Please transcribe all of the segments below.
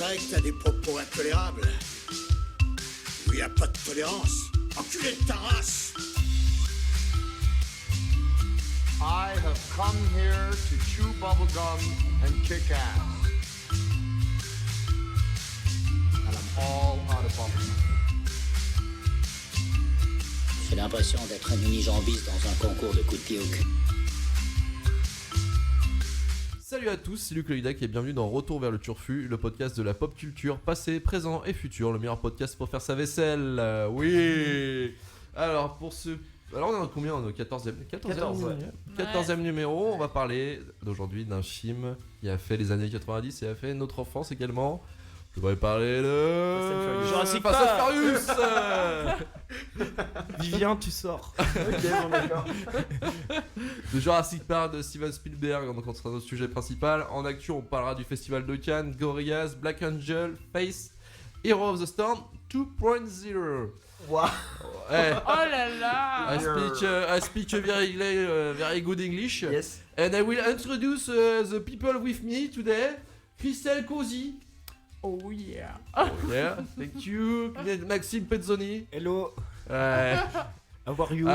vrai que t'as des propos intolérables. Où y a pas de tolérance. Enculé de ta race. I have come here to chew bubblegum and kick ass. And I'm all out of bubblegum. J'ai l'impression d'être un mini-jambiste dans un concours de coups de pied au cul. Salut à tous, c'est Luc Leïdac et bienvenue dans Retour vers le Turfu, le podcast de la pop culture passé, présent et futur, le meilleur podcast pour faire sa vaisselle. Oui. Alors pour ce... Alors on est en combien? On est au 14e numéro. On va parler d'aujourd'hui d'un film qui a fait les années 90 et a fait notre enfance également. Je voudrais parler de... Jurassic Fast Park. and Furious. Vivien, tu sors. Ok, bon d'accord. De Jurassic Park de Steven Spielberg, donc on sera notre sujet principal. En actu, on parlera du Festival de Cannes, Gorillaz, Black Angel, Face, Hero of the Storm 2.0. Wow. Hey, Oh là là. I speak very good English. Yes. And I will introduce the people with me today. Christelle Cozy. Oh yeah. Oh yeah, thank you. Maxime Pezzoni. Hello. Ouais. How are you?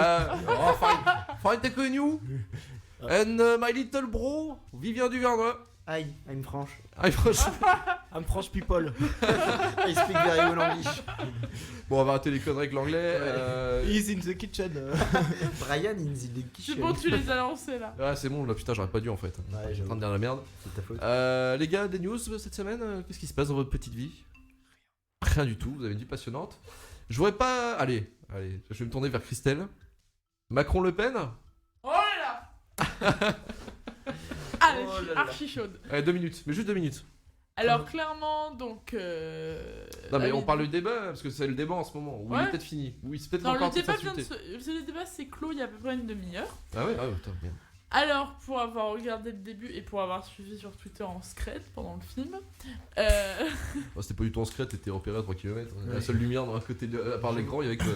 Fine, thank you. And my little bro, Vivien Duvernay. Hi, I'm French. Ah, franchement. I'm French people. I speak very well English. Bon, on va arrêter les conneries avec l'anglais. He's in the kitchen. Brian in the C'est kitchen. bon, tu les as lancés là. Ah, c'est bon, là putain, j'aurais pas dû en fait. Ouais, Je suis en train de dire la merde. C'est ta faute. Les gars, des news cette semaine, qu'est-ce qui se passe dans votre petite vie? Rien du tout, vous avez une vie passionnante. Je voudrais pas. Allez, je vais me tourner vers Christelle. Macron-Le Pen? Oh là là. Ah, Oh je suis là là. archi chaude. Allez, 2 minutes, mais juste 2 minutes. Alors clairement, donc... Non, mais ah on oui, parle du débat, parce que c'est le débat en ce moment. Ou il est Ouais. peut-être fini. Oui, c'est peut-être Non, encore le débat en train de vient de s'insulter. le débat c'est clos il y a à peu près une demi-heure. Ah ouais, putain, merde. Alors, pour avoir regardé le début et pour avoir suivi sur Twitter en secret pendant le film, Oh, c'était pas du tout en secret, t'étais repéré à 3 km. La seule lumière dans un côté, à part l'écran, il y avait que toi.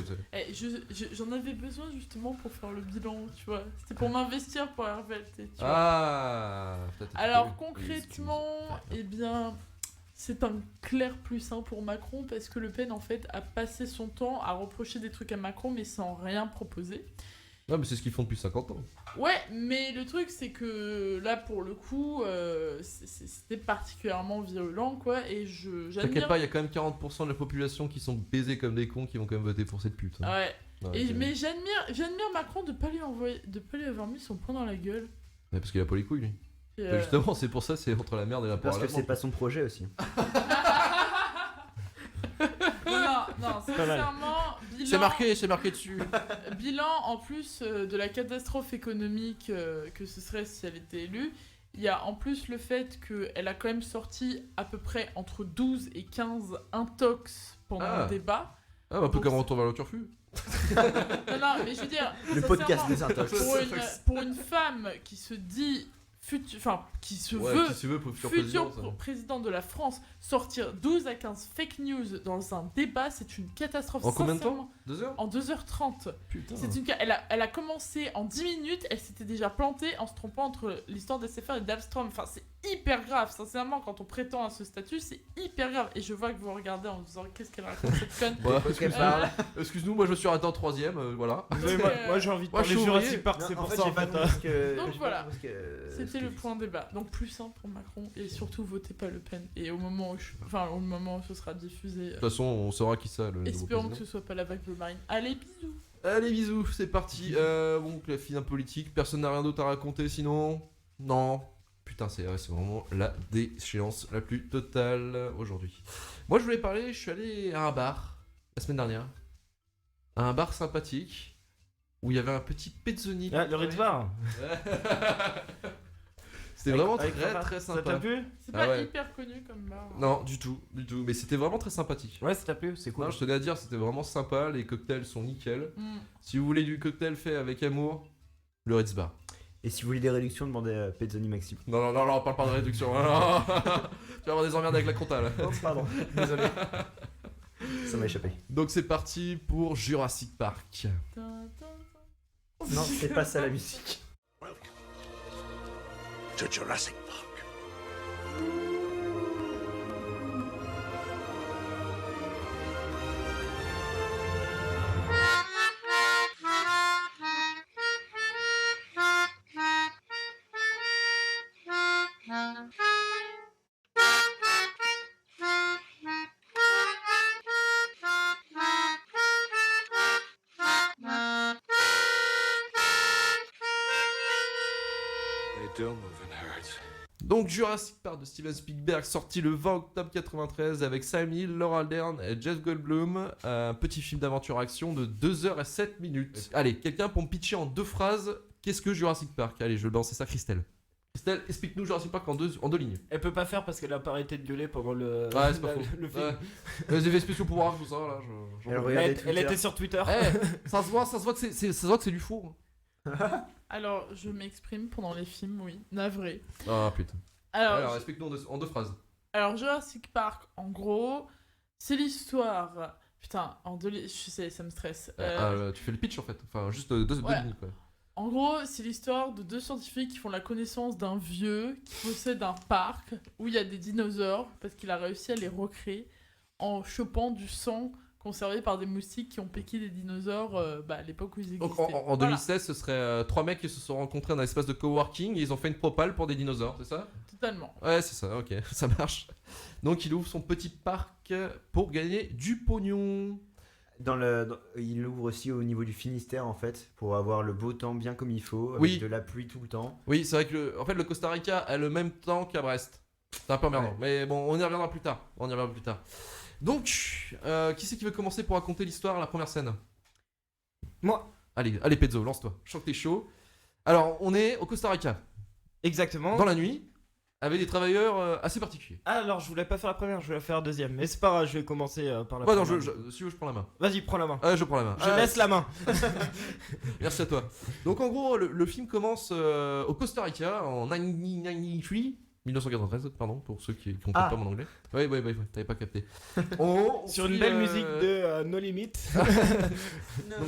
Tu sais. j'en avais besoin justement pour faire le bilan, tu vois. C'était pour m'investir pour la RVLT, tu vois. Ah putain, t'es Alors prévu. concrètement, eh bien, c'est un clair plus 1 pour Macron parce que Le Pen en fait a passé son temps à reprocher des trucs à Macron mais sans rien proposer. Non, mais c'est ce qu'ils font depuis 50 ans. Ouais, mais le truc c'est que là pour le coup, c'était particulièrement virulent quoi et T'inquiète j'admire. pas, il y a quand même 40% de la population qui sont baisés comme des cons qui vont quand même voter pour cette pute. Hein. Ouais. Ouais, Et, c'est- mais j'admire Macron de pas lui avoir mis son poing dans la gueule. Ouais, parce qu'il a pas les couilles lui. Et, Bah, justement, c'est pour ça, c'est entre la merde et la Parce que poire à la c'est pas son projet aussi. non, Pas mal. sincèrement, bilan. C'est marqué dessus. Bilan, en plus de la catastrophe économique que ce serait si elle était élue, il y a en plus le fait qu'elle a quand même sorti à peu près entre 12 et 15 intox pendant Ah. le débat. Ah, bah, un peu Donc, comme Retour vers le Turfu. Non, mais je veux dire, Le podcast des sincèrement, intox. pour une femme qui se dit qui se Ouais, veut qui se veut pour futur futur président. ça. président de la France, sortir 12 à 15 fake news dans un débat, c'est une catastrophe. En combien de sincèrement. temps 2 heures En 2h30. Putain. Elle a commencé en 10 minutes, elle s'était déjà plantée en se trompant entre l'histoire d'SFR et d'Alstrom. Enfin, c'est hyper grave, sincèrement, quand on prétend à ce statut, c'est hyper grave. Et je vois que vous regardez en vous disant qu'est-ce qu'elle raconte cette conne. Voilà, Qu'elle parle. excuse-nous, moi je me suis arrêté en 3ème, voilà. Moi, j'ai envie de Moi, je parler suis Jurassic ouvrier. Park, c'est pour ça en fait. Donc voilà. C'était le point débat. Donc plus 1 pour Macron et surtout votez pas Le Pen. Et au moment où ce sera diffusé, De toute façon, on saura qui ça, le nouveau espérons que président. ce soit pas la vague bleu marine. Allez, bisous. Allez, bisous, c'est parti. Bon, la finale politique, personne n'a rien d'autre à raconter sinon. Non. Putain, c'est vraiment la déchéance la plus totale aujourd'hui. Moi, je voulais parler, je suis allé à un bar la semaine dernière. À un bar sympathique où il y avait un petit Pezzoni. Ah, le Ritz Bar. C'était vraiment Avec très Rafa. très Ça sympa. t'a plu? C'est Ah pas ouais. hyper connu comme bar. Non, du tout. Mais c'était vraiment très sympathique. Ouais, ça t'a plu, c'est cool. Non, je tenais à dire, c'était vraiment sympa. Les cocktails sont nickel. Mm. Si vous voulez du cocktail fait avec amour, le Ritz Bar. Et si vous voulez des réductions, demandez à Pezzoni Maxime. Non, on parle pas de réduction. Non. Tu vas avoir des emmerdes avec la compta là. Oh, pardon, désolé. Ça m'a échappé. Donc c'est parti pour Jurassic Park. Non, c'est pas ça la musique. Welcome to Jurassic Park. Still moving hurts. Donc Jurassic Park de Steven Spielberg, sorti le 20 octobre 93 avec Sam Neill, Laura Dern et Jeff Goldblum. Un petit film d'aventure-action de 2h07. Allez, quelqu'un pour me pitcher en 2 phrases, qu'est-ce que Jurassic Park? Allez, je vais lancer ça, Christelle. Christelle, explique-nous Jurassic Park en deux lignes. Elle peut pas faire parce qu'elle a pas arrêté de gueuler pendant le, Ouais, c'est pas faux. le film. Ouais. Les effets spéciaux pouvoirs, tout ça, là. Elle, regardait elle était sur Twitter. Eh, ça se voit que c'est du four. Alors, je m'exprime pendant les films, oui. Navré. Ah putain. Alors, explique-nous en 2 phrases. alors, Jurassic Park, en gros, c'est l'histoire... Putain, je sais, ça me stresse. Tu fais le pitch en fait. Enfin, juste 2 Ouais. minutes quoi. En gros, c'est l'histoire de 2 scientifiques qui font la connaissance d'un vieux qui possède un parc où il y a des dinosaures parce qu'il a réussi à les recréer en chopant du sang conservé par des moustiques qui ont piqué des dinosaures à l'époque où ils existaient. Donc en 2016, ce serait 3 mecs qui se sont rencontrés dans un espace de coworking et ils ont fait une propale pour des dinosaures, c'est ça? Totalement. Ouais, c'est ça, ok, ça marche. Donc il ouvre son petit parc pour gagner du pognon. Il ouvre aussi au niveau du Finistère en fait pour avoir le beau temps bien comme il faut, avec Oui. de la pluie tout le temps. Oui, c'est vrai que le Costa Rica a le même temps qu'à Brest. C'est un peu emmerdant, Ouais. mais bon, on y reviendra plus tard. Donc, qui c'est qui veut commencer pour raconter l'histoire, la première scène? Moi. Allez, Pezzo, lance-toi. Je sens que t'es chaud. Alors, on est au Costa Rica, Exactement. dans la nuit, avec des travailleurs assez particuliers. Ah, alors je voulais pas faire la première, je voulais faire la deuxième. Mais c'est pas grave, je vais commencer par la Ouais, non, première. si tu veux, je prends la main. Vas-y, prends la main. Je prends la main. Je laisse la main. Merci à toi. Donc en gros, le film commence au Costa Rica en 1993, pardon, pour ceux qui comprennent pas mon anglais. Oui, t'avais pas capté. On Sur une suit, belle musique de No Limit.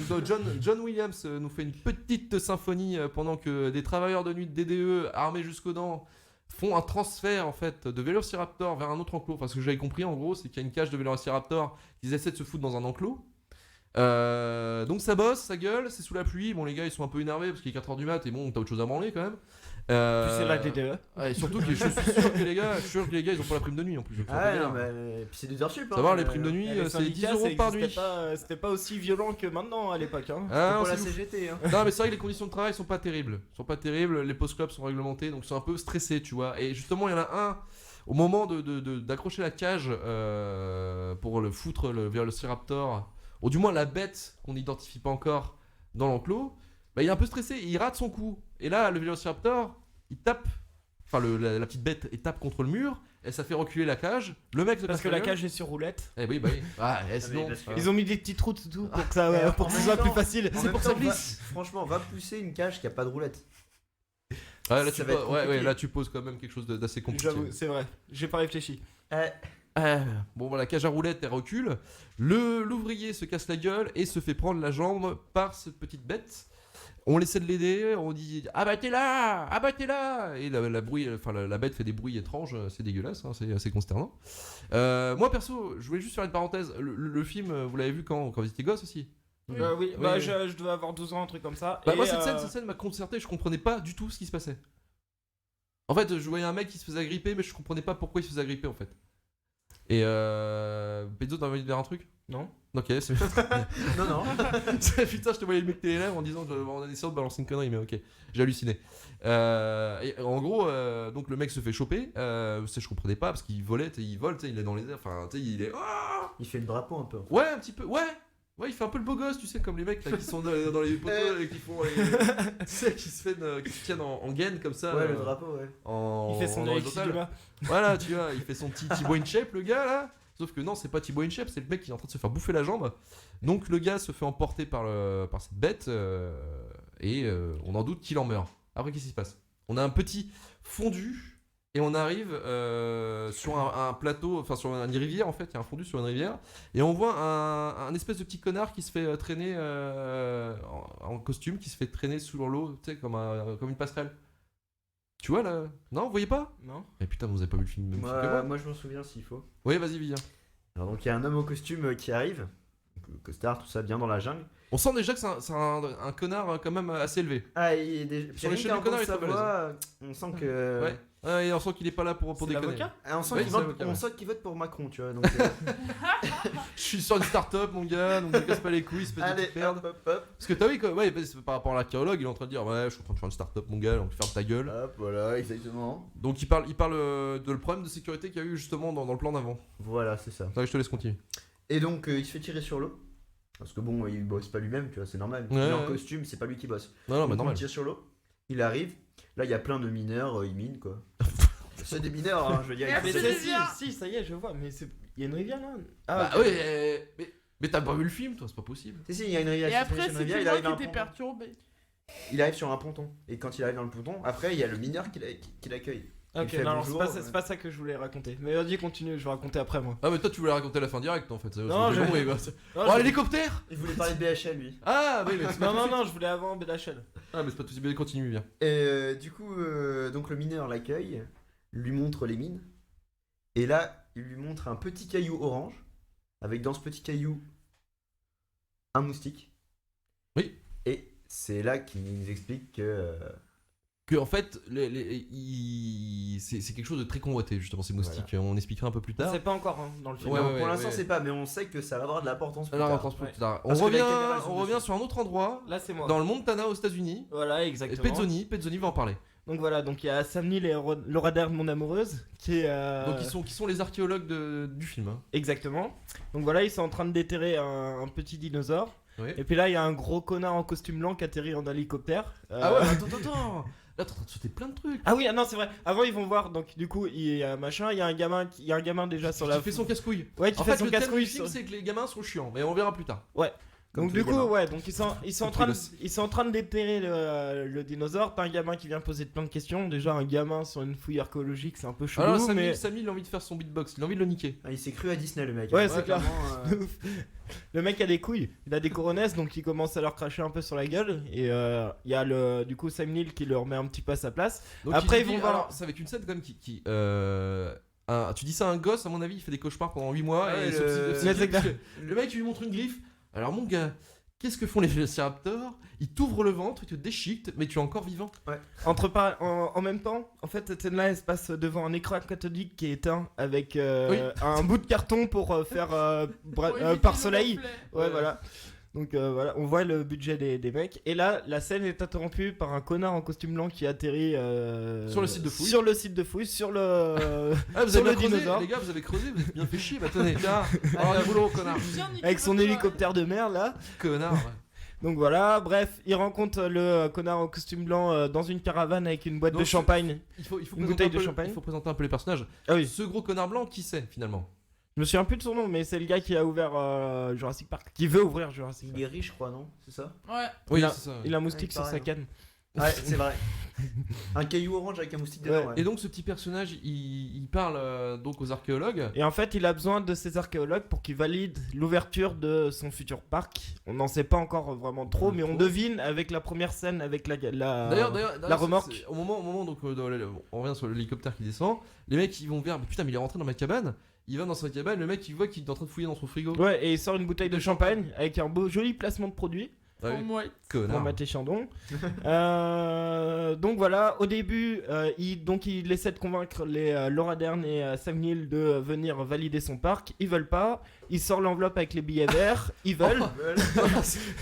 Donc John Williams nous fait une petite symphonie pendant que des travailleurs de nuit de DDE armés jusqu'aux dents font un transfert en fait de Vélociraptor vers un autre enclos. Enfin, ce que j'avais compris en gros, c'est qu'il y a une cage de Vélociraptor qu'ils essaient de se foutre dans un enclos. Donc ça bosse, ça gueule, c'est sous la pluie. Bon, les gars ils sont un peu énervés parce qu'il est 4h du mat et bon, t'as autre chose à branler quand même. Tu sais la DDE. Ouais, et surtout que je suis sûr que les gars ils ont pas la prime de nuit en plus. Donc, Ah ouais, non, mais puis c'est 2 heures sup. Savoir les primes de nuit, Les c'est 10 syndicats, euros par nuit. C'était pas aussi violent que maintenant à l'époque. Hein. Ah, pour non, la c'est ouf. CGT. Hein. Non mais c'est vrai que les conditions de travail sont pas terribles. Les post-clubs sont réglementés, donc ils sont un peu stressés, tu vois. Et justement, il y en a un, au moment d'accrocher la cage pour le foutre le Vélociraptor, ou du moins la bête qu'on n'identifie pas encore dans l'enclos, bah, il est un peu stressé, il rate son coup. Et là, le Vélociraptor, il tape, enfin la petite bête, il tape contre le mur, et ça fait reculer la cage. Le mec se Parce casse que la gueule. cage est sur roulette. Eh oui, bah oui. Ah, sinon. parce que- Ils ont mis des petites routes tout pour que Mais pour en que ce même soit plus temps- facile. En C'est même pour temps, ça glisse. Franchement, va pousser une cage qui a pas de roulette. Ouais, là, Ça va être compliqué. là, tu poses quand même quelque chose d'assez compliqué. J'avoue, c'est vrai. J'ai pas réfléchi. Bon, voilà, cage à roulette, elle recule. L'ouvrier se casse la gueule et se fait prendre la jambe par cette petite bête. On essaie de l'aider, on dit abattez-la, abattez-la. Et la bête fait des bruits étranges, c'est dégueulasse, hein, c'est assez consternant. Moi perso, je voulais juste faire une parenthèse. Le film, vous l'avez vu quand vous étiez gosse aussi? Oui. Oui, Oui. je devais avoir 12 ans, un truc comme ça. Bah, Et, moi, cette scène m'a concerté, je comprenais pas du tout ce qui se passait. En fait, je voyais un mec qui se faisait agripper, mais je comprenais pas pourquoi il se faisait agripper en fait. Et Pezzo, t'as envie de dire un truc? Non. Ok, c'est Non, non. putain, je te voyais le mec tes lèvres en disant en essayant de balancer une connerie, mais ok, j'ai halluciné. Et en gros, donc le mec se fait choper. Je comprenais pas parce qu'il volait, il vole, il est dans les airs, enfin, il est. Il fait le drapeau un peu. Ouais, un petit peu, ouais, il fait un peu le beau gosse, tu sais, comme les mecs là, qui sont dans les poteaux et qui font les. Tu sais, qui se tiennent en gaine comme ça. Ouais, le drapeau, ouais. En, Il fait son en Alexis horizontal. Dumas. Voilà, tu vois, il fait son petit Thibaut InShape, le gars là. Sauf que non, c'est pas Thibaut InShape, c'est le mec qui est en train de se faire bouffer la jambe. Donc le gars se fait emporter par cette bête et on en doute qu'il en meurt. Après, qu'est-ce qui se passe? On a un petit fondu et on arrive sur un plateau, enfin sur une rivière en fait. Il y a un fondu sur une rivière et on voit un espèce de petit connard qui se fait traîner en costume, qui se fait traîner sous l'eau, tu sais, comme une passerelle. Tu vois là? Non, vous voyez pas? Non. Mais putain, vous avez pas vu le film même film que moi. Moi, je m'en souviens s'il faut. Oui, vas-y, viens. Alors, donc, il y a un homme au costume qui arrive, costard, tout ça, bien dans la jungle. On sent déjà que c'est un connard quand même assez élevé. Ah, il est déjà... Sur l'échelle du connard, il est sa très voix, on sent que... Ouais. Ouais, et on sent qu'il est pas là pour C'est déconner. l'avocat Ah, on sent Ouais, qu'il c'est vote, l'avocat, on ouais. sent qu'il vote pour Macron, tu vois. Donc, Je suis sur une start-up, mon gars, donc ne casse pas les couilles, espèce de allez, petite merde. hop. Parce que t'as vu, quoi, ouais, par rapport à l'archéologue, il est en train de dire, ouais, je suis en train de faire une start-up, mon gars, donc ferme ta gueule. Hop, voilà, exactement. Donc il parle de le problème de sécurité qu'il y a eu justement dans le plan d'avant. Voilà, c'est ça. Allez, je te laisse continuer. Et donc, il se fait tirer sur l'eau. Parce que bon, il bosse pas lui-même, tu vois, c'est normal. Ouais, il est en ouais. costume, c'est pas lui qui bosse. Non, mais Donc, normal. il tire sur l'eau, il arrive. Là, il y a plein de mineurs, ils minent, quoi. C'est des mineurs, hein, je veux dire. Mais ils c'est font des- des rivières. si, ça y est, je vois, mais il y a une rivière là. Bah ok. ouais, mais t'as pas vu le film, toi, c'est pas possible. Si, il y a une rivière. Et après, une rivière, c'était il moi arrive qui à un étais ponton. perturbé. Il arrive sur un ponton. Et quand il arrive dans le ponton, après, il y a le mineur qui l'accueille. Ok, il fait non, bonjour, c'est pas ça que je voulais raconter. Mais vas-y, continue, je vais raconter après moi. Ah, mais toi, tu voulais raconter la fin directe en fait. Non, j'ai je- compris, quoi. Non, Oh, je- l'hélicoptère. Il voulait parler de BHL, lui. Ah, oui, mais c'est pas non, tout de non, suite. je voulais avant BDHL. Ah, mais c'est pas tout de suite, mais continue, viens. Et du coup, donc le mineur l'accueille, lui montre les mines. Et là, il lui montre un petit caillou orange. Avec dans ce petit caillou un moustique. Oui. Et c'est là qu'il nous explique que. Que en fait, c'est quelque chose de très convoité justement ces moustiques. On expliquera un peu plus tard. C'est pas encore hein, dans le film. Ouais, Non, ouais, pour l'instant, ouais. c'est pas, mais on sait que ça va avoir de l'importance plus Alors, tard. on transpose Ouais. plus tard. On Parce que revient, la caméra joue on revient dessus. sur un autre endroit. Là, c'est moi. Dans le Montana aux États-Unis. Voilà, Et exactement. Pezzoni va en parler. Donc voilà, donc il y a Sam Neill et Laura Dern, mon amoureuse, qui est. Donc qui sont les archéologues du film. Hein. Exactement. Donc voilà, ils sont en train de déterrer un petit dinosaure. Oui. Et puis là, il y a un gros connard en costume blanc qui atterrit en hélicoptère. Ah ouais, attends. Là, t'es en train de sauter plein de trucs. Ah oui, ah non, c'est vrai. Avant, ils vont voir. Donc du coup, il y a machin, il y a un gamin déjà sur la. Qui fait son casse-couille. Ouais, qui En fait fait, son le thème du casse-couille. film, sur- c'est que les gamins sont chiants, mais on verra plus tard. Comme Donc tous du les coup, gamins. ouais, donc ils sont en train de, tous ils sont en train de déterrer le dinosaure. T'as un gamin qui vient poser plein de questions. Déjà, un gamin sur une fouille archéologique, c'est un peu chelou, Alors, mais Samy, il a envie de faire son beatbox, il a envie de le niquer. Ah, il s'est cru à Disney, le mec. Ouais, hein. c'est clair. clairement, le mec a des couilles. Il a des coronesses, donc il commence à leur cracher un peu sur la gueule. Et il y a du coup Sam Neill qui le remet un petit peu à sa place. Donc, Après, il ils dit- vont voir- alors, c'est avec une scène quand même qui tu dis ça à un gosse, à mon avis, il fait des cauchemars pendant 8 mois. Ouais, et le- Mais c'est clair. le mec, il lui montre une griffe. Alors, mon gars, qu'est-ce que font les vélociraptors? Ils t'ouvrent le ventre, ils te déchiquetent, mais tu es encore vivant. En même temps, en fait, cette scène-là, elle se passe devant un écran cathodique qui est éteint avec Oui. un bout de carton pour faire Pour éviter par le soleil. reflet. Ouais, voilà. Donc voilà, on voit le budget des mecs. Et là, la scène est interrompue par un connard en costume blanc qui atterrit Sur le site de fouille. Sur le site de fouille, sur le. Ah, vous Sur avez le bien creusé, dinosaure. les gars, vous avez creusé, vous êtes bien fait chier. Bah, tenez, tiens, alors un boulot, connard. Bien niqué avec son votre hélicoptère de merde là. Connard, ouais. Donc voilà, bref, il rencontre le connard en costume blanc dans une caravane avec une boîte Donc, de champagne. Il faut Une présenter bouteille un peu de le- champagne. Il faut présenter un peu les personnages. Ah oui, Ce gros connard blanc, qui c'est finalement? je me souviens plus de son nom, mais c'est le gars qui a ouvert Jurassic Park. Qui veut ouvrir Jurassic Il Park. est riche, je crois, non? C'est ça? Ouais. Oui, il a- c'est ça. Il a un moustique Ouais, sur sa pareil, canne. Ouais, c'est vrai. Un caillou orange avec un moustique dedans, Ouais. ouais. Et donc, ce petit personnage, il parle donc aux archéologues. Et en fait, il a besoin de ces archéologues pour qu'ils valident l'ouverture de son futur parc. On n'en sait pas encore vraiment trop, mais on devine avec la première scène avec D'ailleurs, la remorque. Au moment donc, on revient sur l'hélicoptère qui descend. Les mecs, ils vont vers. Mais putain, mais il est rentré dans ma cabane. Il va dans sa cabane. Le mec, il voit qu'il est en train de fouiller dans son frigo. Ouais, et il sort une bouteille de champagne avec un beau joli placement de produit Ouais, Pour moi. pour connard. Maté Chandon. Donc voilà, au début, il essaie de convaincre les Laura Dern et Sam Neill de venir valider son parc. Ils veulent pas. Il sort l'enveloppe avec les billets verts. Ils veulent.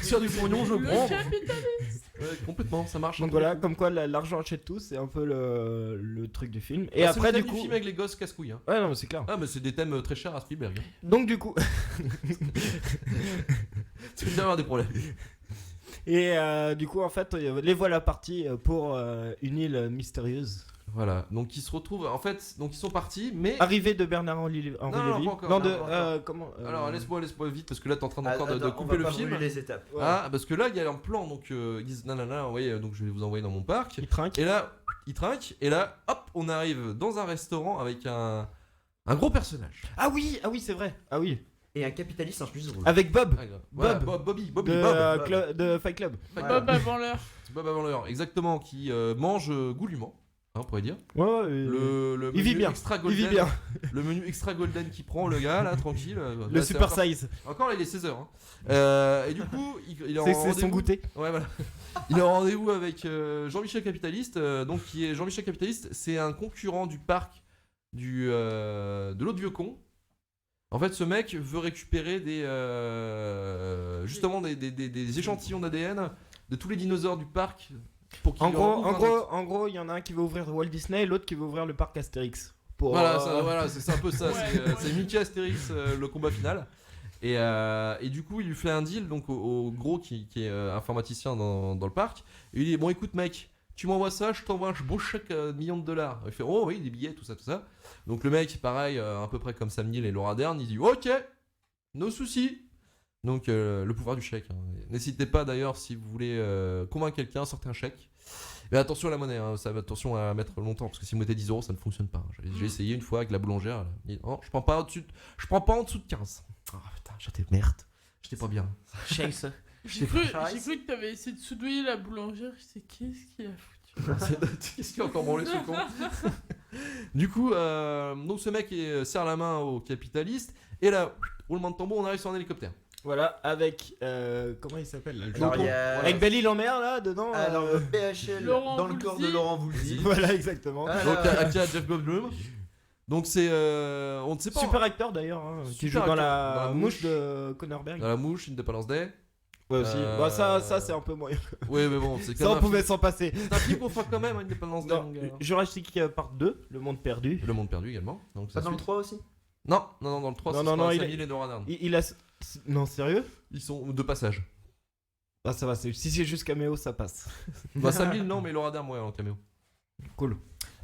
Sur du pognon, je Le prends. capitaliste. Ouais, complètement, ça marche. Donc voilà, comme quoi l'argent achète tout, c'est un peu le truc du film. Et Bah, après, c'est le du thème coup. film avec les gosses casse-couilles. Hein. Ouais, non, mais c'est clair. Ah, mais c'est des thèmes très chers à Spielberg. Hein. Donc, du coup. Tu vas avoir des problèmes. Et du coup, en fait, les voilà partis pour une île mystérieuse. Voilà, donc ils se retrouvent. En fait, donc ils sont partis, mais. Arrivée de Bernard-Henri non, Lévy. pas encore, Non, non, de. pas encore. Comment Alors laisse-moi vite parce que là t'es en train Ah, encore de attends, couper on va le pas film. brûler les étapes. Ah, parce que là il y a un plan donc ils disent nanana, oui, donc je vais vous envoyer dans mon parc. Il trinque. Et là, il trinque, et là, hop, on arrive dans un restaurant avec un gros personnage. Ah oui, c'est vrai. Ah oui. Et un capitaliste en chemise rouge. Avec Bob. Ah, voilà, Bob. Bobby, De, Bob. de Fight Club. Fight Voilà. Club. Bob avant l'heure. C'est Bob avant l'heure, exactement, qui mange goulûment. on pourrait dire. Ouais, Le il vit menu bien. extra Il golden. vit bien. Le menu extra golden qui prend le gars là, tranquille. Le Là, c'est super encore- size. Encore là, il est 16h. Et du coup, il est en C'est son rendez-vous. goûter. Ouais, voilà. Il est en rendez-vous avec Jean-Michel Capitaliste. Donc, qui est Jean-Michel Capitaliste, c'est un concurrent du parc de l'autre vieux con. En fait, ce mec veut récupérer justement des échantillons d'ADN de tous les dinosaures du parc. Pour qu'il En leur ouvre un autre. gros, il y en a un qui veut ouvrir Walt Disney et l'autre qui veut ouvrir le parc Astérix. Pour, Voilà, c'est un peu ça. Ouais. C'est Mickey Astérix, le combat final. Et du coup, il lui fait un deal donc au gros qui est informaticien dans le parc. Et il dit bon, écoute, mec, tu m'envoies ça, je t'envoie un beau chèque $1 million. Il fait oh oui, des billets, tout ça. Donc le mec, pareil, à peu près comme Sam Neill et Laura Dern, il dit ok, no soucis. Donc le pouvoir du chèque. Hein. N'hésitez pas d'ailleurs si vous voulez convaincre quelqu'un, sortez un chèque. Mais attention à la monnaie, hein, attention à mettre longtemps parce que si vous mettez 10 €, ça ne fonctionne pas. J'ai essayé une fois avec la boulangère. Elle a dit, non, je prends pas en dessous de 15. Ah putain, j'étais merde. J'étais pas bien. Chase. J'ai cru que t'avais essayé de soudoyer la boulangère. Je sais qu'est-ce qu'il a foutu. Qu'est-ce qu'il a encore branlé ce con. Du coup, donc ce mec serre la main au capitaliste et là, roulement de tambour, on arrive sur un hélicoptère. Voilà, avec. Comment il s'appelle là, le Alors, jeu il y a- Avec Belle-Île en mer là, dedans. Alors, BHL Laurent dans le corps de Voulzy. Laurent Voulzy. Voilà, exactement. Ah, Donc là, il y a Jeff Goldblum. Donc c'est on ne sait pas. Super acteur d'ailleurs, hein, qui Super joue dans acteur. la, Dans la mouche mouche. de Connor Berg. Dans la mouche, Independence Day. Ouais, aussi. Bah, ça c'est un peu moyen. Oui, mais bon, c'est Ça, quand on même un pouvait s'en passer. film. C'est un film qu'on fera quand même, Independence Day. Non, mon gars. Jurassic Park 2, Le Monde Perdu. Le monde perdu également. Donc ça Pas dans le suit. 3 aussi Non, dans le 3, Non, c'est non, non, Sam il Neill et Laura Dern. Il a. Non, sérieux? Ils sont de passage. Ah, ça va, si c'est juste caméo, ça passe. Bah Sam Neill non, mais Laura Dern ouais en caméo. Cool.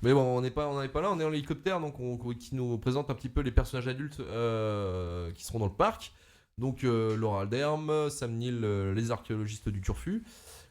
Mais bon, on n'est pas là, on est en hélicoptère, donc qui nous présente un petit peu les personnages adultes qui seront dans le parc. Donc Laura Dern, Sam Neill, les archéologistes du Turfu.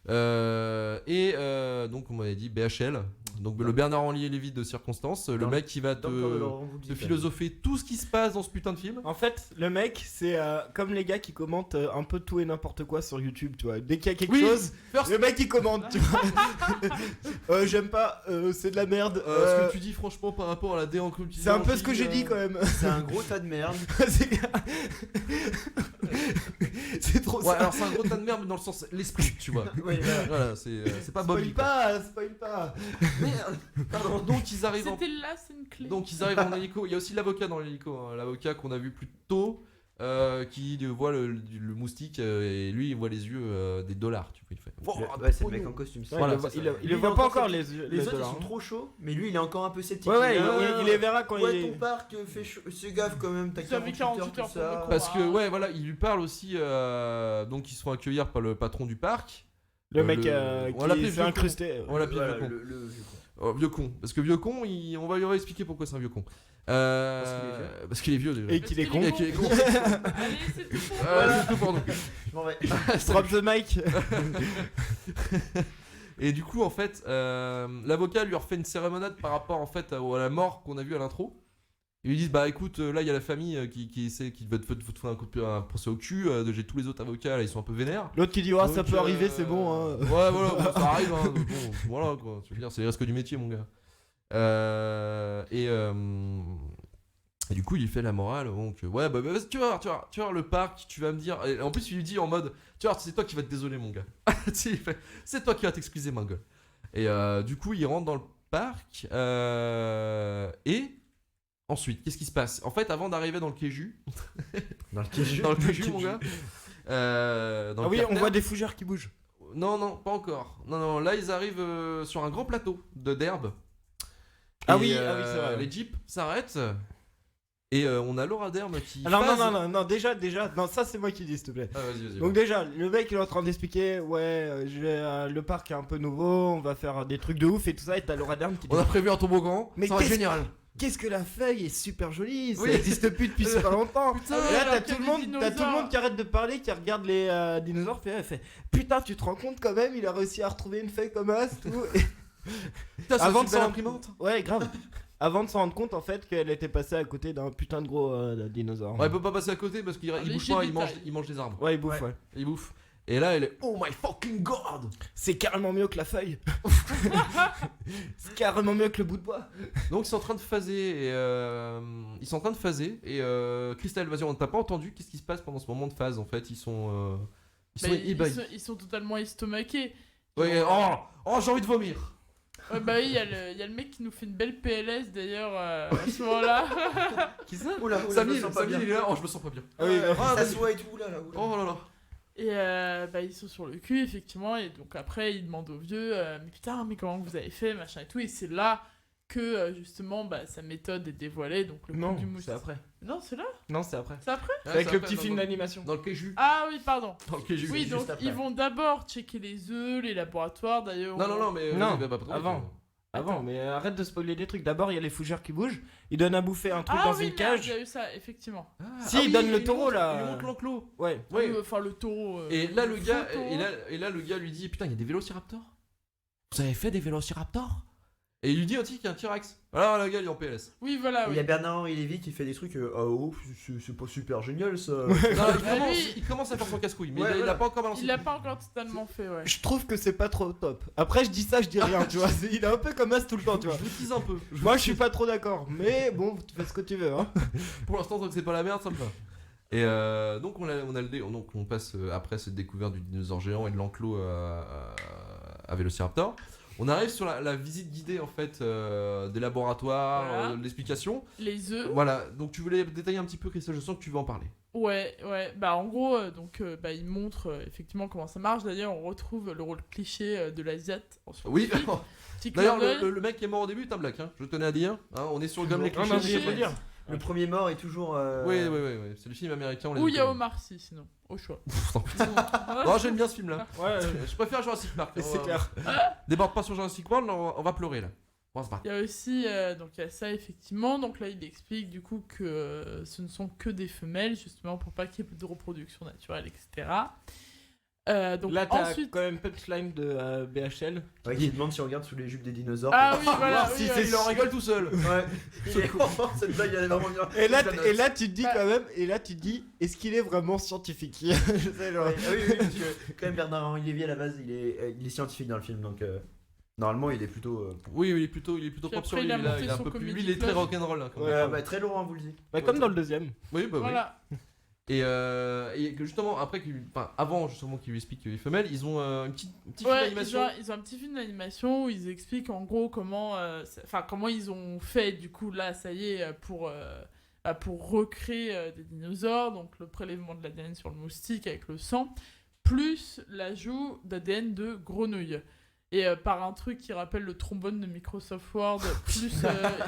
Donc on m'avait dit BHL, donc le Bernard-Henri Lévy de circonstance, le Dans- mec qui va Dans le corps de te Laurent Voulzy. philosopher tout ce qui se passe dans ce putain de film. En fait, le mec, c'est comme les gars qui commentent un peu tout et n'importe quoi sur YouTube, tu vois. Dès qu'il y a quelque Oui, chose, first- le mec il commente, tu vois. J'aime pas, c'est de la merde. Ce que tu dis franchement par rapport à la déencryption. C'est un peu ce que j'ai dit quand même. C'est un gros tas de merde. c'est c'est trop Ouais, ça. alors c'est un gros tas de merde mais dans le sens l'esprit, tu vois. Oui, voilà. Voilà, c'est pas Bobby. Spoil pas. Merde. Pardon. Donc ils arrivent en C'était là, c'est une clé. Donc ils arrivent en hélico. Il y a aussi l'avocat dans l'hélico, hein. L'avocat qu'on a vu plus tôt, qui voit le moustique et lui il voit les yeux des dollars. Tu vois, il fait. Ouais, c'est le mec en costume. Ouais, Voilà, il le c'est voit- ça. il Lui, le voit est pas encore encore les sceptique. les Les autres ils dollars, sont hein. trop chauds, mais lui il est encore un peu sceptique. Ouais, ouais, Il est là, il les verra quand ouais, il est. ton parc, fais gaffe quand même, t'as Vous avez 48 heures, tout 48 heures ça. pour Parce que ouais voilà, il lui parle aussi. Donc ils se font accueillir par le patron du parc. Le mec on va l'appeler qui s'est vieux con. incrusté. On l'appelle Voilà, vieux con. le vieux con. Oh, vieux con. Parce que vieux con, on va lui expliquer pourquoi c'est un vieux con. Parce qu'il est vieux déjà. Et qu'il est con. Et qu'il est con. Allez, c'est tout pour moi. C'est tout pour nous. Je m'en vais. Drop the mic. Et du coup, en fait, l'avocat lui refait une cérémoniade par rapport en fait à la mort qu'on a vue à l'intro. Ils lui disent bah écoute, là il y a la famille qui veut te foutre un procès au cul. J'ai tous les autres avocats là, ils sont un peu vénères. L'autre qui dit ouais, ça Donc, peut arriver, c'est bon. Hein. Ouais, voilà, bon, ça arrive. Hein, donc bon, voilà quoi. Tu veux dire, c'est les risques du métier, mon gars. Et du coup, il fait la morale. Donc, ouais, bah, tu vas voir le parc, tu vas me dire. Et en plus, il lui dit en mode, tu vois, c'est toi qui vas te désoler, mon gars. Tu sais, il fait, c'est toi qui vas t'excuser, mon gars. Et du coup, il rentre dans le parc. Et ensuite, qu'est-ce qui se passe? En fait, avant d'arriver dans le Keju, Dans le Keju. dans le Keju, mon gars. Dans Ah le oui, on carter. voit des fougères qui bougent. Non, pas encore. Non, là ils arrivent sur un grand plateau d'herbe. Ah Et, oui, c'est vrai. Les jeeps s'arrêtent. Et on a Laura Dern qui. Alors phase- non, déjà, non, ça c'est moi qui dis, s'il te plaît. Ah, vas-y. Donc déjà, le mec il est en train d'expliquer, ouais, le parc est un peu nouveau, on va faire des trucs de ouf et tout ça, et t'as Laura Dern qui dit, On a prévu un toboggan. Mais Ça va être qu'est-ce- génial. qu'est-ce que la feuille est super jolie, ça Oui. existe plus depuis super longtemps. Putain, Et là alors t'as qu'il y tout, a le des monde, t'as tout le dinosaures. monde qui arrête de parler, qui regarde les dinosaures, elle fait putain tu te rends compte quand même, il a réussi à retrouver une feuille comme as, tout. Et- Putain, c'est Avant une de belle s'en- imprimante. Ouais grave. Avant de se rendre compte en fait qu'elle était passée à côté d'un putain de gros dinosaure. Ouais, il peut pas passer à côté parce qu'il Les bouge pas, détails. il mange des arbres. Ouais, il bouffe, ouais. Il bouffe. Et là, elle est oh my fucking god. C'est carrément mieux que la feuille. C'est carrément mieux que le bout de bois. Donc ils sont en train de phaser et Christelle, vas-y, on t'a pas entendu. Qu'est-ce qui se passe pendant ce moment de phase en fait? Ils sont Ils sont totalement estomaqués. Ouais, oh, j'ai envie de vomir. Ouais, bah oui, il y a le mec qui nous fait une belle PLS d'ailleurs à ce moment-là. Qui ça? Oula, Samir, je me sens pas bien. il est là. Oh, je me sens pas bien. Ça vas-y. se voit et tout, là. Oh là là. Et ils sont sur le cul, effectivement, et donc après, ils demandent au vieux, mais putain, mais comment vous avez fait, machin et tout, et c'est là que, justement, sa méthode est dévoilée, donc le Non, coup du moustique. c'est après. Non, c'est là? Non, c'est après. C'est après? C'est avec ça le après, petit dans- film d'animation. Dans le Keju. Ah oui, pardon. Dans le Keju. Oui, juste donc après. ils vont d'abord checker les œufs, les laboratoires, d'ailleurs. Non, mais Non, vas-y, va pas avant. Avant, mais arrête de spoiler des trucs. D'abord, il y a les fougères qui bougent. Ils donnent à bouffer un truc Ah dans oui, une merde, cage. j'ai eu ça, effectivement. Si, il donne le il taureau, montre- là. Il montre l'enclos. Ouais. Ouais. Enfin, le taureau. Et là, le faux gars, taureau. et là, le gars lui dit putain, il y a des vélociraptors. Vous avez fait des vélociraptors? Et il lui dit aussi qu'il y a un T-Rex. Alors le gars, il est en PLS. Oui, voilà, Il oui. y a Bernard-Henri Lévy qui fait des trucs. C'est pas super génial ça. Non, lui- il commence à faire son casse-couille, mais Ouais, il a voilà. pas encore balancé. Il l'a pas encore totalement fait, ouais. Je trouve que c'est pas trop top. Après, je dis ça, je dis rien, tu vois. Il est un peu comme As tout le temps, tu vois. Je vous tease un peu. Moi, je suis pas trop d'accord. Mais bon, tu fais ce que tu veux, hein. Pour l'instant, tant que c'est pas la merde, ça me va. Et donc donc on passe après cette découverte du dinosaure géant et de l'enclos à Vélociraptor. On arrive sur la visite guidée en fait des laboratoires, Voilà. l'explication. Les œufs. Voilà, donc tu voulais détailler un petit peu, Christophe, je sens que tu veux en parler. Ouais, en gros, il montre effectivement comment ça marche. D'ailleurs, on retrouve le rôle cliché de l'asiate en Oui, scientifique. Petit clin d'ailleurs d'œil. le mec qui est mort au début est un black, hein, je tenais à dire. Hein, on est sur le gomme les Non, clichés. non, cliché. je peux dire. Le premier mort est toujours. Oui, c'est le film américain. on les Ou il y a connaît. Omar Sy, sinon, au choix. Non, j'aime bien ce film là. Ouais, Je préfère Jurassic Park. c'est clair. Déborde pas sur Jurassic World, on va pleurer là. On va se battre. Il y a aussi, il y a ça effectivement. Donc là, il explique du coup que ce ne sont que des femelles, justement pour pas qu'il y ait de reproduction naturelle, etc. Donc Là, t'as ensuite. quand même punchline de BHL. Ouais, qui demande si on regarde sous les jupes des dinosaures. Ah oui, voilà. Voir oui, si oui. c'est il en rigole tout seul. Ouais. Cette blague elle est vraiment bien. Et là, Je la note. et là, tu te dis Bah- quand même, est-ce qu'il est vraiment scientifique? Je sais, genre. Ouais, ah oui, parce que quand même Bernard-Henri Lévy à la base il est scientifique dans le film donc normalement il est plutôt. Oui, il est plutôt Puis propre après, sur lui. il a Là, monté il est un son peu plus. comedy Lui, il est très club. rock'n'roll. Hein, quand Ouais. même. Très lourd, vous le dites. Bah, comme dans le deuxième. Oui, bah Voilà. oui. Et que justement, avant justement qu'ils lui expliquent que les femelles, ils ont une petite film Ouais, d'animation. ils ont un petit film d'animation où ils expliquent en gros comment ils ont fait du coup là ça y est pour recréer des dinosaures, donc le prélèvement de l'ADN sur le moustique avec le sang, plus l'ajout d'ADN de grenouille. Et par un truc qui rappelle le trombone de Microsoft Word, plus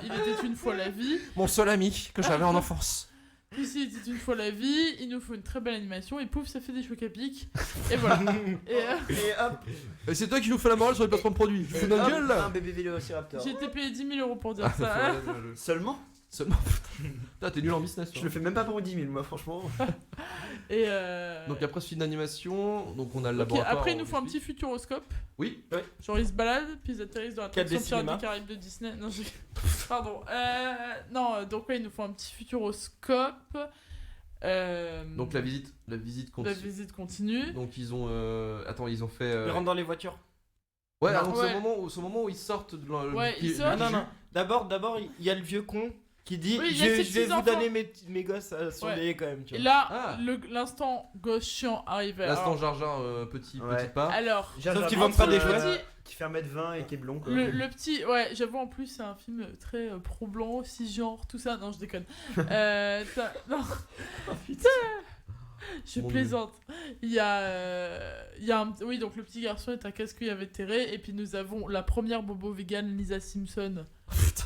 il était une fois la vie, Mon seul ami que j'avais en enfance. plus il était une fois la vie, il nous faut une très belle animation, et pouf, ça fait des chocs à pic. Et voilà. Et Et hop, Et c'est toi qui nous fais la morale sur les placements de produits. Tu fous de notre gueule un là. bébé vélociraptor. j'ai été payé 10 000 € pour dire Ah, ça. Seulement Seulement. Putain, t'es nul en business. Je toi. le fais même pas pour 10 000 moi franchement. Et Donc après ce film d'animation, donc on a le ok, laboratoire. après, il on nous faut un explique. petit futuroscope. Oui. Genre, ils se baladent, puis ils atterrissent dans la 4D Pirates cinéma. des Caraïbes de Disney. Non, pardon. Non, donc ouais, il nous faut un petit futuroscope. Donc la visite La continue. visite continue. Donc ils ont ils ont fait. Il rentre dans les voitures. Ouais, Non. donc Ouais. ce moment où ils sortent de Ouais, ils sortent. Non, non, non. D'abord, il y a le vieux con qui dit Oui, il y a je ses vais petits vous enfants. donner mes gosses à surveiller quand même. Tu Et vois. là, Ah. l'instant gauche chiant arrive. L'instant Alors, Jar Jar petit Ouais. pas. alors, Sauf qu'ils vendent pas des entre le jouets. petit- Qui fait 1m20 et qui est blond quoi. le petit, ouais, j'avoue en plus c'est un film très pro-blanc, cisgenre, tout ça. Non, je déconne. Non, je Mon plaisante. Il y a oui, donc le petit garçon est un casse-couille invétéré, et puis nous avons la première bobo vegan Lisa Simpson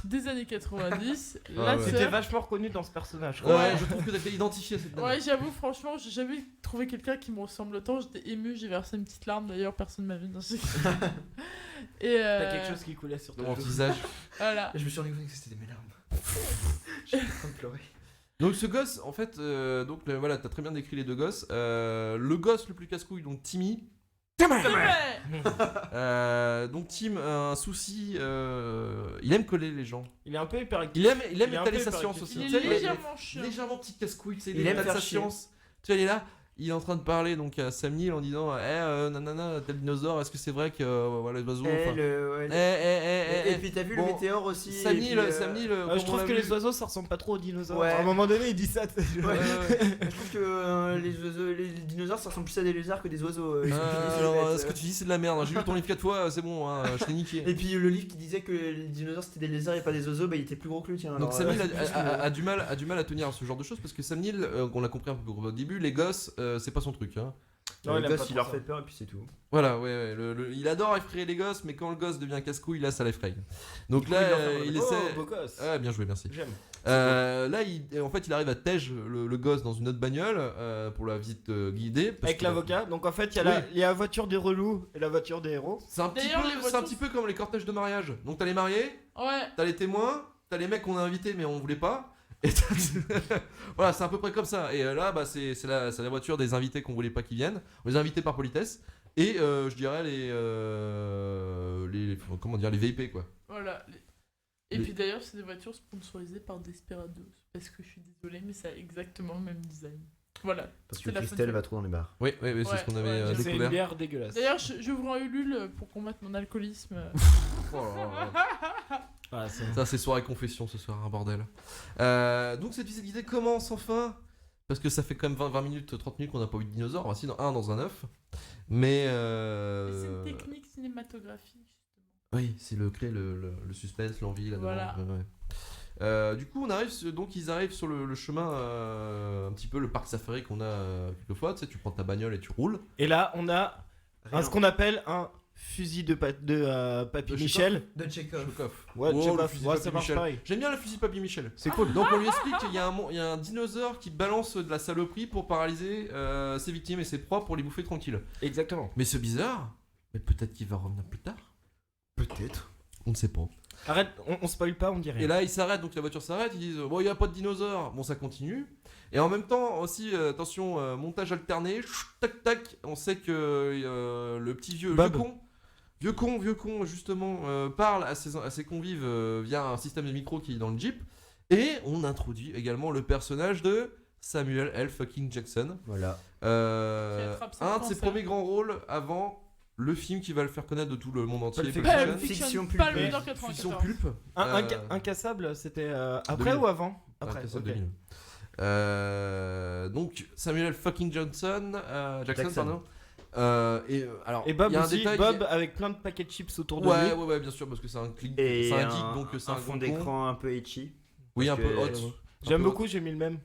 des années 90. La ouais. C'était sœur. vachement reconnu dans ce personnage. Ouais, Ouais. je trouve que t'as été identifié à cette nana. Ouais, j'avoue, franchement, j'ai jamais trouvé quelqu'un qui me ressemble autant. J'étais ému, j'ai versé une petite larme d'ailleurs, personne m'a vu dans ce. Et T'as quelque chose qui coulait sur Dans ton mon joue. visage. voilà. Je me suis rendu compte que c'était mes larmes. J'étais en train de pleurer. Donc ce gosse, en fait, voilà, t'as très bien décrit les deux gosses. Le gosse le plus casse-couille, donc Timmy. Ouais. Donc Tim a un souci, il aime coller les gens. Il est un peu hyperactif. Il aime Il est un étaler peu sa hyperactif. science aussi. Il Tu sais, est légèrement chiant. légèrement petite casse-couille, tu sais, Il il aime étale faire sa chier. science. Tu vois, il est là, il est en train de parler donc à Sam Neill en disant nanana, tel dinosaure, est-ce que c'est vrai que voilà, les oiseaux. Et puis t'as vu Bon, le météore aussi. Sam et Neill, puis, Je trouve que les oiseaux ça ressemble pas trop aux dinosaures. Ouais. À un moment donné, il dit ça. Je trouve que les dinosaures ça ressemble plus à des lézards que des oiseaux. Ils sont plus alors, bêtes, ce que tu dis, c'est de la merde. Hein. J'ai lu ton livre 4 fois, c'est bon, hein, je t'ai niqué. Et puis le livre qui disait que les dinosaures c'était des lézards et pas des oiseaux, bah il était plus gros que le tien. Donc alors, Sam Neill c'est plus a du mal à tenir ce genre de choses parce que Sam Neill, on l'a compris un peu au début, les gosses, c'est pas son truc. Hein. Non, il le aime pas gosse il trop leur ça. fait peur et puis c'est tout. Voilà, ouais, il adore effrayer les gosses, mais quand le gosse devient casse-couille, là, ça l'effraie. Donc Du coup, il leur là, fait il Oh, essaie. beau gosse. Ah, bien joué, merci. J'aime. Là, en fait, il arrive à tège le gosse dans une autre bagnole pour la visite guidée. parce Avec que- l'avocat, donc en fait il y a Oui. il y a la voiture des relous et la voiture des héros. C'est un, petit D'ailleurs, peu, les c'est un voitures- petit peu comme les cortèges de mariage. Donc t'as les mariés, Ouais. t'as les témoins, t'as les mecs qu'on a invités mais on voulait pas. Et voilà, c'est à peu près comme ça. Et là, bah, c'est la voiture des invités qu'on voulait pas qu'ils viennent. On les a invités par politesse. Et je dirais comment dire, les VIP quoi. Voilà. Et Les- puis d'ailleurs, c'est des voitures sponsorisées par Desperados. Parce que je suis désolée, mais ça a exactement le même design. Voilà. Parce que C'est la Christelle faute. va trop dans les bars. Oui, c'est Ouais, ce qu'on avait ouais, C'est une découvert. bière dégueulasse. D'ailleurs, j'ouvre un Ulule pour combattre mon alcoolisme. Oh là là. Ah, c'est- Ça, c'est soirée confession ce soir, un bordel. Donc, cette visite guidée commence enfin. Parce que ça fait quand même 20 minutes, 30 minutes qu'on n'a pas vu de dinosaures. Enfin, si, dans un œuf. Mais. C'est une technique cinématographique. Oui, c'est créer le suspense, l'envie là-dedans. Voilà. Ouais. Du coup, ils arrivent sur le chemin, un petit peu le parc safari qu'on a quelquefois. Tu sais, tu prends ta bagnole et tu roules. Et là on a Rien. ce qu'on appelle un fusil de Papy De Michel. De Chekhov. Chekhov. Ouais, Oh, Chekhov. le fusil Ouais, Papy ça marche Michel. pareil. J'aime bien le fusil Papy Michel. C'est cool. Donc on lui explique qu'il y a un dinosaure qui balance de la saloperie pour paralyser ses victimes et ses proies pour les bouffer tranquilles. Exactement. Mais c'est bizarre. Mais peut-être qu'il va revenir plus tard. Peut-être. On ne sait pas. Arrête, on spoil pas, on dit rien. Et là, ils s'arrêtent, donc la voiture s'arrête. Ils disent bon, il n'y a pas de dinosaure. Bon, ça continue. Et en même temps, aussi, attention, montage alterné. Tac, tac. On sait que le petit vieux Bob. vieux con, justement, parle à ses convives via un système de micro qui est dans le Jeep. Et on introduit également le personnage de Samuel L. fucking Jackson. Voilà. Qui attrape son Un de ses cancer. premiers grands rôles avant le film qui va le faire connaître de tout le monde entier. Pulp Pulp Fiction. Pulp Fiction. Fiction, Fiction pas pulpée. le dans Fiction 94. Pulp. Incassable, c'était après 2000. ou avant? Après, Après, ça, ok. 2000. Donc Samuel fucking Jackson, Jackson. pardon. Alors, Et Bob il y a un aussi, détail Bob avec plein de paquets de chips autour de Ouais, lui. ouais, bien sûr, parce que c'est un geek, Et c'est un geek, donc c'est un un fond con. d'écran un peu etchy. Oui, un parce peu que- hot. J'aime Un peu beaucoup, j'ai mis le même.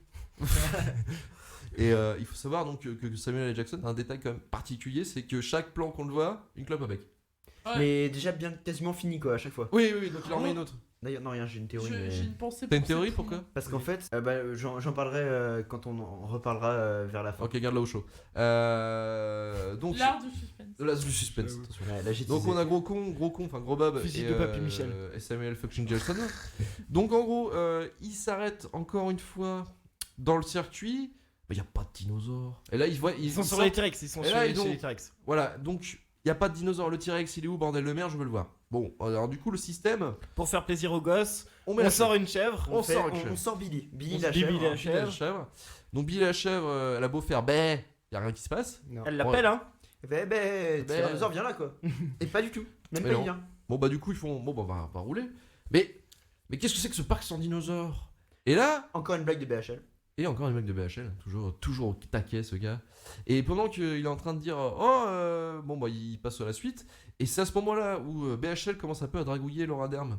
Et il faut savoir donc que Samuel L. Jackson a un détail quand même particulier, c'est que chaque plan qu'on le voit, une clope avec. Ouais. Mais déjà bien quasiment fini quoi à chaque fois. Oui, donc il en remet une autre. D'ailleurs non rien, j'ai une théorie. mais- J'ai une pensée T'as une pour théorie cette pourquoi ligne. Parce qu'en fait, j'en parlerai quand on en reparlera vers la fin. Ok, garde là au chaud. Donc L'art du suspense. là, du suspense. J'avoue. Attention. Ouais, là, j'ai Donc teasé. on a gros con, enfin gros Bob Fusil et, de Papy Michel. et Samuel fucking Jackson. Donc en gros, il s'arrête encore une fois dans le circuit. Mais il n'y a pas de dinosaures. Et là, Ils sont sur les T-Rex, ils sont Et là, ils chez ont- les T-Rex. Voilà, donc il n'y a pas de dinosaures. Le T-Rex, il est où, bordel de merde, je veux le voir. Bon, alors du coup, le système, Pour faire plaisir aux gosses, on met on la sort une chèvre. on sort une chèvre. on sort Billy. Billy On la se dit chèvre. Billy la Billy la chèvre. Donc Billy la chèvre, elle a beau faire il n'y a rien qui se passe. Non. Elle l'appelle, hein. Tyrannosaure, viens là quoi. Et pas du tout. Même Mais pas non. il vient. Bon, bah du coup, ils font, bon, bah on va rouler. Mais qu'est-ce que c'est que ce parc sans dinosaures? Et là, Encore une blague de BHL. et encore un mec de BHL, toujours au taquet ce gars. Et pendant qu'il est en train de dire bon bah il passe à la suite, et c'est à ce moment-là où BHL commence un peu à dragouiller Laura Dern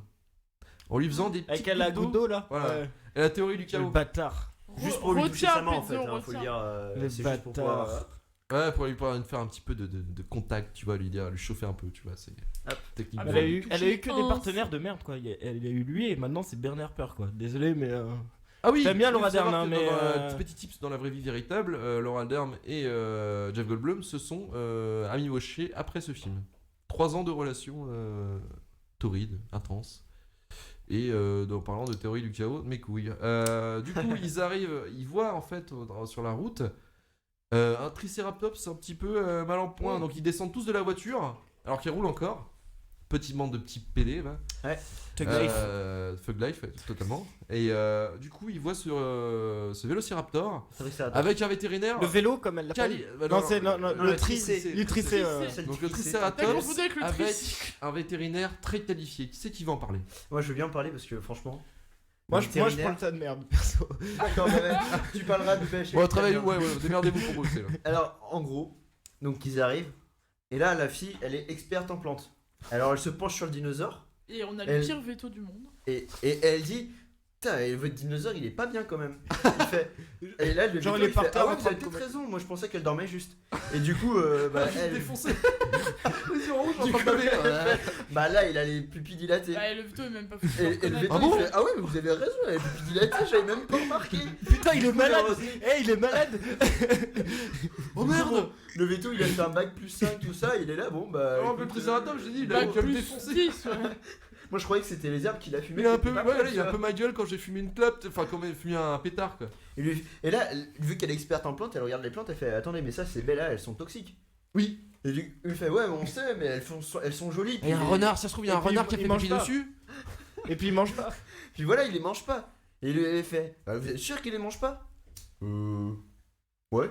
en lui faisant des petits Avec la goutte d'eau là. Voilà. Ouais. Et la théorie du Le chaos. bâtard. Juste pour lui toucher Retiens, sa main en Pezzo, fait, hein, faut le retiens. dire. Le C'est juste pour bâtard. pouvoir. Ouais, pour lui faire un petit peu de contact, tu vois, lui chauffer un peu, tu vois, c'est Hop. technique. Ah, Elle bah, a eu que des un- partenaires de merde quoi. Elle a eu lui et maintenant c'est Bernard Herrmann quoi. Désolé mais. Ah oui, J'aime bien il faut Laura Dern, savoir hein, que mais, dans petit tips dans la vraie vie véritable, Laura Dern et Jeff Goldblum se sont amiwochés après ce film. 3 ans de relation torride, intense. Et en parlant de théorie du chaos, mes couilles. Du coup, ils voient en fait sur la route un Triceratops un petit peu mal en point. Donc ils descendent tous de la voiture, alors qu'ils roulent encore. petite bande de petits PD, va. Thug Life. Thug Life, ouais, totalement. Et du coup, il voit ce Vélociraptor C'est vrai que ça avec un vétérinaire. Le vélo, comme elle l'appelle. Non, c'est non, le le tricé. tricé. Le tricé. Donc le T'as Triceratops confondu avec le avec tricycle. un vétérinaire très qualifié. Qui c'est qui va en parler? Moi, je veux bien en parler parce que franchement. Moi, le je prends le vétérinaire- tas de merde, perso. D'accord, mais tu parleras de pêche. Bon, travaillez, ouais, démerdez-vous pour bosser là. Alors, en gros, donc ils arrivent, et là, la fille, elle est experte en plantes. Alors, elle se penche sur le dinosaure, Et on a le Elle- pire veto du monde. et elle dit putain, et votre dinosaure, il est pas bien quand même. Il fait, et là, le Genre, veto, il est par fait, terre ah en ouais, train vous avez de peut-être commettre. raison, moi je pensais qu'elle dormait juste. Et du coup, bah, elle, Défoncé. Les yeux rouges en train de baver. bah là, il a les pupilles dilatées. Bah, le veto est même pas foutu. Et le veto, Ah bon il fait, ah ouais, mais vous avez raison, elle a les pupilles dilatées, j'avais même pas remarqué. Putain, il est malade. Alors, Il est malade. Oh merde. le veto, il a fait un bac plus 5, tout ça, il est là, bon bah. Alors, le écoute, Triceratops, j'ai dit, il a Bac déjà plus défoncé. 10, ouais. Moi je croyais que c'était les herbes qu'il a fumé. Il a un qui peu, étaient pas ouais, prêtes, là, il a tu un peu vois. ma gueule quand j'ai fumé une clope, enfin quand j'ai fumé un pétard quoi. Et là, vu qu'elle est experte en plantes, elle regarde les plantes, elle fait attendez, mais ça c'est belles là, elles sont toxiques. Oui. Et il fait ouais, mais on sait, mais elles sont jolies. Il y a un renard, ça se trouve, il y a un Et puis, renard qui a il fait mange pipi pas. dessus. Et puis il mange pas. Puis voilà, il les mange pas. Et lui elle fait bah, vous êtes sûr qu'il les mange pas Ouais.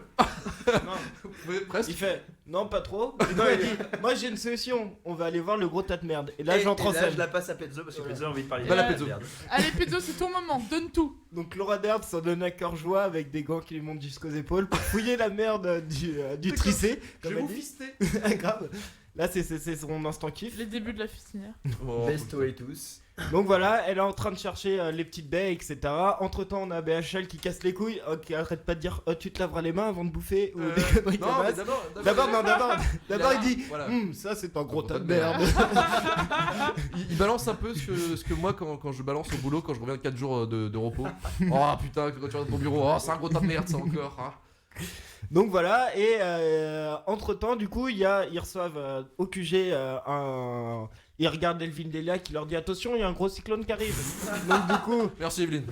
Ouais, presque. Il fait non, pas trop. Et non, il dit moi j'ai une solution. On va aller voir le gros tas de merde. Et là Et j'entre en là, scène. je la passe à Pezzo parce que Pezzo a envie de parler. Va la Ouais. Pezzo. Merde. Allez, Pédo, c'est ton moment, donne tout. Donc Laura Dern s'en donne à cœur joie avec des gants qui lui montent jusqu'aux épaules pour fouiller la merde du tricé. Je Comme vais elle vous dit. fister. Grave. Là c'est son instant kiff. Les débuts de la fistinière. Besto et tous. Donc voilà, elle est en train de chercher les petites baies, etc. Entre temps, on a BHL qui casse les couilles, qui arrête pas de dire tu te laveras les mains avant de bouffer ou des conneries Non, comme mais ça. d'abord, D'abord, il dit Voilà. ça c'est un gros gros tas tas de de merde. Il balance un peu ce que moi quand je balance au boulot quand je reviens de 4 jours de repos. Oh putain, quand tu reviens de ton bureau, oh c'est un gros tas de merde ça encore. Ah. Donc voilà, et entre temps, du coup, ils reçoivent au QG ils regardent Elvin Delia qui leur dit attention, il y a un gros cyclone qui arrive. Donc Merci Evelyne.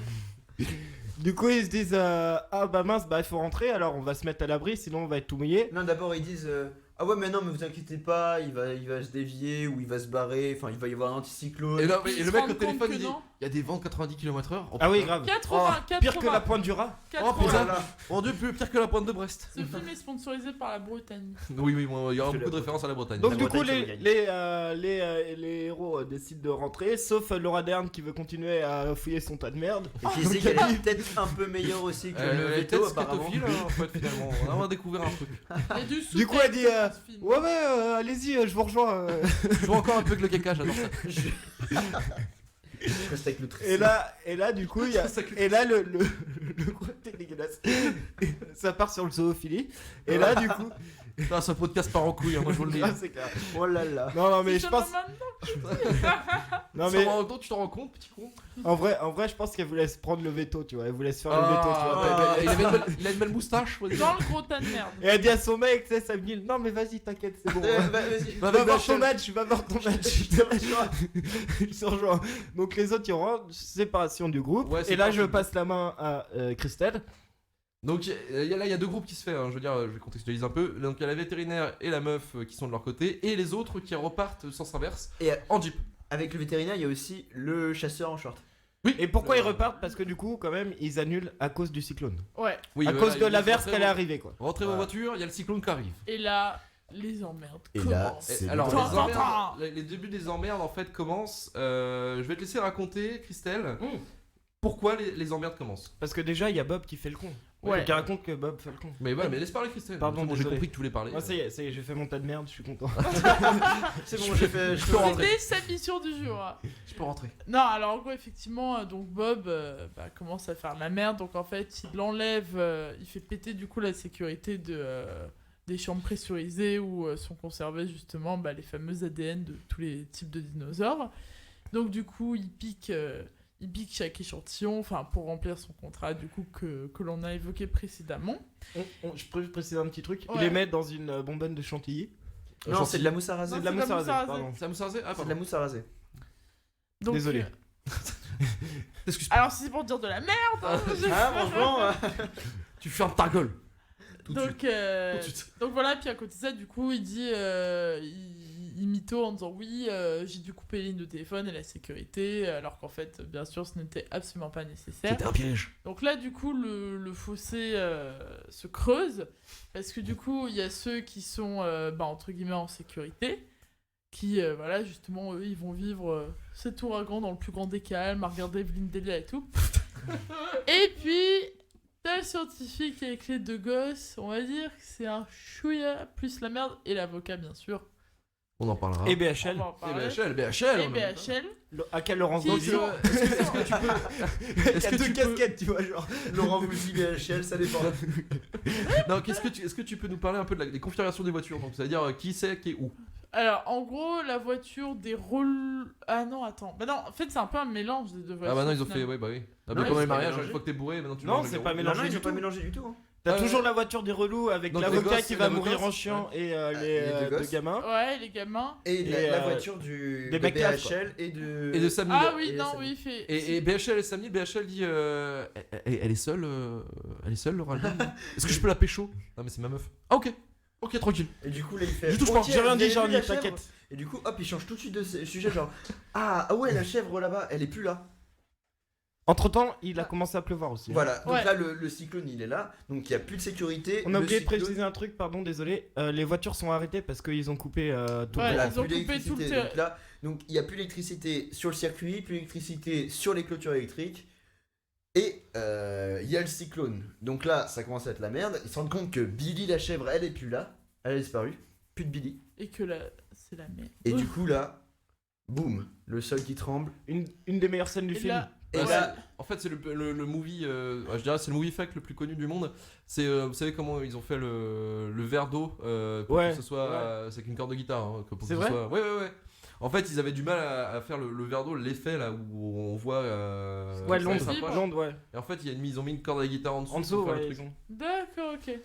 du coup, ils se disent ah bah mince, bah il faut rentrer, alors on va se mettre à l'abri, sinon on va être tout mouillé. Non, d'abord ils disent ah ouais, mais non, mais vous inquiétez pas, il va se dévier ou il va se barrer, enfin il va y avoir un anticyclone. Et, là, Puis et ils le se mec au rendent téléphone compte il que dit non. il y a des vents de 90 km/h. Oh, Ah oui, putain. grave. 80, Pire que la pointe du rat. Oh putain, là. mon dieu, pire que la pointe de Brest. Ce film est sponsorisé par la Bretagne. Oui, moi, il y aura Je beaucoup de la- références à la Bretagne. Donc La du coup, Bretagne, ça gagne. les héros décident de rentrer, sauf Laura Dern qui veut continuer à fouiller son tas de merde. Et qui sait qu'elle est peut-être un peu meilleure aussi que le Elle est veto peut-être apparemment. scatophile, hein, en fait, finalement. On va découvrir un truc. Il y a du Du coup, elle dit sous-texte dans ce film. ouais, allez-y, je vous rejoins. Je vois encore un peu avec le caca, j'adore ça. Je reste avec le tricé. Et là, du coup, il y a. Ça clé- Et là, le gros c'est dégueulasse. Ça part sur le zoophilie. Et là, du coup. Ah, ce podcast part en couille, hein, moi je vous le dis. Ah, c'est clair. Oh là là. Non, mais je C'est pense. Ça Non, mais rend compte, tu t'en rends compte, petit con. en vrai, je pense qu'elle vous laisse prendre le veto, tu vois. Elle vous laisse faire le Ah, veto, tu vois. ouais, il a une belle moustache, faut dire. Dans le gros tas de merde. Et elle dit à son mec, tu sais, Sam Neill, non, mais vas-y, t'inquiète, c'est bon. Vas-y. Va Va avec voir ton Bachel. match, va voir ton match. Il se rejoint. Donc les autres, ils rentrent, séparation du groupe. Ouais, Et là, séparation je du passe la main à Christelle. Donc là, il y a deux groupes qui se font, hein, je veux dire, je vais contextualiser un peu. Donc il y a la vétérinaire et la meuf qui sont de leur côté, et les autres qui repartent sens inverse Et en jeep. avec le vétérinaire, il y a aussi le chasseur en short. Et pourquoi ils repartent? Parce que du coup, quand même, ils annulent à cause du cyclone. Ouais. Oui, à voilà, cause de ils l'averse disent, qu'elle est arrivée, quoi. Rentrez vos Voilà. voitures, il y a le cyclone qui arrive. Et là, les emmerdes. Et là, commencent. c'est Alors, le les, Tintin. emmerdes, les débuts des emmerdes en fait commencent. Je vais te laisser raconter, Christelle, pourquoi les emmerdes commencent. Parce que déjà, il y a Bob qui fait le con. Ouais. Qui raconte que Bob fait le con. Mais voilà, mais laisse parler, Christelle. Pardon, C'est bon, j'ai désolé. compris que tu voulais parler. Moi, ça y est, j'ai fait mon tas de merde, je suis content. C'est bon, j'ai fait. Je peux rentrer. C'était sa mission du jour. Je peux rentrer. Non, alors en gros, effectivement, donc Bob commence à faire de la merde. Donc en fait, il l'enlève, il fait péter du coup la sécurité des chambres pressurisées où sont conservés justement les fameux ADN de tous les types de dinosaures. Donc du coup, il pique chaque échantillon, enfin pour remplir son contrat du coup que l'on a évoqué précédemment. Je peux préciser un petit truc. Il Ouais. les met dans une bonbonne de chantilly. Non, c'est de la mousse à raser. Non, C'est de la c'est mousse à raser, pardon. Ça me sarze. Ah, C'est de pardon. la mousse à raser. Donc, Désolé. Excuse-moi. alors si c'est pour dire de la merde. hein, Ah, franchement. Tu fermes ta gueule. Tout de suite. Donc, Tout de suite. donc voilà, puis à côté de ça, du coup, il dit, il mytho en disant oui, j'ai dû couper les lignes de téléphone et la sécurité, alors qu'en fait, bien sûr, ce n'était absolument pas nécessaire. C'était un piège. Donc là, du coup, le fossé se creuse, parce que du coup, il y a ceux qui sont, entre guillemets, en sécurité, qui, voilà, justement, eux, ils vont vivre cet ouragan dans le plus grand des calmes, à regarder Evelyne Delia et tout. Et puis, t'as le scientifique avec les deux gosses, on va dire que c'est un chouïa plus la merde, et l'avocat, bien sûr. On en parlera. Et On BHL. va en parler. BHL. Et BHL. À quel Laurence Qui Dossi sont- Est-ce que tu peux. Il y a deux casquettes, tu vois, genre Laurent Voulzy, BHL, ça dépend. Non, est-ce que tu peux nous parler un peu des configurations des voitures? Donc, c'est-à-dire qui c'est, qui est où? Alors, en gros, la voiture des rôles... Ah non, attends. Bah non, en fait, c'est un peu un mélange des deux voitures. Ah bah non, ils ont fait. finalement. Ouais, bah oui. Ah, Non, mais pendant c'est les pas mariages, mélangé. une fois que t'es bourré, maintenant tu Non, manges c'est les pas gros. mélangé Non, ils du ont pas tout. mélangé du tout. Hein. T'as toujours la voiture des relous avec Donc, les l'avocat gosses qui et va la mourir gosse. en chiant et les les deux deux gosses. gamins. Ouais, les gamins. Et Et, la voiture de des mecs-là, quoi. BHL et de. Et de Sam Ah Neill. oui, et non, ça- oui, il fait... Et BHL et Sam Neill, BHL dit elle est seule Laura Alban. Est-ce que je peux la pécho? Non mais c'est ma meuf. Ah ok tranquille. Et du coup, là, il fait. Je touche pas, Ok, J'ai rien vous avez dit, vu la chèvre t'inquiète. Et du coup, hop, il change tout de suite de sujet, genre. Ah ouais, la chèvre là-bas, elle est plus là. Entre temps, il a commencé à pleuvoir aussi. Voilà, donc Ouais. là, le cyclone, il est là. Donc il n'y a plus de sécurité. On a Le oublié de cyclone- préciser un truc, pardon, désolé. Les voitures sont arrêtées parce qu'ils ont coupé tout Ouais, le Voilà, ils ont plus coupé tout le d'électricité. terrain. Donc là, donc il n'y a plus d'électricité sur le circuit, plus d'électricité sur les clôtures électriques. Et il y a le cyclone. Donc là, ça commence à être la merde. Ils se rendent compte que Billy la chèvre, elle est plus là. Elle a disparu. Plus de Billy. Et que là, c'est la merde. Et du coup, là, boum, le sol qui tremble. Une des meilleures scènes du Et film. là, Et Ouais, là, En fait, c'est le movie, je dirais, c'est le movie fact le plus connu du monde. C'est, vous savez comment ils ont fait le verre d'eau pour Ouais, que ce soit, ouais. c'est qu'une corde de guitare. Hein, pour que C'est ce vrai soit... Ouais. En fait, ils avaient du mal à faire le verre d'eau, l'effet là où on voit. Ouais, ça Londres, s'approche. Londres, ouais. Et en fait, ils ont mis une corde de guitare en dessous. En dessous, pour faire ouais, le ils truc. ont. D'accord, ok.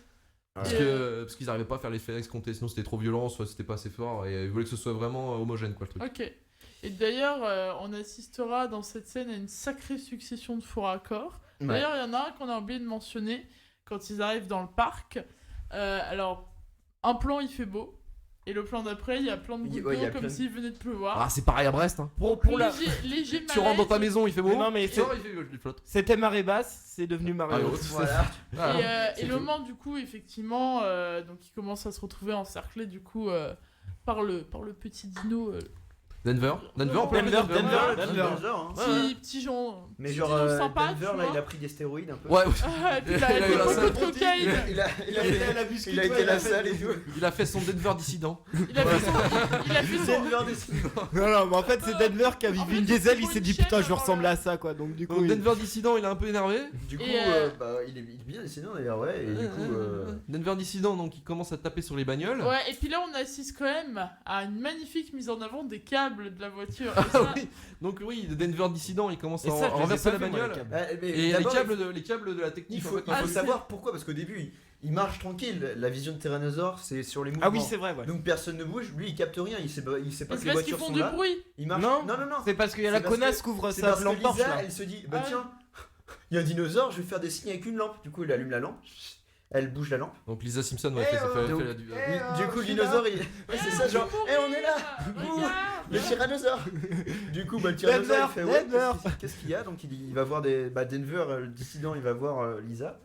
Parce qu'ils n'arrivaient pas à faire l'effet escompté, sinon c'était trop violent, soit c'était pas assez fort, et ils voulaient que ce soit vraiment homogène quoi le truc. Ok. Et d'ailleurs, on assistera dans cette scène à une sacrée succession de faux raccords. ouais. D'ailleurs, il y en a un qu'on a oublié de mentionner quand ils arrivent dans le parc. Alors, un plan, il fait beau. Et le plan d'après, il y a plein de gouttes Ouais, il y d'eau a comme plein de- s'il venait de pleuvoir. Ah, c'est pareil à Brest. Hein. Pour la... Léger Tu rentres dans ta malaise. maison, il fait beau. Mais non, mais tu c'est- sors, il flotte. C'était marée basse, c'est devenu marée Ah, haute. haute. Voilà. Ah, Et le moment, du coup, effectivement, donc il commence à se retrouver encerclé, du coup, par le petit dino. Denver, on peut l'appeler Denver. Hein. Petit Jean. Mais petit genre, Jean sympa, Denver, tu là, vois. il a pris des stéroïdes un peu. Ouais, Ah, et puis il a Il a fait eu la beaucoup salle. de cocaïne. Il a été à la biscuit, il a été ouais, à la il a fait- salle et tout. il a fait son Denver dissident. Il a fait son. Denver décide. Non, mais en fait, c'est Denver qui a vu En Vin fait, Diesel, c'est il pour s'est une dit chaîne putain, je avant ressemble le- à ça quoi. Donc, du coup, Donc il- Denver dissident, il est un peu énervé. Du coup, Et, il est bien dessiné d'ailleurs, ouais. Et du coup, Denver dissident, donc il commence à taper sur les bagnoles. Ouais, et puis là, on assiste quand même à une magnifique mise en avant des câbles de la voiture. Et Ah ça, oui. Donc oui, Denver dissident, il commence Et à ça, je les ai renverser pas la vus, moi, les bagnole. câbles. mais Et les d'abord, câbles de la technique, il faut, en fait, il faut c'est- savoir pourquoi, parce qu'au début, il marche tranquille. La vision de Tyrannosaure, c'est sur les mouvements. Ah oui, c'est vrai, ouais. Donc personne ne bouge, lui il capte rien, il sait pas mais que c'est les parce qu'ils voitures font sont du là. bruit. Il marche. Non, non. C'est parce qu'il y a C'est la parce connasse que- qui ouvre C'est sa parce que lampe torche Lisa, là. elle se dit, bah Ah. tiens, il y a un dinosaure, je vais faire des signes avec une lampe. Du coup, il allume la lampe, elle bouge la lampe. Donc Lisa Simpson, ouais, Eh fait oh, la Du coup, le dinosaure, il. Ouais, c'est ça, genre, on est là, Regarde. le tyrannosaure. Du coup, le tyrannosaure, il fait, ouais, Denver. qu'est-ce qu'il y a? Donc, il va voir Denver, le dissident, il va voir Lisa.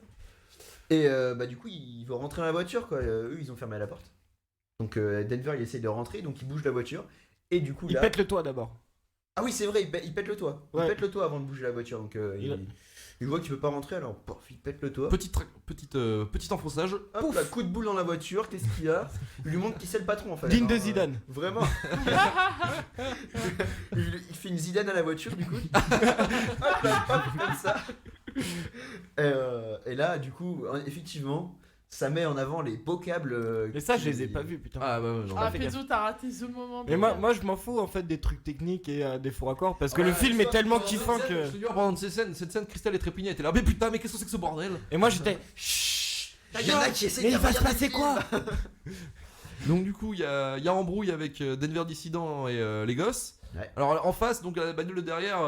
Et du coup, il va rentrer dans la voiture, quoi. Eux, ils ont fermé la porte. Donc, Denver, il essaye de rentrer, donc il bouge la voiture. Et du coup, Il là. pète le toit d'abord. Ah oui, c'est vrai, il pète le toit. Ouais. Il pète le toit avant de bouger la voiture. Donc, il voit qu'il peut pas rentrer, alors pof, il pète le toit. Petit enfonçage. Hop, là, coup de boule dans la voiture, qu'est-ce qu'il y a? Il lui montre qui c'est le patron en fait. Digne de Alors, Zidane. Vraiment. il fait une Zidane à la voiture du coup. Hop, là, hop, comme ça. Et là, du coup, effectivement, ça met en avant les beaux câbles. Mais ça, je qui- les ai pas vus, putain. Ah bah ouais, non. Ah, fait Pezzo, t'as raté ce moment. Mais moi, je m'en fous en fait des trucs techniques et des faux raccords parce que Ouais, le film est ça, tellement ça, kiffant ça, que. Je te jure, pendant cette scène, Christelle et Trépigny était là. Mais putain, mais qu'est-ce que c'est que ce bordel? Et moi j'étais. Chut. Il y en a qui essaient Mais de il va se regarder passer le quoi? Donc du coup, il y a embrouille avec Denver dissident et les gosses. Ouais. Alors en face, donc la bagnole de derrière,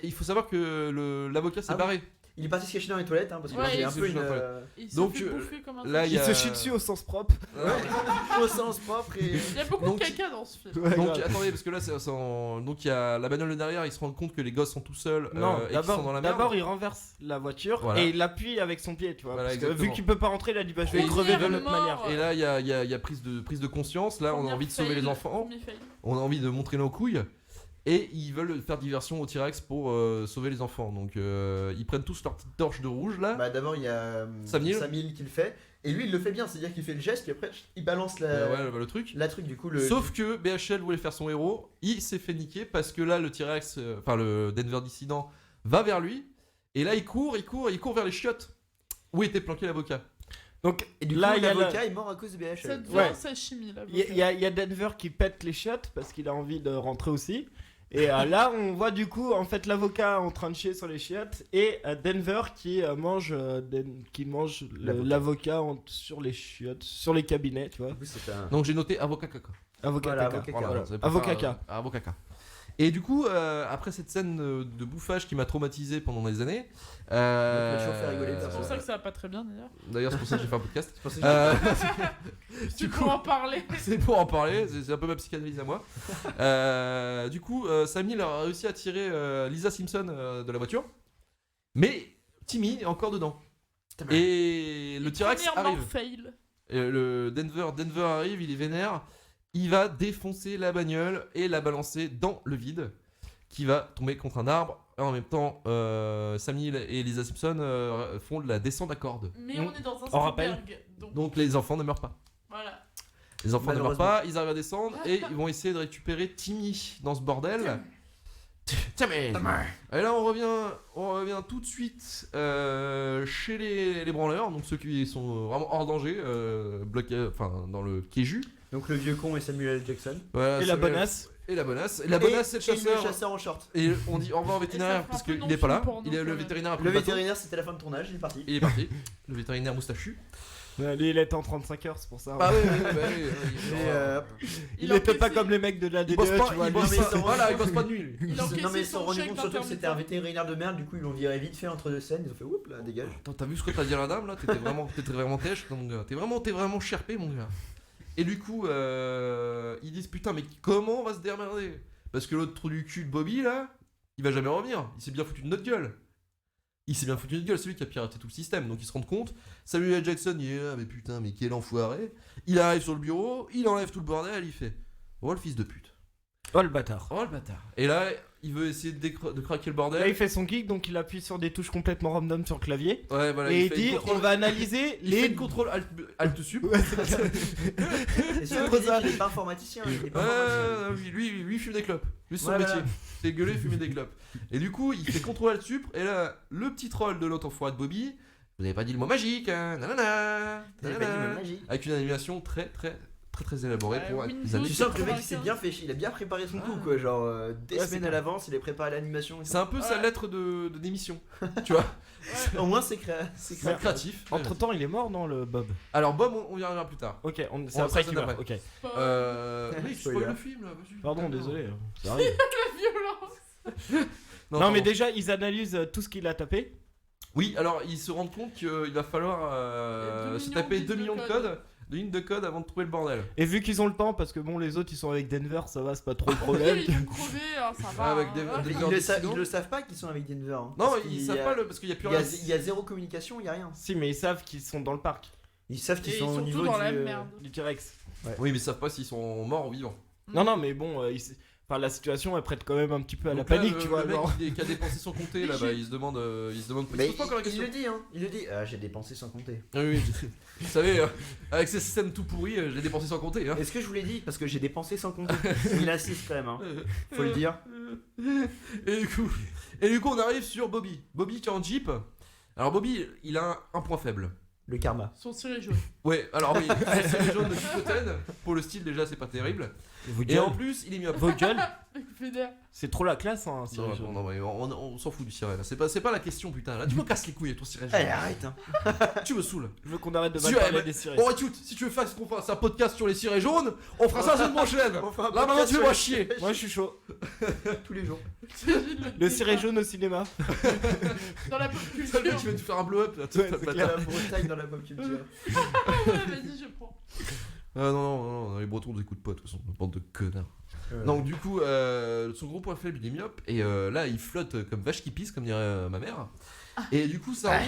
il faut savoir que l'avocat s'est Ah oui. barré. Il est parti se cacher dans les toilettes, hein, parce que Ouais, c'est il un se peu cache une. dans les toilettes. Il se Donc, fait bouffer comme un là, singe. il y Il a- se chie dessus au sens propre. Ouais, au sens propre et. Il y a beaucoup Donc- de caca dans ce film. Ouais, Donc grave. attendez, parce que là, donc il y a la bagnole de derrière, ils se rendent compte que les gosses sont tout seuls Non, et qu'ils sont dans la merde. d'abord il renverse la voiture Voilà. et il l'appuie avec son pied, tu vois. Voilà, parce que exactement. vu qu'il peut pas rentrer, il a dit bah je vais Et crever de première l'autre mort. manière. Et là, il y a prise de conscience. Là, on a Première envie de sauver fail, les enfants. premier fail. On a envie de montrer nos couilles. Et ils veulent faire diversion au T-Rex pour sauver les enfants. Donc ils prennent tous leur petite torche de rouge là. Bah d'abord il y a Samil. qui le fait et lui il le fait bien, c'est-à-dire qu'il fait le geste puis après il balance Ouais, le truc. la truc du coup le. Sauf que BHL voulait faire son héros. Il s'est fait niquer parce que là, le T-Rex, enfin le Denver dissident, va vers lui. Et là, il court vers les chiottes. Où était planqué l'avocat. Donc Et du là coup il y a l'avocat est mort à cause de BHL. Ça devient Ouais. sa chimie là. il y a Denver qui pète les chiottes parce qu'il a envie de rentrer aussi. Et là on voit du coup en fait l'avocat en train de chier sur les chiottes et Denver qui mange l'avocat sur les chiottes, sur les cabinets, tu vois. Du coup, c'est un. Donc j'ai noté avocat caca. Avocat Voilà, caca. avocat Voilà, Voilà. vous savez pas Avocat faire, avocat caca. Et du coup, après cette scène de bouffage qui m'a traumatisé pendant des années. Donc, on va toujours faire rigoler, C'est pour ça que ça va pas très bien d'ailleurs. D'ailleurs, c'est pour ça que j'ai fait un podcast. Je pensais que Tu Du peux coup, en parler. c'est pour en parler, c'est un peu ma psychanalyse à moi. Du coup, Sammy a réussi à tirer Lisa Simpson de la voiture, mais Timmy est encore dedans. Et le T-Rex Premièrement, arrive. fail. Et le Denver arrive, il est vénère. Il va défoncer la bagnole et la balancer dans le vide, qui va tomber contre un arbre. Et en même temps, Sammy et Lisa Simpson font de la descente à cordes. Mais on est dans un On rappelle. Spielberg. Donc Donc les enfants ne meurent pas. voilà. Les enfants ne meurent Malheureusement. pas, ils arrivent à descendre et ils vont essayer de récupérer Timmy dans ce bordel. Timmy. Et là on revient tout de suite chez les branleurs, donc ceux qui sont vraiment hors danger, bloqués, enfin dans le Kéju. Donc le vieux con et Samuel L. Jackson. Voilà, Et la Samuel- bonasse. Et la bonasse. Et la bonasse, c'est le Et chasseur. le chasseur en short. Et on dit au revoir au Et vétérinaire ça fait parce un peu qu'il est pas là. non-film porno, Il est le quand même. vétérinaire après Le le bateau. vétérinaire c'était la fin de tournage, il est parti. Il est parti. Le vétérinaire moustachu. Ouais, lui, il était en 35 heures, c'est pour ça. Ah oui, oui, bah oui. Il était pas comme les mecs de la Il bosse DDE, pas, tu vois. il lui, bosse mais pas. ils sont Voilà, rendus il bosse pas de nuit. lui. Il a encaissé Non mais ils se sont son rendus chèque compte surtout que c'était un d'intermittent. vétérinaire de merde, du coup ils l'ont viré vite fait entre deux scènes, ils ont fait oups là dégage. Attends, t'as vu ce que t'as dit à la dame là? T'étais vraiment têche, mon gars. T'es vraiment cherpé, mon gars. Et du coup, ils disent putain, mais comment on va se démerder? Parce que l'autre trou du cul de Bobby là, il va jamais revenir. Il s'est bien foutu de notre gueule. C'est lui qui a piraté tout le système. Donc ils se rendent compte. Samuel L. Jackson, il est là, mais putain, mais quel enfoiré. Il arrive sur le bureau, il enlève tout le bordel, il fait oh le fils de pute. Oh le bâtard. Oh le bâtard. Et là, il veut essayer de craquer le bordel. Là, il fait son geek, donc il appuie sur des touches complètement random sur le clavier. Ouais, voilà, Et il fait dit une contrôle- on va analyser il fait les. une contrôle alt sub. Ouais, c'est ça. Et surtout il dit qu'il est pas informaticien, il est pas informaticien. Lui, il fume des clopes. Lui, c'est son Ouais, métier. voilà. C'est gueuler, fumer des clopes. Et du coup, il fait contrôle alt sup. Et là, le petit troll de l'autre enfoiré de Bobby. Vous avez pas dit le mot magique, hein, nanana, Vous avez pas dit nanana. le magique. Avec une animation très élaborée pour Windows, les années. Tu sens que le mec il 95. s'est bien fait chier, il a bien préparé son coup Ah. quoi, genre des Ouais, semaines c'est à l'avance, il a préparé l'animation. et tout. C'est un peu sa Ouais. lettre de démission. Tu vois, Au moins c'est c'est créatif. créatif. Entre temps, il est mort, non, le Bob. Alors, Bob, on y reviendra plus tard. Ok, c'est On après va qu'il faire meurt. après. Ok. Oui, tu Spoiler. spoil le film là. vas-y. Pardon, désolé. Ça arrive. La violence. Non, pardon. mais déjà, ils analysent tout ce qu'il a tapé. Oui, alors ils se rendent compte qu'il va falloir Et 2 se millions taper de 2 millions de codes. codes, de lignes de code avant de trouver le bordel. Et vu qu'ils ont le temps, parce que bon, les autres ils sont avec Denver, ça va, c'est pas trop le problème. Ils vont crever, hein, ça va. Avec hein. des- Ah, des- Ils le savent pas qu'ils sont avec Denver. hein. Non, Parce ils qu'il savent y a- pas parce qu'il y a plus Il y, rien. a, il y a zéro communication, il y a rien. Si, mais ils savent qu'ils sont dans le parc Ils savent Et qu'ils ils sont au sont niveau tous dans du. la merde. du T-Rex. Oui, mais ils savent pas s'ils sont morts ou vivants. Non, non, mais bon, enfin, la situation elle prête quand même un petit peu à la Donc là, panique, le- tu vois. Le mec genre. qui a dépensé son compté là, bah, il se demande. Il se Mais pose pas encore la il question. le dit, hein. Il le dit. Ah, j'ai dépensé sans compter. Oui, oui. Vous savez, avec ces systèmes tout pourris, j'ai dépensé sans compter. Hein. Est-ce que je vous l'ai dit? Parce que j'ai dépensé sans compter. Il insiste quand même, hein. Faut le dire. Et du coup, on arrive sur Bobby. Bobby qui est en Jeep. Alors, Bobby, il a un point faible. Le karma. Son ciré jaune. Ouais, alors oui, c'est les jaunes de Chicoten. Pour le style, déjà, c'est pas terrible. Vos Et gueules. en plus, il est myope. Vos gueules. Fédère. C'est trop la classe, hein. Non, Cyril. non, mais on s'en fout du ciré là. C'est pas la question, putain. Là, tu me casses les couilles avec ton ciré jaune. Allez, arrête, hein. Tu me saoules. Je veux qu'on arrête de Si, mal parler ouais, des cirés. Bon, écoute, si tu veux faire qu'on fasse un podcast sur les cirés jaunes, on fera ça la semaine prochaine. On fait un Là, maintenant, podcast tu sur vas les chier. Moi, je suis chaud. tous les jours. Le ciré jaune au cinéma. Dans la pop Ça, le mec, culture. tu vas te faire un blow-up là. Ouais, T'as c'est pas Il y a de- la Bretagne dans la pop culture. Vas-y, je prends. Ah non, les Bretons nous écoutent pas de toute façon, bande de connards. Ouais. Donc du coup, son gros point faible, il est myope, et là il flotte comme vache qui pisse, comme dirait ma mère. Et du coup ça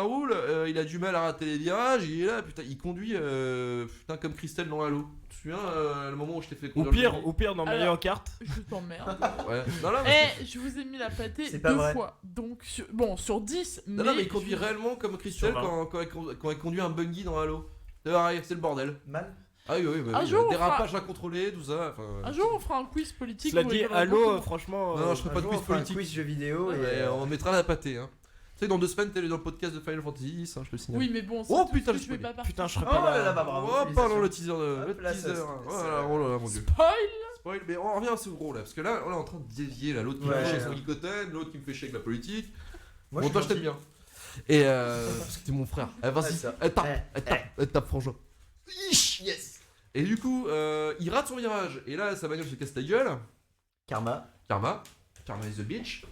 roule, il a du mal à rater les virages, il est là, putain, il conduit putain comme Christelle dans Halo. Tu te souviens le moment où je t'ai fait Ou conduire pire, dans Mario Alors- Kart. Je t'emmerde. Ouais. Non, non, mais, Eh, je vous ai mis la pâtée C'est pas 2 vrai. fois. Donc, bon, sur 10. non, mais il conduit réellement comme Christelle Sur vingt. quand elle conduit un buggy dans Halo. C'est pareil, c'est le bordel. Mal. Ah oui, bah, Un oui, jour, on dérapage incontrôlé, tout ça. enfin, Un jour, on fera un quiz politique. Cela où dit, il y aura Halo, beaucoup- franchement. Non, je ferai Un pas de jour, quiz on fera un politique. quiz jeux vidéo Ouais, et Et on mettra la pâtée. Hein. Tu sais, dans 2 semaines, t'es dans le podcast de Final Fantasy X, je te le signale. Oui, mais bon, Oh, tout putain, ce que je je vais spoilé. pas Putain, je serais Oh pas là là. là, bah bravo. Oh, pardon, le teaser. Hop là, teaser. ça, Oh là là, oh là là, mon dieu. Spoil. Spoil, mais on revient à ce gros là, parce que là, on est en train de dévier là. L'autre qui me Ouais, fait chier ouais. avec son Licoten, l'autre qui me fait chier avec la politique. Moi, Bon, je toi, suis je t'aime gentil. bien. Et parce que t'es mon frère. Eh, Ouais, vas-y, ça. elle tape, frangin. Yes. Et du coup, il rate son virage. Et là, sa bagnole se casse la gueule. Karma. Karma is the bitch.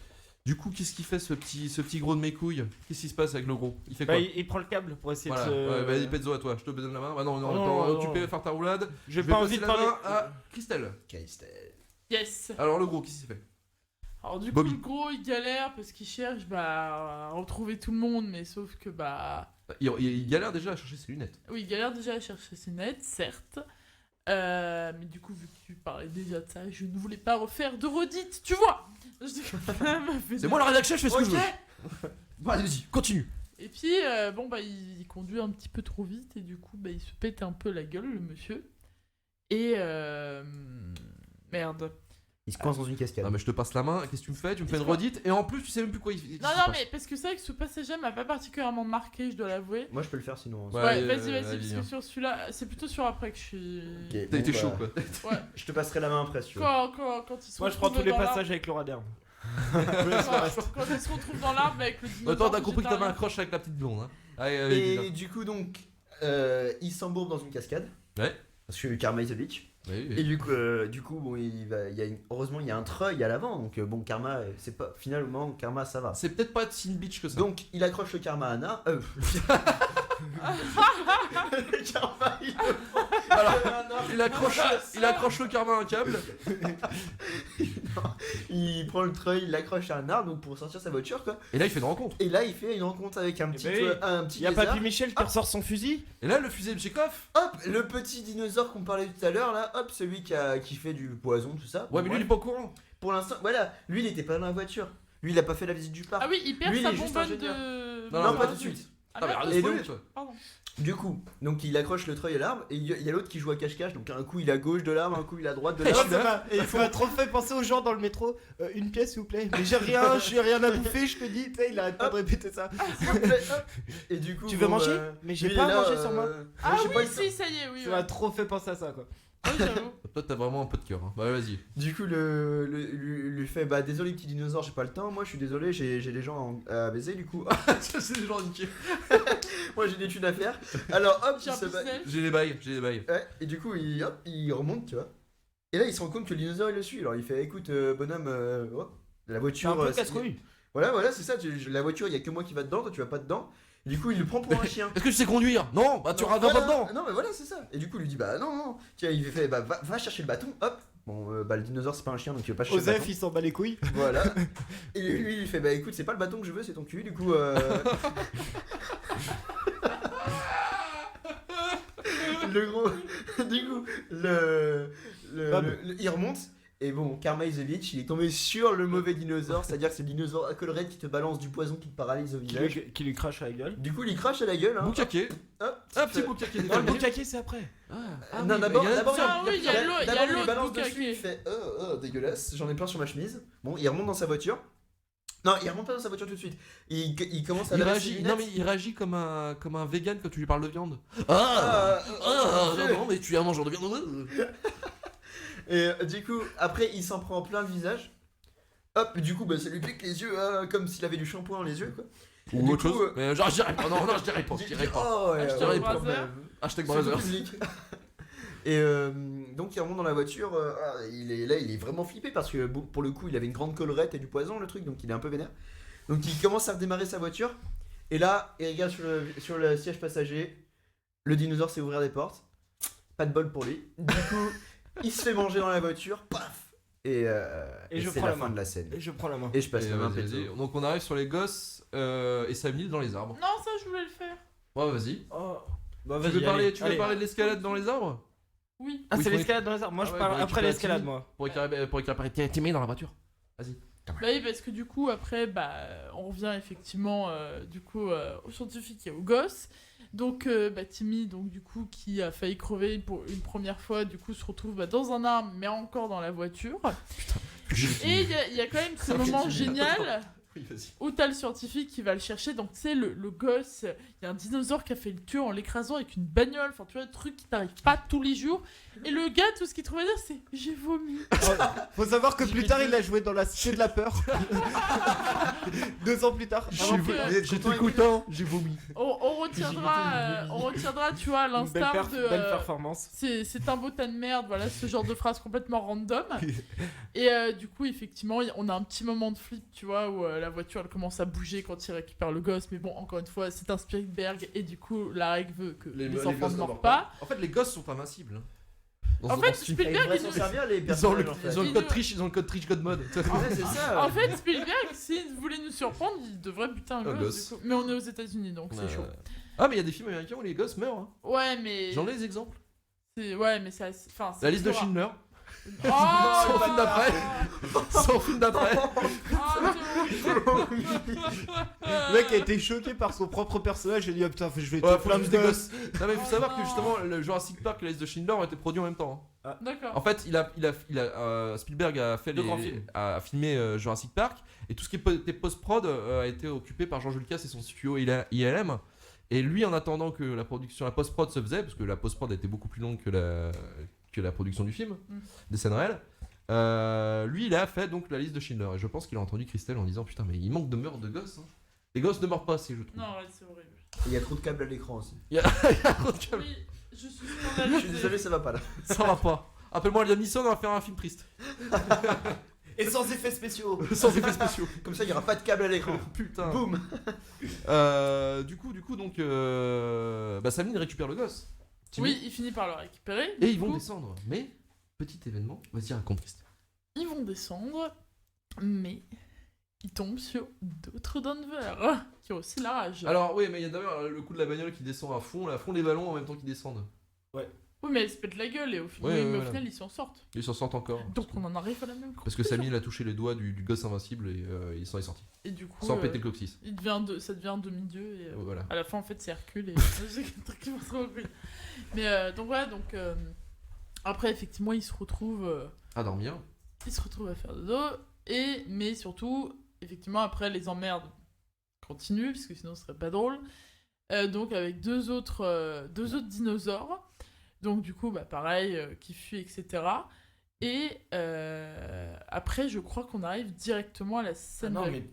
Du coup, qu'est-ce qu'il fait ce petit gros de mes couilles? Qu'est-ce qui se passe avec le gros? Il fait quoi? Bah, il prend le câble pour essayer Voilà, de se. ouais, vas-y, pezzo à toi, je te donne la main. Bah non, Non, attends, non, occupé non. à faire ta roulade. J'ai Je vais pas passer envie de la parler. main à Christelle. Yes. Alors le gros, qu'est-ce qu'il fait? Alors, du coup, Bobby. le gros, il galère parce qu'il cherche à retrouver tout le monde, mais sauf que, Il galère déjà à chercher ses lunettes. oui, il galère déjà à chercher ses nettes, certes. Mais du coup, vu que tu parlais déjà de ça, je ne voulais pas refaire de redite, tu vois. C'est moi la rédaction, je fais ce que je veux. Bon, allez, vas-y, continue. Et puis, il conduit un petit peu trop vite et du coup, il se pète un peu la gueule, le monsieur. Et merde. Il se coince dans une cascade. Non mais je te passe la main, qu'est-ce que tu me fais? Tu me fais une redite et en plus tu sais même plus quoi il fait. Non, mais parce que c'est vrai que ce passage-là m'a pas particulièrement marqué, je dois l'avouer. Moi, je peux le faire sinon. Ouais. Ouais, vas-y, vas-y, parce que hein. sur celui-là, c'est plutôt sur après que je suis. Ok, T'as été bon, chaud bah, quoi. Ouais. Je te passerai la main après si tu veux. Quand ils se Moi, je prends tous retrouvent les dans l'arbre- passages avec Laura Dern. Quand ils se retrouvent dans l'arbre avec le dinosaure. Attends, t'as compris que t'avais un végétarien. accroche avec la petite blonde. Hein. Allez, allez, dis-le. Et du coup, donc, il s'embourbe dans une cascade. Ouais. Parce que Karma is a bitch. Oui, Et du coup, bon, heureusement, il y a un treuil à l'avant. Donc, bon, Karma, c'est pas. Finalement, Karma, ça va. C'est peut-être pas si une bitch que ça. Donc, il accroche le Karma à Anna. Le Karma, il accroche le karma à un câble. il prend le treuil, il l'accroche à un arbre donc pour sortir sa voiture, quoi. Et là il fait une rencontre. Et là, il fait une rencontre avec un petit, ben oui. un petit Y'a lézard. Papy Michel qui ressort son fusil. Et là le fusil de Chekhov. Hop, le petit dinosaure qu'on parlait tout à l'heure, là, hop, celui qui fait du poison, tout ça. Ouais, mais lui il est pas au courant. Pour l'instant, voilà, lui, il était pas dans la voiture. Lui, il a pas fait la visite du parc. Ah oui, il perd Lui, il sa est juste bonbonne ingénieur. de. Non, pas tout de suite. Ah, Ah, mais merde. arrête de Et spoiler, donc- toi. Pardon. Du coup, donc il accroche le treuil à l'arbre et il y a l'autre qui joue à cache-cache. Donc un coup il est à gauche de l'arbre, un coup il est à droite de Et l'arbre. il faut trop fait penser aux gens dans le métro. Une pièce, s'il vous plaît. Mais j'ai rien à bouffer, je te dis. Tu sais, il arrête pas de répéter ça. Et du coup, Tu veux bon, manger? Mais j'ai lui, pas il est là, mangé sur moi. Ah j'ai oui, pas le temps. si, ça y est, oui. Ça ouais. m'a trop fait penser à ça, quoi. Oui, j'avoue. Toi t'as vraiment un peu de cœur. Hein. Bah vas-y. Du coup, lui fait bah désolé petit dinosaure, j'ai pas le temps. Moi, je suis désolé, j'ai des gens à baiser. Du coup, Ça c'est des gens niqués. moi j'ai des thunes à faire. Alors hop, J'ai il un se bat. business. J'ai des bails. Ouais, et du coup, il remonte, tu vois. Et là, il se rend compte que le dinosaure il le suit. Alors il fait écoute, bonhomme, hop, la C'est voiture. un peu c'est- casse-couille. Voilà, c'est ça. La voiture, il y a que moi qui va dedans, toi tu vas pas dedans. Et du coup, il le prend pour un chien. Est-ce que tu sais conduire? Non, bah tu Non, rates pas voilà. dedans. Non, mais voilà, c'est ça. Et du coup, il lui dit bah non. Tiens, il fait bah va chercher le bâton, hop. Bon, bah le dinosaure c'est pas un chien donc il va pas chercher le Osef, bâton. il s'en bat les couilles. Voilà. Et lui, il fait bah écoute, c'est pas le bâton que je veux, c'est ton cul. Du coup, le gros. Du coup, il remonte. Et bon, Karma is a bitch, il est tombé sur le mauvais dinosaure, c'est-à-dire que c'est le dinosaure à collerette qui te balance du poison qui te paralyse au village. Qui lui crache à la gueule. Du coup, il crache à la gueule. Hein. Boucaquet. Hop, Un petit boucaquet. Non, le boucaquet, c'est après. Ah, non, oui, d'abord, bah, il y en a d'abord, plusieurs. Ah oui, il y a l'eau, il y a d'abord, l'eau il de balance boucaquet. dessus, il fait dégueulasse, j'en ai plein sur ma chemise. Bon, il remonte dans sa voiture. Non, il remonte pas dans sa voiture tout de suite. Il commence à Il laver ses réagit, lunettes. non mais il réagit comme un vegan quand tu lui parles de viande. Ah, non, Dieu. non, mais tu es un mangeur de viande. Et du coup, après, il s'en prend plein le visage. Hop, du coup, bah, ça lui pique les yeux, comme s'il avait du shampoing dans les yeux, quoi. Ou Du autre coup, chose. Mais genre, je dirais pas. Non, je dirais pas. Je dirais pas. Oh, ouais, Hashtag ouais, Brother. quand même. Hashtag Surtout Brothers. public. Et donc il remonte dans la voiture, il est vraiment flippé parce que bon, pour le coup il avait une grande collerette et du poison le truc, donc il est un peu vénère. Donc il commence à redémarrer sa voiture et là il regarde sur le siège passager, le dinosaure s'est ouvert des portes, pas de bol pour lui. Du coup il se fait manger dans la voiture, paf. Et je c'est prends la la fin main. de la scène. Et je prends la main. Et je passe Et la main vas-y, péto. vas-y. Donc on arrive sur les gosses et Sammy dans les arbres. Non, ça, je voulais le faire. Ouais, vas-y. Oh. Bah, Tu vas-y, veux parler, allez, tu veux allez. parler de l'escalade dans les arbres? Oui. Ah, Oui, c'est faut- l'escalade dans les arbres. Moi, Ah je ouais, parle pour après récupérer l'escalade, Timmy. moi. Pour récupérer Timmy dans la voiture. Vas-y. Bah oui, parce que du coup, après, bah, on revient effectivement au scientifique et au gosse. Donc, bah, Timmy, donc, du coup, qui a failli crever pour une première fois, du coup, se retrouve bah, dans un arbre, mais encore dans la voiture. Et il y a quand même ce moment génial Oui, vas-y. où t'as le scientifique qui va le chercher. Donc, tu sais, le gosse, il y a un dinosaure qui a fait le tuer en l'écrasant avec une bagnole. Enfin, tu vois, le truc qui t'arrive pas tous les jours. Et le gars, tout ce qu'il trouve à dire, c'est j'ai vomi. Faut savoir que plus tard, il a joué dans la Cité de la Peur. 2 ans plus tard. J'ai vu- J'étais content, j'ai vomi. On retiendra, tu vois, à Une belle, l'instar de. belle performance. C'est un beau tas de merde, voilà, ce genre de phrase complètement random. Et du coup, effectivement, on a un petit moment de flip, tu vois, où la voiture elle commence à bouger quand il récupère le gosse. Mais bon, encore une fois, c'est un Spielberg et du coup, la règle veut que les enfants gosses ne meurent meurent pas. En fait, les gosses sont invincibles. hein. En fait, Et il Spielberg, devrait s'en servir les Ils ont le, personnages en fait. ils ont le Il code nous- triche, ils ont le code triche, code mode. Ouais, c'est ça. En fait, Spielberg, s'il voulait nous surprendre, il devrait buter un Un gosse. gosse. Du coup. Mais on est aux États-Unis, donc c'est chaud. Ah, mais il y a des films américains où les gosses meurent. hein. Ouais, mais. J'en ai des exemples. Ouais, mais c'est. Enfin, c'est La liste de plus rare. Schindler. Oh, Son film là d'après. là. Son film d'après. Ah, c'est horrible. Le mec a été choqué par son propre personnage et dit oh putain, je vais Ouais, tuer faut plein de juste des gosses. gosses. Non, mais il faut Oh savoir que non. justement, le Jurassic Park et la liste de Schindler ont été produits en même temps. hein. D'accord. En fait, Spielberg a fait Deux grands films. a filmé Jurassic Park et tout ce qui était post-prod a été occupé par George Lucas et son studio ILM. Et lui, en attendant que la post-prod se faisait, parce que la post-prod a été beaucoup plus longue que la production du film, des scènes réelles, lui, il a fait donc la liste de Schindler. Et je pense qu'il a entendu Christelle en disant putain, mais il manque de meurtres de gosses. hein. Les gosses ne meurent pas assez, je trouve. Non, ouais, c'est horrible. Il y a trop de câbles à l'écran aussi. Il y a trop de câbles. Oui, je suis Je suis scandalisée. désolé, ça va pas là. Ça va pas. Appelle-moi Liam Neeson, on va faire un film triste. Et sans effets spéciaux. Sans effets spéciaux. Comme ça, il y aura pas de câble à l'écran. Putain. Boum. Du coup, donc, Sammy récupère le gosse. Timmy. Oui, il finit par le récupérer. Et Du ils vont coup, descendre. Mais, petit événement, vas-y, raconte Christelle. Ils vont descendre, mais ils tombent sur d'autres Denver qui ont aussi la rage. Alors, oui, mais il y a d'ailleurs le coup de la bagnole qui descend à fond les ballons en même temps qu'ils descendent. Oui, mais elle se pète la gueule et au final, Ouais, mais au voilà. final ils s'en sortent. Ils s'en sortent encore. Donc on en arrive à la même Parce que conclusion. Sammy, il a touché les doigts du gosse invincible et il s'en est sorti. Et du coup, Sans péter le coccyx. ça devient un demi-dieu et Voilà. à la fin en fait c'est Hercule et c'est un truc qui m'a trop plu. Mais donc voilà, après effectivement ils se retrouvent À dormir. à faire dodo mais surtout effectivement après les emmerdes continuent parce que sinon ce serait pas drôle. Donc avec deux autres dinosaures. Donc du coup bah pareil qui fuient etc. Et après je crois qu'on arrive directement à la scène Non, de- mais.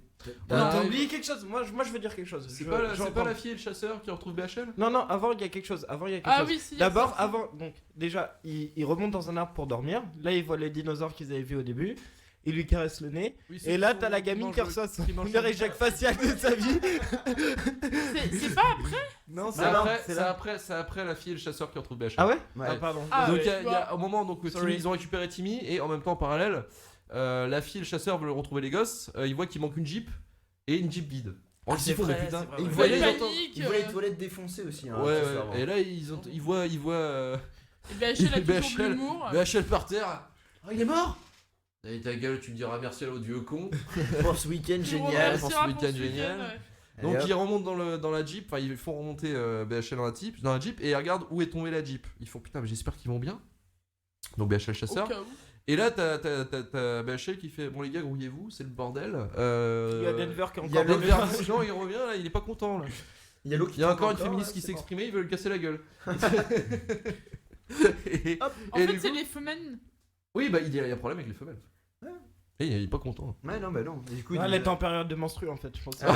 Ah, T'as oui. oublié quelque chose. Moi, je veux dire quelque chose. C'est Je- pas, j'entends. la fille et le chasseur qui retrouvent BHL? Non, non, avant il y a quelque chose. Ah oui si. il y a D'abord, ça. avant, donc déjà, il remonte dans un arbre pour dormir. Là, il voit les dinosaures qu'ils avaient vus au début. Il lui caresse le nez. Oui, Et là, t'as la gamine qui reçoit son qui mange premier le- échec facial de sa vie. C'est pas après. Non, C'est c'est là. après, C'est c'est là. après, c'est après la fille et le chasseur qui retrouvent BHL. Ah ouais Ouais. Ah, pardon. Ah, Donc ouais, il y a- tu il y a vois. au moment donc Timmy, Sorry. ils ont récupéré Timmy et en même temps en parallèle, la fille et le chasseur veulent retrouver les gosses. Ils voient qu'il manque une Jeep et une Jeep vide. Oh, ils c'est s'y font, mais vrai, putain. c'est vrai, Et ouais. il voit Ouais, les panique, il voit les toilettes défoncées aussi. Hein, Ouais, ce soir, ouais. Et là ils voient Et BHL a toujours de BHL. l'humour. BHL par terre. Oh, il est mort. Allez ta gueule, tu me diras merci à l'autre vieux con. Pour ce week-end Tu génial. remercieras pour ce pour week-end ce génial. ouais. Donc Et hop. ils remontent dans la Jeep, enfin ils font remonter BHL dans la Jeep et ils regardent où est tombée la Jeep. Ils font putain mais j'espère qu'ils vont bien. Donc BHL Au chasseur. cas où. Et là t'as BHL qui fait bon les gars grouillez-vous, c'est le bordel. Il y a Denver qui est il y a encore le- dans le- Non il revient là, il est pas content là. Il y a l'eau qui Il y a tombe encore une là, féministe qui c'est s'est bon. exprimée, ils veulent lui casser la gueule. et, En et fait du c'est coup- les femmes. Oui, bah il y a un problème avec les femelles. Ouais. Et il est pas content. Ouais, non, bah non. Et du coup, Elle est en période de menstru en fait, je pense. Oh,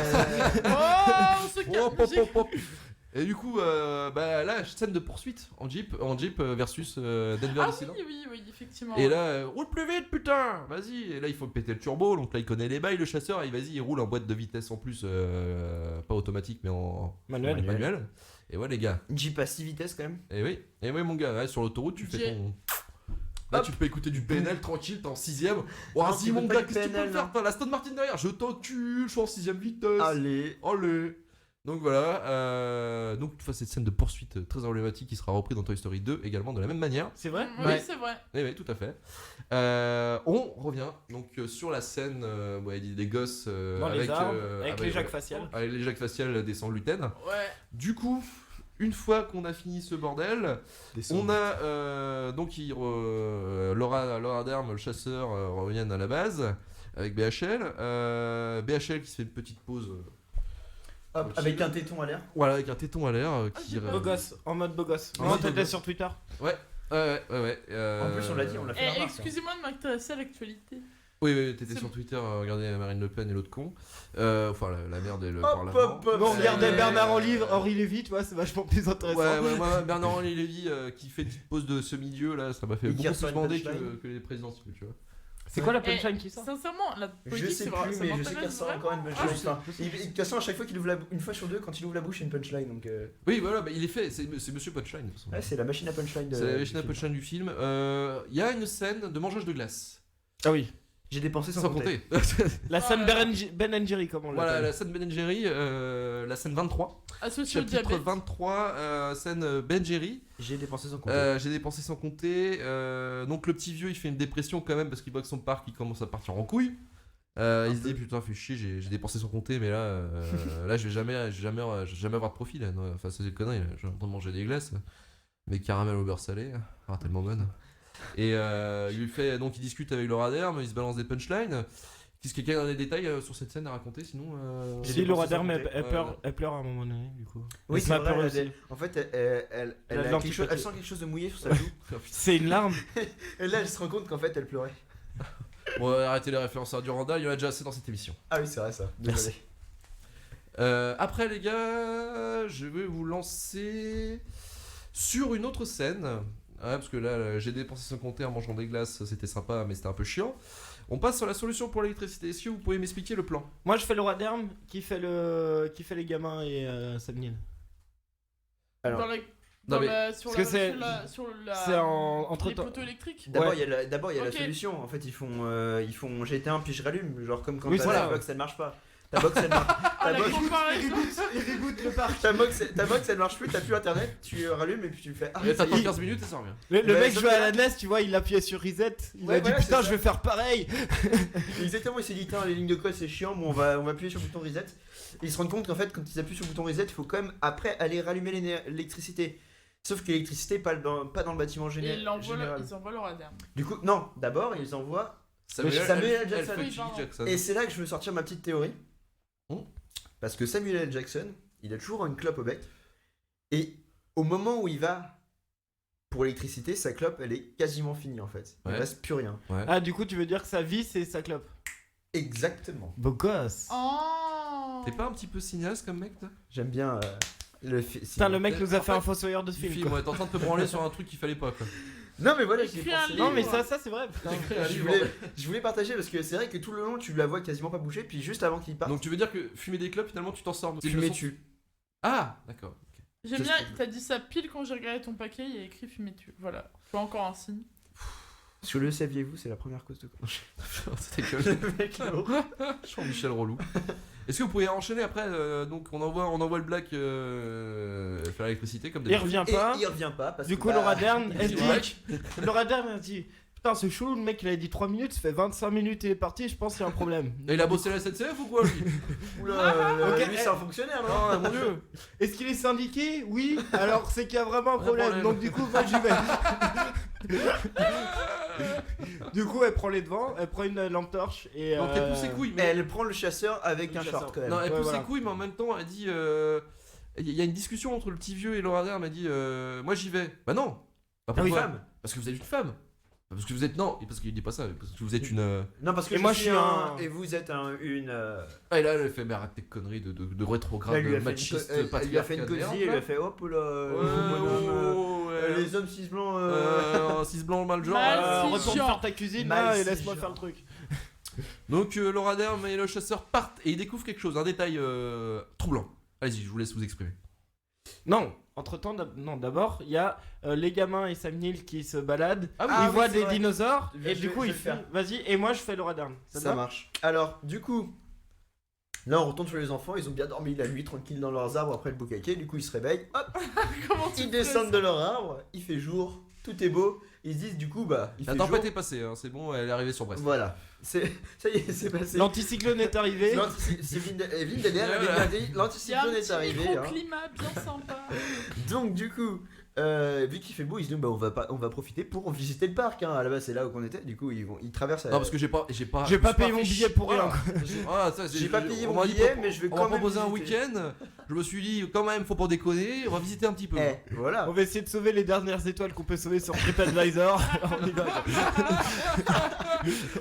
on se calme. Hop, hop, hop, hop. Et du coup, bah là, scène de poursuite en Jeep versus Denver Ah Dissident. oui, effectivement. Et là, roule plus vite, putain, vas-y. Et là, il faut péter le turbo. Donc là, il connaît les bails, le chasseur. Et vas-y, il roule en boîte de vitesse en plus, pas automatique, mais en manuel. Et ouais, les gars. Jeep à 6 vitesses quand même. Et oui, mon gars, ouais, sur l'autoroute, tu fais ton. Là, tu peux écouter du PNL tranquille, t'es en 6ème. Oh, Non, vas-y, tu mon peux pas gars, du qu'est-ce que tu peux PNL, faire? non. T'as la Stone Martin derrière, je t'encule, je suis en 6ème vitesse. Allez. Allez. Donc voilà, donc tu vois cette scène de poursuite très emblématique qui sera reprise dans Toy Story 2 également de la même manière. C'est vrai? Oui, c'est vrai. Oui, tout à fait. On revient donc sur la scène des gosses Dans les arbres, avec les jacs faciales. avec les jacs faciales des sans gluten. Ouais. Du coup, une fois qu'on a fini ce bordel, on a donc Laura Dern, le chasseur, reviennent à la base avec BHL. BHL qui se fait une petite pause. Hop, avec un téton à l'air. Voilà, avec un téton à l'air qui. j'ai pas Beau gosse, en mode beau gosse. En Non, mode beau t'étais gosse. sur Twitter. Ouais. En plus, on l'a dit, on l'a fait la remarque. Excusez-moi de m'intéresser à l'actualité. Oui, t'étais C'est sur bon. Twitter, regardez Marine Le Pen et l'autre con. Enfin, la mère et le Hop, Parlement. hop, hop. Bon, regardez Euh, Henri Lévy, tu vois, c'est vachement plus intéressant. Ouais, moi, Bernard-Henri Lévy qui fait une petite pause de semi-dieu, là, ça m'a fait Et qui beaucoup reçoit plus une bander punchline. que les présidentielles, tu vois. C'est quoi la punchline qui sort? Sincèrement, la Je politique, sais c'est vrai, plus, ça mais je sais m'intéresse qu'elle sort vraiment. encore une punchline. je sais. Enfin, de toute façon, à chaque fois qu'il ouvre une fois sur deux, quand il ouvre la bouche, il y a une punchline. Donc, Oui, voilà, bah, il est fait, c'est Monsieur Punchline. De toute façon. ouais, c'est la machine à punchline de. C'est la du machine à film. punchline du film. Il y a une scène de mangeage de glace. Ah oui. J'ai dépensé sans Sans compter. compter. La scène Voilà. Ben Jerry, comme on Voilà, l'appelle. la scène Ben Jerry, la scène 23. Associé au Chapitre diabète. 23, scène Ben Jerry. J'ai dépensé sans compter. J'ai dépensé sans compter. Donc le petit vieux il fait une dépression quand même parce qu'il voit que son parc il commence à partir en couille. Il se dit putain fais chier j'ai dépensé sans compter mais là je vais jamais avoir de profit là. Non, enfin c'est des conneries là. Je vais en train de manger des glaces. Mais caramel au beurre salé, tellement bonne. Et il lui fait donc il discute avec Laura Dern, il se balance des punchlines. Qu'est-ce qu'il y a des détails sur cette scène à raconter sinon J'ai Si dépensé Laura sans Dern, compter. elle pleure à un moment donné, du coup. Oui, Elle c'est m'a vrai. peur Elle, aussi. en fait, elle Elle a a de quelque chose, elle sent quelque chose de mouillé sur sa joue. C'est une larme. Et là, elle se rend compte qu'en fait, elle pleurait. Bon arrêtez les références à Durandal, il y en a déjà assez dans cette émission. Ah oui, c'est vrai ça. Merci. Désolé. Après les gars, je vais vous lancer sur une autre scène. Ouais, parce que là, j'ai dépensé sans compter en mangeant des glaces, c'était sympa, mais c'était un peu chiant. On passe sur la solution pour l'électricité. Est-ce que vous pouvez m'expliquer le plan? Moi, je fais Laura Dern qui fait les gamins et Sam Neill. Alors, Dans la- non, dans mais- la- sur parce la- que c'est- sur la- sur la- c'est entre les temps. poteaux électriques. D'abord, Ouais. il y a la Ok. solution. En fait, ils font j'éteins puis je rallume. Genre comme quand Oui, ta voilà. box elle marche pas. Ta box elle marche. Ah, la box- comparaison. Il reboot le parc. Ta box elle marche plus, t'as plus internet, tu rallumes et puis tu fais. Ah, Et t'attends ça y est. 15 minutes et ça revient. Le Ouais, mec sauf jouait que à là- la NES, tu vois, il appuyait sur reset. Il Ouais, a dit voilà, putain, c'est je ça. vais faire pareil. Exactement, il s'est dit, tiens, les lignes de code c'est chiant, bon, on va appuyer sur le bouton reset. Et ils se rendent compte qu'en fait, quand ils appuient sur le bouton reset, il faut quand même après aller rallumer l'électricité. Sauf que l'électricité, pas dans le bâtiment Et général. ils envoient Laura Dern. Du coup, non, d'abord ils envoient. Samuel L. Jackson. L. Jackson. Et c'est là que je veux sortir ma petite théorie. Oh. Parce que Samuel L. Jackson, il a toujours une clope au bec. Et au moment où il va pour l'électricité, sa clope, elle est quasiment finie en fait. Il Ouais. reste plus rien. Ah, du coup, tu veux dire que sa vie, c'est sa clope. Exactement. Beau gosse. Oh. T'es pas un petit peu cinéaste comme mec toi? J'aime bien Putain, le mec nous a En fait un fait, fossoyeur de Du film. film, quoi. ouais, t'es en train de te branler sur un truc qu'il fallait pas quoi. Non mais voilà, j'y ai Écris un pensé. livre. Non, mais ça c'est vrai. Putain. Je voulais partager parce que c'est vrai que tout le long tu la vois quasiment pas bouger, puis juste avant qu'il parte, Donc tu veux dire que fumer des clopes finalement tu t'en sors? tu le mets dessus. Ah d'accord. Ok. J'aime C'est bien, ce que je t'as dit ça pile quand j'ai regardé ton paquet, il y a écrit fumer tu. Voilà. Je vois encore un signe. Parce que le saviez-vous, c'est la première cause de C'était que Jean-Michel Relou. Est-ce que vous pouvez enchaîner après donc on envoie le Black faire l'électricité comme Il d'habitude. revient Et pas. il revient pas parce Du que coup, bah, Laura Dern, elle il dit. est Laura Dern, elle dit. Putain, c'est chaud, le mec il a dit 3 minutes, ça fait 25 minutes, il est parti, je pense qu'il y a un problème. Et il a bossé la SNCF ou quoi lui? Oula, Ok, lui c'est un fonctionnaire, non Ah mon dieu. Est-ce qu'il est syndiqué? Oui. Alors c'est qu'il y a vraiment un Un problème. problème. Donc du coup, moi j'y vais. Du coup, elle prend les devants, elle prend une lampe torche et. Donc elle pousse ses couilles Mais mais elle prend le chasseur avec Le un chasseur. short quand même. non, elle Ouais, pousse voilà. ses couilles mais en même temps elle dit il y a une discussion entre le petit vieux et Laura Dern, elle dit moi j'y vais. Bah non. Bah Ah oui, pourquoi? femme. Parce que vous êtes une femme. Parce que vous êtes. Non, parce qu'il dit pas ça, parce que vous êtes une. Non, parce que Et moi, je suis un- Et vous êtes une. Ah, et là, elle fait, mais arrête tes conneries de rétrograde Elle lui a fait machiste, elle lui a fait patriarcat une de merde, cosy, elle lui là. a fait hop là. Ouais. Les hommes cis blancs. Cis blanc, mal genre. Mal. Retourne Cisgenre. faire ta cuisine Mal là, et cisgenre. laisse-moi faire le truc. Donc Laura Dern et le chasseur partent et ils découvrent quelque chose, un détail troublant. Allez-y, je vous laisse vous exprimer. Non, entre-temps, d'abord, il y a les gamins et Sam Neill qui se baladent. Ah oui, Ils oui, voient c'est des vrai. dinosaures Je- et je du vais- coup je il vais le fait faire. vas-y et moi je fais Laura Dern. Ça te Ça va marche. Alors, du coup, là on retourne sur les enfants, ils ont bien dormi la nuit tranquille dans leurs arbres après le boucaquet, du coup ils se réveillent, hop, Comment tu ils fais descendent ça de leur arbre, il fait jour, tout est beau, ils se disent du coup bah il La fait tempête jour. est passée, hein, c'est bon, elle est arrivée sur Brest. Voilà, ça y est, c'est passé. L'anticyclone est arrivé. C'est Vindelher avait Voilà. bien dit, Il y a un l'anticyclone est petit arrivé. Hein. microclimat bien sympa. Donc du coup, vu qu'il fait beau, ils se disent bah on va profiter pour visiter le parc. Hein. À la base c'est là où on était. Du coup ils traversent. Non, parce que j'ai pas J'ai je pas me suis payé mon fait billet chier. pour rien. Voilà. Ah, ça, J'ai pas payé on mon m'a dit billet, pas- mais je vais on quand m'a même proposé un visiter. week-end. Je me suis dit quand même, faut pas déconner, on va visiter un petit peu. Voilà. On va essayer de sauver les dernières étoiles qu'on peut sauver sur TripAdvisor. On y va.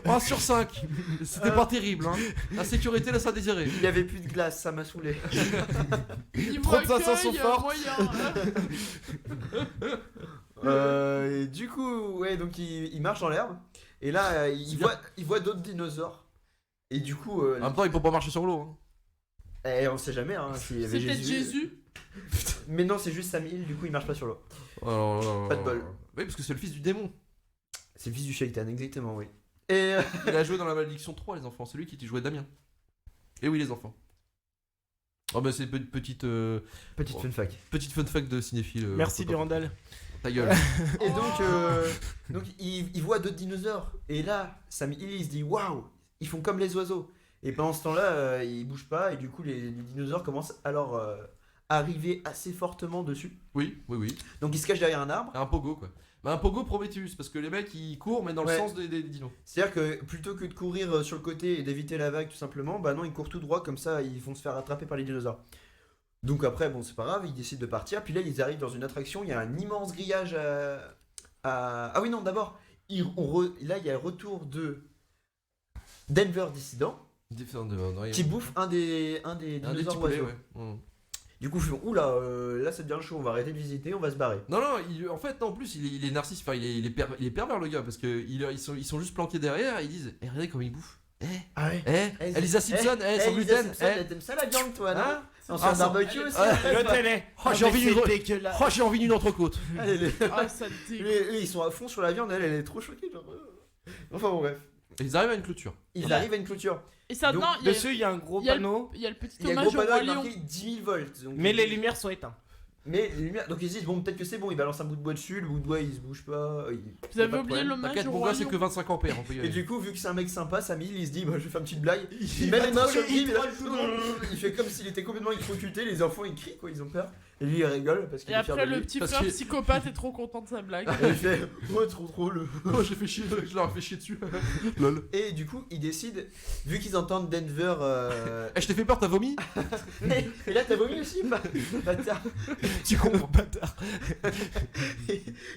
1 sur 5. C'était pas terrible, hein. La sécurité laisse à désirer. Il y avait plus de glace, ça m'a saoulé. Niveau Trop de sensations accueil, fortes. moyen. Et du coup, ouais, donc il marche dans l'herbe. Et là, il voit d'autres dinosaures. Et du coup, En même temps, il peut pas marcher sur l'eau. Hein. on sait jamais hein, s'il y avait C'est peut-être Jésus. Mais non, c'est juste Sam Hill, du coup il marche pas sur l'eau. Pas de bol. Oui, parce que c'est le fils du démon. C'est le fils du Shaitan, exactement, oui. Et Il a joué dans la Malédiction 3, les enfants. C'est lui qui jouait Damien. Et oui, les enfants. Oh, bah, c'est une petite petite fun fact. fun fact de cinéphile. Merci Durandal. Ta gueule. Et donc il voit d'autres dinosaures. Et là, Sam Hill il se dit waouh, ils font comme les oiseaux. Et pendant ce temps-là, ils bougent pas. Et du coup, les dinosaures commencent à leur arriver assez fortement dessus. Oui. Donc ils se cachent derrière un arbre. Un pogo, quoi. Bah, un pogo Prometheus, parce que les mecs ils courent, mais dans le Ouais. sens des dinos. C'est-à-dire que plutôt que de courir sur le côté et d'éviter la vague tout simplement, bah non, ils courent tout droit comme ça, ils vont se faire attraper par les dinosaures. Donc après, bon, c'est pas grave, ils décident de partir. Puis là, ils arrivent dans une attraction, il y a un immense grillage Ah oui, non, d'abord, là, il y a le retour de Denver Dissident qui bouffe un des un des dinosaures petits poulets, oiseaux. ouais. Mm. Du coup, je fais, oula, là, ça devient chaud, on va arrêter de visiter, on va se barrer. Non, en fait, non, en plus, il est narcissique, enfin, il est pervers le gars, parce que ils sont juste planqués derrière, et ils disent, regardez comme il bouffe. Ah ouais Elisa Simpson, sans gluten, t'aimes ça la viande, toi, non Hein On se Ah, fait un ça- barbecue aussi Le télé. Oh, j'ai envie d'une dégueulasse. oh, j'ai envie d'une entrecôte. Ah, ça dégoûte. Eux, ils sont à fond sur la viande, elle est trop choquée. Genre... Enfin bon, bref. Et ils arrivent à une clôture. Ils arrivent à une clôture. Et ça, Donc, non, il y a- Dessus, il y a un gros il y a le- panneau, il y a le petit Il y a un hommage gros au panneau roi avec lion. marqué 10 000 volts. Donc, mais les lumières sont éteintes. Mais les lumières. Donc ils se disent, bon, peut-être que c'est bon, ils balancent un bout de bois dessus, le bout de bois il se bouge pas. Vous avez oublié l'hommage T'inquiète, au mon roi gars, c'est lion. que 25 ampères, on peut y Et aller. du coup, vu que c'est un mec sympa, Samil, il se dit, bah, je vais faire une petite blague. Il Il met va les mains troller, sur le il grille, troll tout le monde. il fait comme s'il était complètement électrocuté, les enfants ils crient, quoi, ils ont peur. Et lui il rigole parce qu'il Et est fier après, de le lui. petit Parce frère que- psychopathe est trop content de sa blague. Et il fait, oh, trop drôle. Oh, j'ai fait chier, je leur ai fait chier dessus. Lol. Et du coup, ils décident, vu qu'ils entendent Denver. Eh, je t'ai fait peur, t'as vomi? Et là, t'as vomi aussi ou pas Bâtard. Tu comprends, bâtard.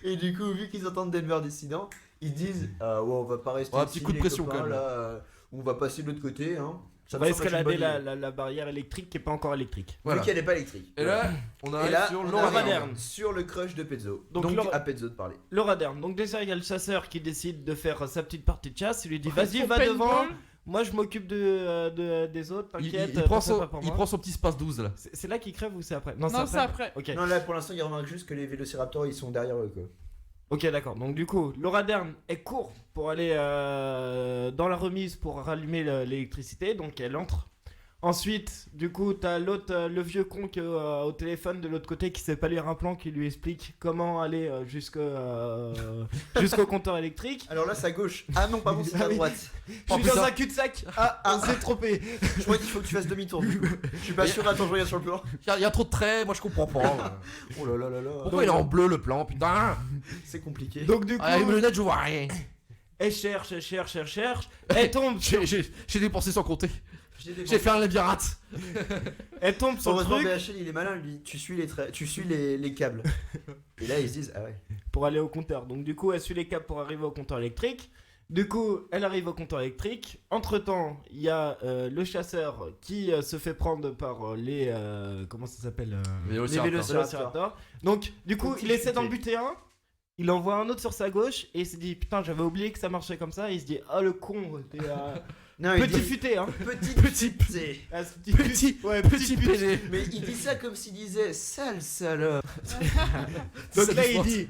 Et du coup, vu qu'ils entendent Denver Dissident, ils disent ouais, on va pas rester Ouais, un ici, petit coup de les pression, copains, quand même. là, on va passer de l'autre côté. Hein. Ça On va me semble être une escalader bonne idée. la barrière électrique qui est pas encore électrique. Voilà. Vu qu'elle n'est pas électrique. Et là, on Et arrive là, sur on Laura arrive Dern. sur le crush de Pezzo. Donc, Donc, Laura- à Pezzo de parler. Laura Dern. Donc déjà, il y a le chasseur qui décide de faire sa petite partie de chasse. Il lui dit, vas-y, Son va paintball. devant. Moi, je m'occupe des autres. Il, T'inquiète. il prend t'en fais son, pas pour il moi. prend son petit space 12 là. C'est là qu'il crève ou c'est après? Non, c'est après. Ok. Non, là, pour l'instant, il remarque juste que les vélociraptors, ils sont derrière eux, quoi. Ok, d'accord. Donc du coup, Laura Dern, elle court pour aller dans la remise pour rallumer l'électricité. Donc elle entre. Ensuite, du coup, t'as l'autre, le vieux con qui est au téléphone de l'autre côté qui sait pas lire un plan qui lui explique comment aller jusqu'au compteur électrique. Alors là, c'est à gauche. Ah non, pardon, c'est Ah à oui. droite. Je Oh, suis dans putain. un cul-de-sac. Ah, on s'est trompé. Je crois qu'il faut que tu fasses demi-tour, du coup. Je suis pas sûr, attends, je regarde sur le plan. Il y a trop de traits, moi je comprends pas. Oh là là là là. Pourquoi il est en bleu le plan, putain? C'est compliqué. Donc du coup, Avec mes lunettes, je vois rien. elle cherche. Elle tombe. J'ai dépensé sans compter. J'ai fait un labyrinthe. Elle tombe sur le Heureusement, truc BHL il est malin, lui. Tu suis les câbles. Et là, ils se disent, ah ouais. pour aller au compteur. Donc du coup, elle suit les câbles pour arriver au compteur électrique. Du coup, elle arrive au compteur électrique. Entre-temps, il y a le chasseur qui se fait prendre par les... comment ça s'appelle Les Les vélociraptors. Donc, du coup, Petit il essaie futé. d'en buter un. Il envoie un autre sur sa gauche et il se dit putain, j'avais oublié que ça marchait comme ça. Et il se dit ah le con, t'es Non, il petit dit, futé hein. petit pute. Ah, ce Petit petit pute. pédé. Mais il dit ça comme s'il disait sale salope. Donc Ça là, me il porte. dit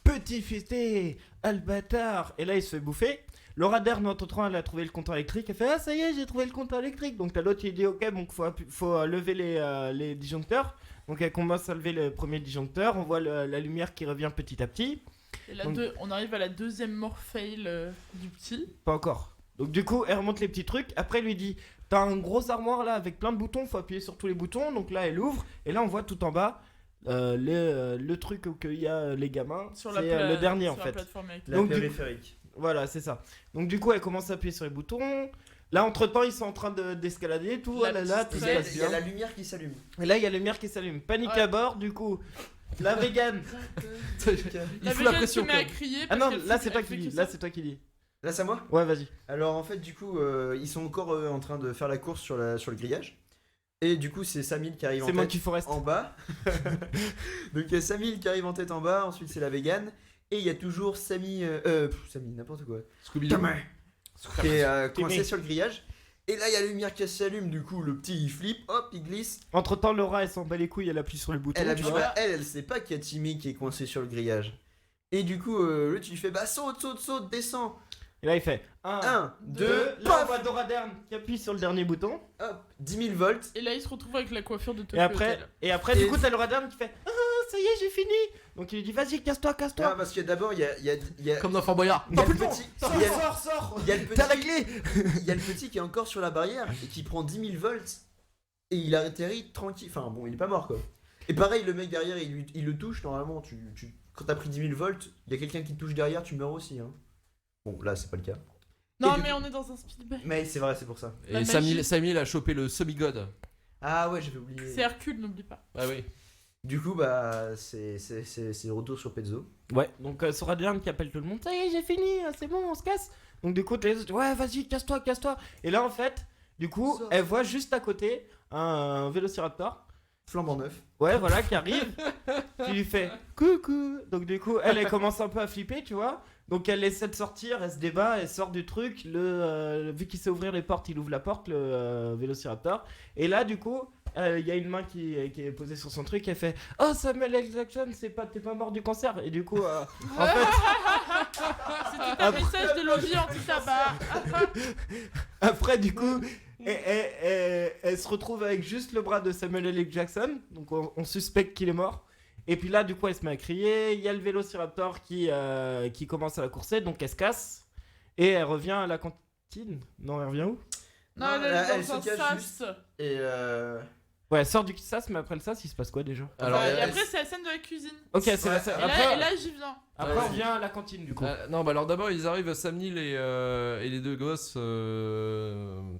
petit futé, ah le bâtard. Et là, il se fait bouffer. Laura Dern, entre-temps, elle a trouvé le compteur électrique. Elle fait ah ça y est, j'ai trouvé le compteur électrique. Donc t'as l'autre qui dit ok, donc faut lever les disjoncteurs. Donc elle commence à lever le premier disjoncteur. On voit la lumière qui revient petit à petit. Et Donc- on arrive à la deuxième morphail du petit. Pas encore. Donc du coup, elle remonte les petits trucs. Après, elle lui dit t'as un gros armoire là avec plein de boutons. Faut appuyer sur tous les boutons. Donc là, elle ouvre. Et là, on voit tout en bas le truc où il y a les gamins. Sur C'est la le dernier sur en la fait. plateforme avec La Donc, du- périphérique. Voilà, c'est ça. Donc du coup, elle commence à appuyer sur les boutons. Là, entre-temps, ils sont en train d'escalader, tout, La oh là là, petite tout Il se y a, passe il y a bien. la lumière qui s'allume. Et là, il y a la lumière qui s'allume. Panique Ouais. à bord, du coup. La vegan. Il La fout la végane pression. se met quand à même. crier. Ah parce non, qu'elle là, fait- c'est toi elle qui fait dis. que Là, ça. c'est toi qui dis. Là, c'est à moi. Ouais, vas-y. Alors en fait, du coup, ils sont encore en train de faire la course sur le grillage. Et du coup, c'est Samil qui arrive en C'est tête Monkey Forest. en bas. Donc il y a Samil qui arrive en tête en bas. Ensuite, c'est la vegan. Et il y a toujours Samy, n'importe quoi. Scooby-Doo. Qui est coincé Timmy. sur le grillage. Et là, il y a la lumière qui s'allume. Du coup, le petit il flippe, hop, il glisse. Entre-temps, Laura, elle s'en bat les couilles, elle appuie sur le bouton. Elle, tu appuie- vois. bah, elle sait pas qu'il y a Timmy qui est coincé sur le grillage. Et du coup, l'autre, tu lui fais bah saute, descends. Et là, il fait 1, 1, 2, Là, on paf, voit Laura Dern qui appuie sur le dernier bouton. hop, 10 000 volts. Et là, il se retrouve avec la coiffure de Tokyo Et après, Hotel. et du coup, t'as Laura Dern qui fait ah, ça y est, j'ai fini. Donc il lui dit vas-y, casse-toi. Ah, parce que d'abord, il y a Comme dans Fort Boyard. il y a le petit. il y a- Sors. Il y a le petit, T'as la clé. il y a le petit qui est encore sur la barrière et qui prend 10 000 volts et il a atterri tranquille. Enfin bon, il est pas mort quoi. Et pareil, le mec derrière, il le touche. Normalement, quand t'as pris 10 000 volts, il y a quelqu'un qui te touche derrière, tu meurs aussi. Hein. Bon, là, c'est pas le cas. Non, Et du mais coup- on est dans un Spielberg. Mais c'est vrai, c'est pour ça. La Et magie. Samil a chopé le semi-god. Ah ouais, j'avais oublié. C'est Hercule, n'oublie pas. Ah oui. Du coup, bah, c'est retour sur Pezzo. Ouais, donc Laura Dern qui appelle tout le monde ça y est, j'ai fini, c'est bon, on se casse. Donc du coup, t'as les autres, ouais, vas-y, casse-toi. Et là, en fait, du coup, Sors. elle voit juste à côté un vélociraptor. Flambant neuf. Ouais, voilà, qui arrive, qui lui fait coucou. Donc du coup, elle commence un peu à flipper, tu vois. Donc elle essaie de sortir, elle se débat, elle sort du truc. Vu qu'il sait ouvrir les portes, il ouvre la porte, le vélociraptor. Et là, du coup, il y a une main qui est posée sur son truc. Elle fait oh Samuel L. Jackson, t'es pas mort du cancer. Et du coup, en fait, C'était un message de lobby anti-tabac. après, du coup, elle se retrouve avec juste le bras de Samuel L. Jackson. Donc on suspecte qu'il est mort. Et puis là, du coup, elle se met à crier. Il y a le vélociraptor qui commence à la courser. Donc elle se casse. Et elle revient à la cantine. Non, elle revient où? Non, Non, elle est elle dans se un cache sas. Et Ouais, elle sort du sas, mais après le sas, il se passe quoi déjà? Alors, Et après, c'est la scène de la cuisine. Ok, c'est Ouais. la scène. Et Après, là, j'y viens. après, on revient à la cantine du coup. non, bah alors d'abord ils arrivent, Samil et les deux gosses,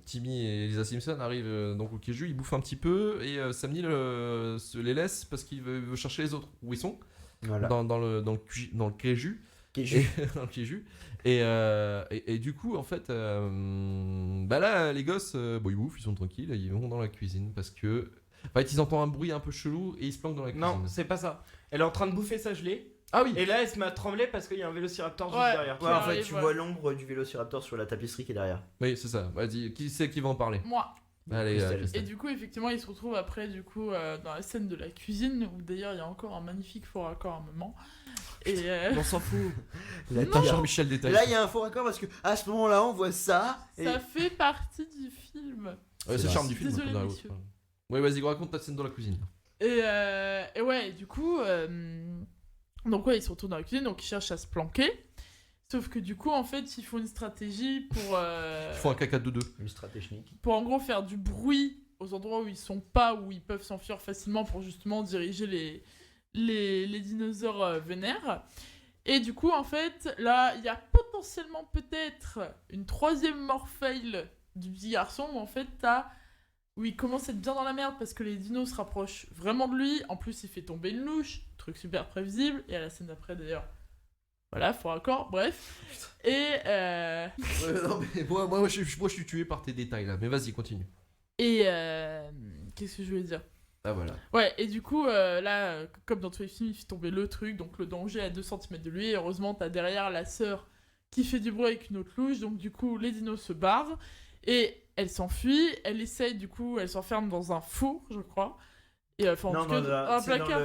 Timmy et Lisa Simpson arrivent donc au Keju, ils bouffent un petit peu et Samil se les laisse parce qu'il veut chercher les autres où ils sont voilà. dans le Keju. Qui est Et, juste. dans le Keju. Et du coup en fait bah là les gosses ils bouffent, ils sont tranquilles, ils vont dans la cuisine parce que en fait ils entendent un bruit un peu chelou et ils se planquent dans la cuisine. Non, c'est pas ça. Elle est en train de bouffer sa gelée. Ah oui. Et là, elle se met à trembler parce qu'il y a un vélociraptor juste Ouais. derrière. Ouais, en fait, arrive, tu ouais. vois l'ombre du vélociraptor sur la tapisserie qui est derrière. Oui, c'est ça. Vas-y, qui c'est qui va en parler? Moi. Allez, Christelle. Christelle. Et du coup, effectivement, il se retrouve après, du coup, dans la scène de la cuisine, où d'ailleurs, il y a encore un magnifique faux raccord à un moment. Et On s'en fout. Attends, Jean-Michel détaille. Là, il y a un faux raccord parce que à ce moment-là, on voit ça. Et... ça fait partie du film. Ouais, C'est c'est le charme vrai. du film. Désolé, dans la messieurs. route. Ouais, vas-y, raconte ta scène dans la cuisine. Et ouais, du coup, donc ouais, ils se retrouvent dans la cuisine, donc ils cherchent à se planquer. Sauf que du coup, en fait, ils font une stratégie pour, Ils font un caca de deux. Une stratégie. pour en gros faire du bruit aux endroits où ils sont pas, où ils peuvent s'enfuir facilement pour justement diriger les dinosaures vénères. Et du coup, en fait, là, il y a potentiellement peut-être une troisième morphail du petit garçon où en fait où il commence à être bien dans la merde parce que les dinos se rapprochent vraiment de lui. En plus, il fait tomber une louche, truc super prévisible. Et à la scène d'après d'ailleurs, voilà, faux raccord, bref. Et Non, mais moi, je suis tué par tes détails là, mais vas-y, continue. et qu'est-ce que je voulais dire? Ah voilà. Ouais, et du coup, là, comme dans tous les films, il fait tomber le truc, donc le danger à 2 cm de lui. Et heureusement, t'as derrière la sœur qui fait du bruit avec une autre louche, donc du coup, les dinos se barrent. Et elle s'enfuit, elle essaye, du coup, elle s'enferme dans un four, je crois. Et enfin, en Non, tout cas, un placard.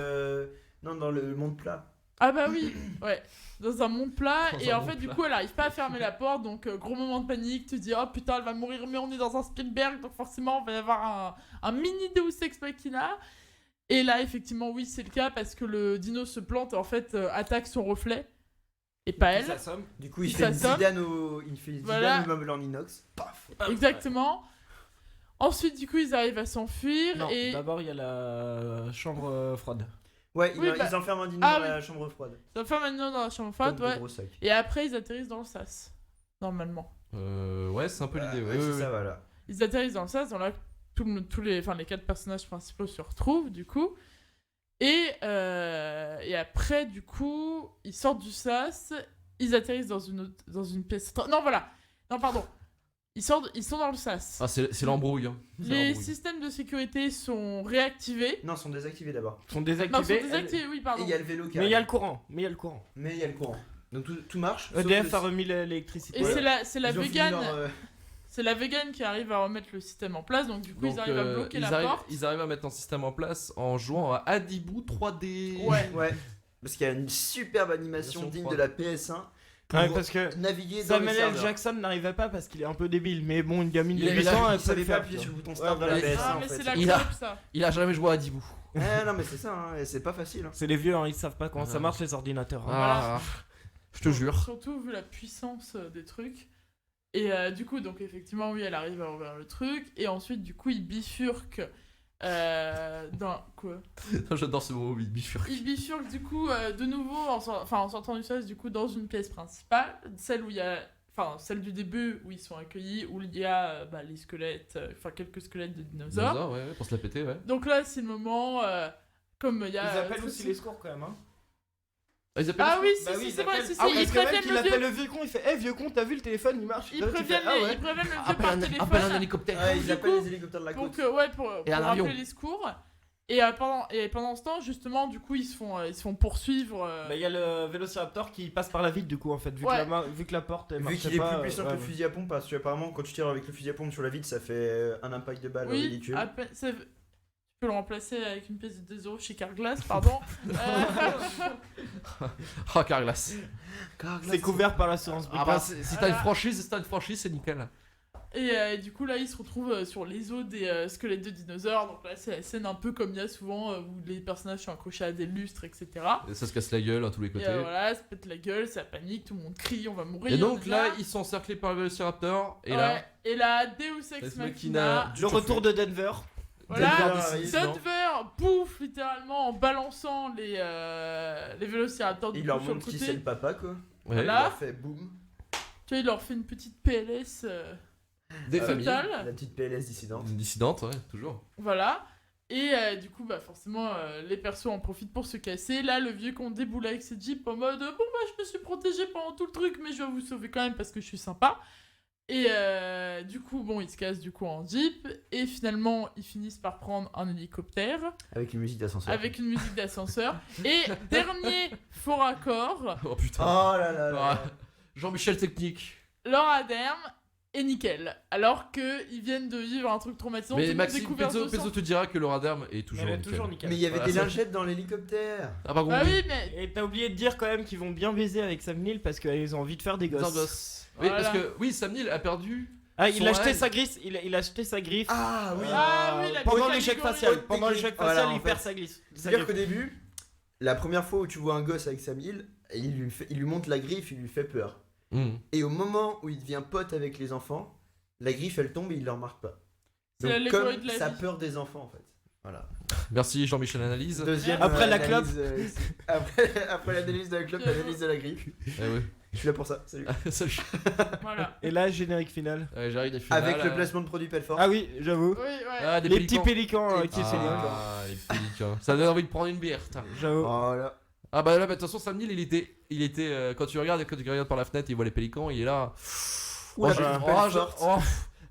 dans le monde plat. Ah bah oui, ouais, dans un monde plat. Dans Et un en monde fait, du plat. coup, elle arrive pas à fermer la porte, donc gros moment de panique. Tu te dis, oh putain, elle va mourir, mais on est dans un Spielberg, donc forcément, il va y avoir un mini Deus Ex Machina. Et là, effectivement, oui, c'est le cas parce que le dino se plante et en fait attaque son reflet. Et pas elle. Ça somme. Du coup, il Ça fait une somme. Zidane au Voilà. immeuble en inox. Paf. Exactement. Ensuite, du coup, ils arrivent à s'enfuir. Non, Et d'abord il y a la chambre froide. Ouais, Oui, ils enferment un dino ah dans oui. la chambre froide. ça fait maintenant dans la chambre Comme froide, des ouais. gros sacs. Et après, ils atterrissent dans le sas. Normalement. Ouais, c'est un peu l'idée. Ouais, Ouais, c'est ouais, ça, ouais. voilà. Ils atterrissent dans le sas, dans là, tous les 4 personnages principaux se retrouvent, du coup. Et après, du coup, ils sortent du sas, ils atterrissent dans une pièce. Non, voilà. Non, pardon. Ils sont dans le sas. Ah, c'est l'embrouille. Hein. C'est Les l'embrouille. systèmes de sécurité sont réactivés. Non, ils sont désactivés d'abord. Ils sont Non, ils sont désactivés. désactivés, oui, Et pardon. il y a le vélo qui Mais il y a arrive. le courant. Mais il y a le courant. Mais il y a le courant. Donc tout marche. sauf EDF le- a remis l'électricité. Et Voilà. c'est la Ils ont fini végane. leur, C'est la végane qui arrive à remettre le système en place, donc du coup Donc, ils arrivent à bloquer la porte. ils arrivent à mettre un système en place en jouant à Adibou 3D. Ouais. Ouais. Parce qu'il y a une superbe animation Version digne 3. de la PS1 pour Ouais, parce que naviguer dans les Samuel L. serveurs. Jackson n'arrivait pas parce qu'il est un peu débile. Mais bon, une gamine de Il 8 ans, Il elle peut savait le pas faire. appuyer sur le bouton Ouais, start de voilà. la PS1 Ah, en mais fait. c'est la Il a- coop ça. Il a jamais joué à Adibou. Non mais c'est ça, hein, et c'est pas facile. Hein. C'est les vieux, hein, ils savent pas comment ça Ah. marche les ordinateurs. hein. Ah, je te jure. Surtout vu la puissance des trucs. Et du coup, donc effectivement, oui, elle arrive à ouvrir le truc. Et ensuite, du coup, il bifurque dans. Quoi? J'adore ce mot, oui, bifurque. Il bifurque du coup de nouveau, en sortant du sas, du coup, dans une pièce principale. Celle où il y a. Enfin, celle du début où ils sont accueillis, où il y a les squelettes, quelques squelettes de dinosaures. Dinosaure, ouais, pour se la péter, ouais. Donc là, c'est le moment. Comme il y Ils a. appellent aussi les secours quand même. Hein. Ah, ils appellent Ah ça oui, Bah si, oui, si, ils c'est vrai, appellent- si, si, Ah, ils parce que même préviennent qu'il le appelle vieux. le vieux con, il fait Eh vieux con, t'as vu le téléphone, il marche. Ils Là, tu préviennent fais, Ah ouais. ils préviennent le vieux Appelle par un téléphone. hélicoptère. Ouais, du ils appellent coup, les hélicoptères de la Donc côte. ouais, pour Et un avion. appeler les secours. Et pendant ce temps, justement, du coup, ils se font poursuivre. Bah, il y a le Vélociraptor qui passe par la vitre du coup en fait, vu, Ouais. vu que la porte elle Vu marchait qu'il est pas, plus puissant que ouais, le fusil à pompe, parce que apparemment quand tu tires avec le fusil à pompe sur la vitre, ça fait un impact de balle oui, ridicule. tu peux le remplacer avec une pièce de 2 € chez Carglass, pardon. Ah, Carglass. C'est couvert par l'assurance Ah bah, Bripass. si t'as une franchise, c'est nickel. Et du coup, là, ils se retrouvent sur les os des squelettes de dinosaures. Donc là, c'est la scène un peu comme il y a souvent où les personnages sont accrochés à des lustres, etc. Et ça se casse la gueule à tous les Et côtés. voilà, ça pète la gueule, ça panique, tout le monde crie, on va mourir. Et donc là, déjà. ils sont encerclés par le Vélociraptor. Et Ouais. là, Et là, Deus Ex Ex Machina. Machina. Le retour de Denver. Voilà, Denver arrive, Denver bouffe littéralement en balançant les vélociraptors du Il coup, leur sur le montre qui côté. c'est le papa quoi. ouais, Voilà. Il leur fait boum. Tu vois, il leur fait une petite PLS des familles. totale. La petite PLS dissidente. Une dissidente, ouais, toujours. Voilà. Et du coup, bah forcément, les persos en profitent pour se casser. Là, le vieux con déboule avec ses jeeps en mode bon, bah, je me suis protégé pendant tout le truc, mais je vais vous sauver quand même parce que je suis sympa. Et du coup, bon, ils se cassent du coup en jeep. Et finalement, ils finissent par prendre un hélicoptère Avec une musique d'ascenseur. avec une musique d'ascenseur. Et dernier faux raccord, Oh putain. Oh là là là. Ah, Jean-Michel Technique. Laura Dern est nickel. Alors qu'ils viennent de vivre un truc traumatisant. Mais une Maxime découverte de Pezzo sang. te dira que Laura Dern est toujours Elle est nickel. toujours nickel. Mais il y avait Voilà, des ça- lingettes dans l'hélicoptère. Ah, pas Bah compris. oui, mais Et t'as oublié de dire quand même qu'ils vont bien baiser avec Sam Neill parce qu'ils ont envie de faire des Des gosses. gosses. Oui, Voilà. parce que oui, Sam Neill a perdu. Ah, il Son a acheté rêve. sa griffe. Il a acheté sa griffe. Ah oui. Ah oui, la pendant petite l'échec catégorie. facial. Haute Pendant l'échec technique. facial, Voilà, en il perd fait. sa griffe. C'est-à-dire qu'au début, la première fois où tu vois un gosse avec Sam Hill, il lui montre la griffe, il lui fait peur. Et au moment où il devient pote avec les enfants, la griffe elle tombe et il le remarque pas. C'est Donc l'allégorie comme de la sa vie. peur des enfants en fait. Voilà. Merci Jean-Michel Analyse. Deuxième Après la analyse, après l'analyse de la clope, l'analyse de la griffe. Eh oui. Je suis là pour ça, salut. Salut. Voilà. Et là, générique final. J'arrive des finales. Avec le placement de produit Pelfort. Ah oui, j'avoue. Oui, ouais. Ah, des Les petits pélicans. pélicans qui s'éliminent. Ah, les pélicans. Ça donne envie de prendre une bière. Putain. J'avoue. Voilà. Ah bah là, de toute façon, Sam Neill, il était quand tu regardes par la fenêtre, il voit les pélicans, il est là. Ouh, la je, belle forte.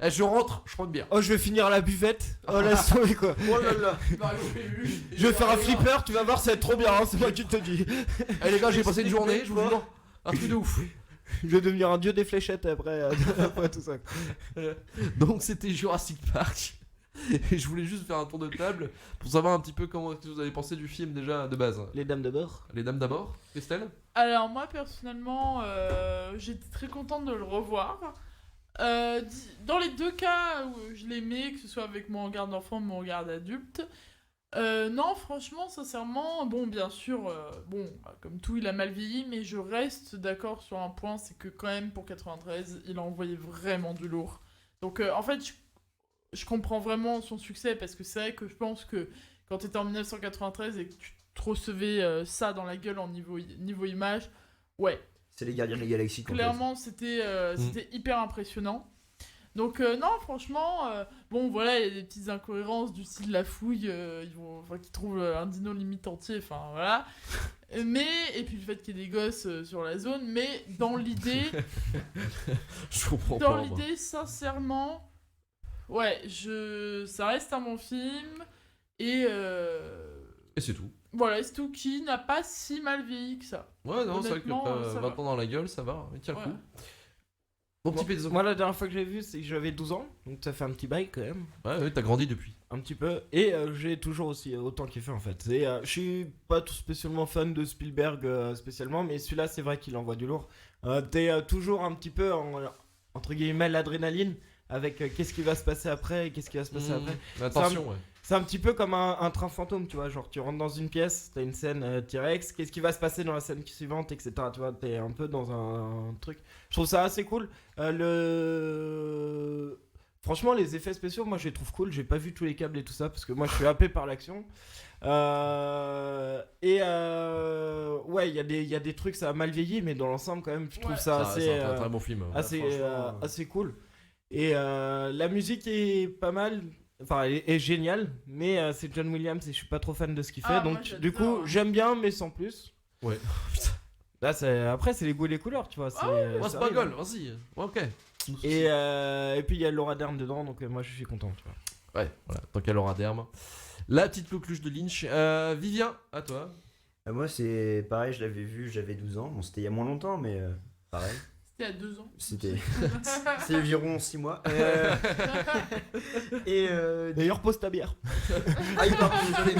je rentre, je prends une bière. Oh, je vais finir à la buvette. Oh, laisse tomber quoi. Oh là là. Je vais faire un flipper, tu vas voir, ça va être trop bien, hein, c'est moi qui te dis. Eh les gars, j'ai passé une journée, je vous jure. Un truc de ouf. Je vais devenir un dieu des fléchettes après, après tout ça. Donc c'était Jurassic Park. Et je voulais juste faire un tour de table pour savoir un petit peu comment vous avez pensé du film déjà de base. Les dames de bord. Les dames d'abord, Christelle. Alors moi personnellement, j'étais très contente de le revoir. Dans les deux cas où je l'aimais, que ce soit avec mon regard d'enfant ou mon regard d'adulte, non franchement, sincèrement, bon bien sûr, comme tout il a mal vieilli, mais je reste d'accord sur un point, c'est que quand même pour 93, il a envoyé vraiment du lourd. Donc en fait, je comprends vraiment son succès, parce que c'est vrai que je pense que quand t'étais en 1993 et que tu te recevais ça dans la gueule en niveau image, ouais. C'est les Gardiens de la Galaxie. Clairement, c'était hyper impressionnant. Donc non, franchement, bon voilà, il y a des petites incohérences du style la fouille, qui trouvent un dino limite entier, enfin voilà. Et puis le fait qu'il y ait des gosses sur la zone, mais dans l'idée, Je comprends pas. moi. sincèrement, ouais, ça reste un bon film, et Et c'est tout. voilà, c'est tout, qui n'a pas si mal vieilli que ça. Ouais, non, c'est vrai que Honnêtement, ça 20 va. ans dans la gueule, ça va. Il tient le Ouais. coup. Mon petit pédézo. Moi, la dernière fois que j'ai vu, c'est que j'avais 12 ans, donc ça fait un petit bail quand même. Ouais, t'as grandi depuis. Un petit peu. Et j'ai toujours aussi autant kiffé en fait. Je suis pas tout spécialement fan de Spielberg spécialement, mais celui-là, c'est vrai qu'il envoie du lourd. T'es toujours un petit peu entre guillemets l'adrénaline avec qu'est-ce qui va se passer après et qu'est-ce qui va se passer après. Attention, ouais. C'est un petit peu comme un train fantôme, tu vois. Genre, tu rentres dans une pièce, t'as une scène T-Rex, qu'est-ce qui va se passer dans la scène suivante, etc. Tu vois, t'es un peu dans un truc. Je trouve ça assez cool. Franchement, les effets spéciaux, moi je les trouve cool. J'ai pas vu tous les câbles et tout ça parce que moi je suis happé par l'action. Ouais, il y a des trucs, ça a mal vieilli, mais dans l'ensemble, quand même, je trouve Ouais. ça C'est un très bon film. assez cool. Et la musique est pas mal. Enfin, elle est géniale, mais c'est John Williams et je suis pas trop fan de ce qu'il fait. Ah, moi, Donc, j'adore, du coup, hein. j'aime bien, mais sans plus. Ouais. Là, après, c'est les goûts et les couleurs, tu vois. Moi, c'est pas arrive, gueule, hein. vas-y. Ouais, ok. Et puis, il y a Laura Dern dedans, donc moi, je suis content, tu vois. Ouais, voilà. Tant qu'elle aura derme. La petite coqueluche de Lynch. Vivien, à toi. Moi, c'est pareil, je l'avais vu, j'avais 12 ans. Bon, c'était il y a moins longtemps, mais pareil. C'était à 2 ans. C'était c'est environ 6 mois. D'ailleurs, pose ta bière. Ah, il part, désolé.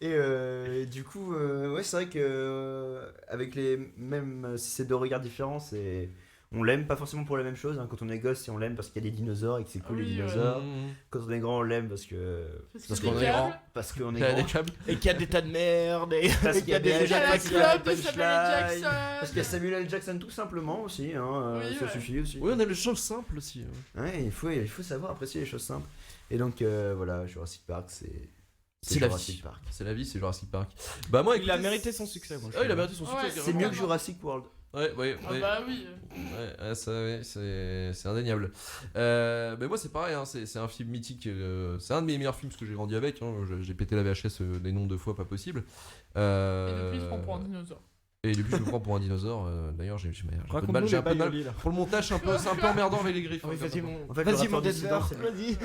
Et du coup, ouais, c'est vrai que avec même si c'est deux regards différents, on l'aime pas forcément pour la même chose. Hein. Quand on est gosse, on l'aime parce qu'il y a des dinosaures et que c'est cool Oui, les ouais. dinosaures. Mmh. Quand on est grand, on l'aime parce Parce qu'on qu'il y est a des grand, câbles. parce qu'on est Il y a des grand, câbles. Et qu'il y a des tas de merde. Et parce qu'il y a des Il y a la parce qu'il y a club de punchline, Samuel L. Jackson. parce qu'il y a Samuel L. Jackson tout simplement aussi. Hein, Oui, ça ouais. suffit aussi. Oui, on a les choses simples aussi. Ouais, il faut savoir apprécier les choses simples. Et donc voilà, Jurassic Park, C'est la Jurassic vie. Park. C'est la vie, c'est Jurassic Park. Bah, moi, Il a écoutez, mérité son succès, moi. je Ah, il a trouve. mérité son succès. Ouais, C'est carrément. mieux que Jurassic World. Ouais, ouais, Ah ouais. bah oui. Ouais, ça, ouais, c'est indéniable. Mais moi, c'est pareil, hein, c'est un film mythique. C'est un de mes meilleurs films parce que j'ai grandi avec. Hein, j'ai pété la VHS des nombres de fois pas possible. Et depuis, je prends pour un dinosaure. Et depuis, je me prends pour un dinosaure. D'ailleurs, j'ai un peu de mal. Raconte-nous J'ai les un peu de mal. bagnolis, là. Pour le montage, c'est un peu emmerdant avec les griffes. Oui, hein, vas-y, comme ça. mon, En fait, le vas-y, rappeur mon dissident, Denver, c'est- vas-y.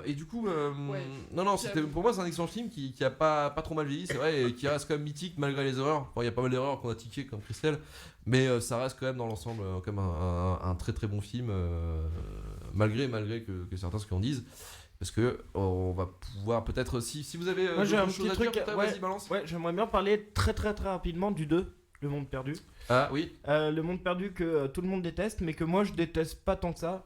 Et du coup, Ouais. non, c'était pour moi c'est un excellent film qui a pas trop mal vieilli, c'est vrai, et qui reste quand même mythique malgré les erreurs. Bon, il y a pas mal d'erreurs qu'on a tiquées comme Christelle, mais ça reste quand même dans l'ensemble comme un très très bon film, malgré que certains ce qu'on dise. Parce que on va pouvoir peut-être si vous avez Moi, j'ai un d'autres petit choses à truc, dire, peut-être, ouais. vas-y balance. Ouais, j'aimerais bien parler très très très rapidement du 2, Le Monde Perdu. Ah oui. Le Monde Perdu que tout le monde déteste, mais que moi je déteste pas tant que ça.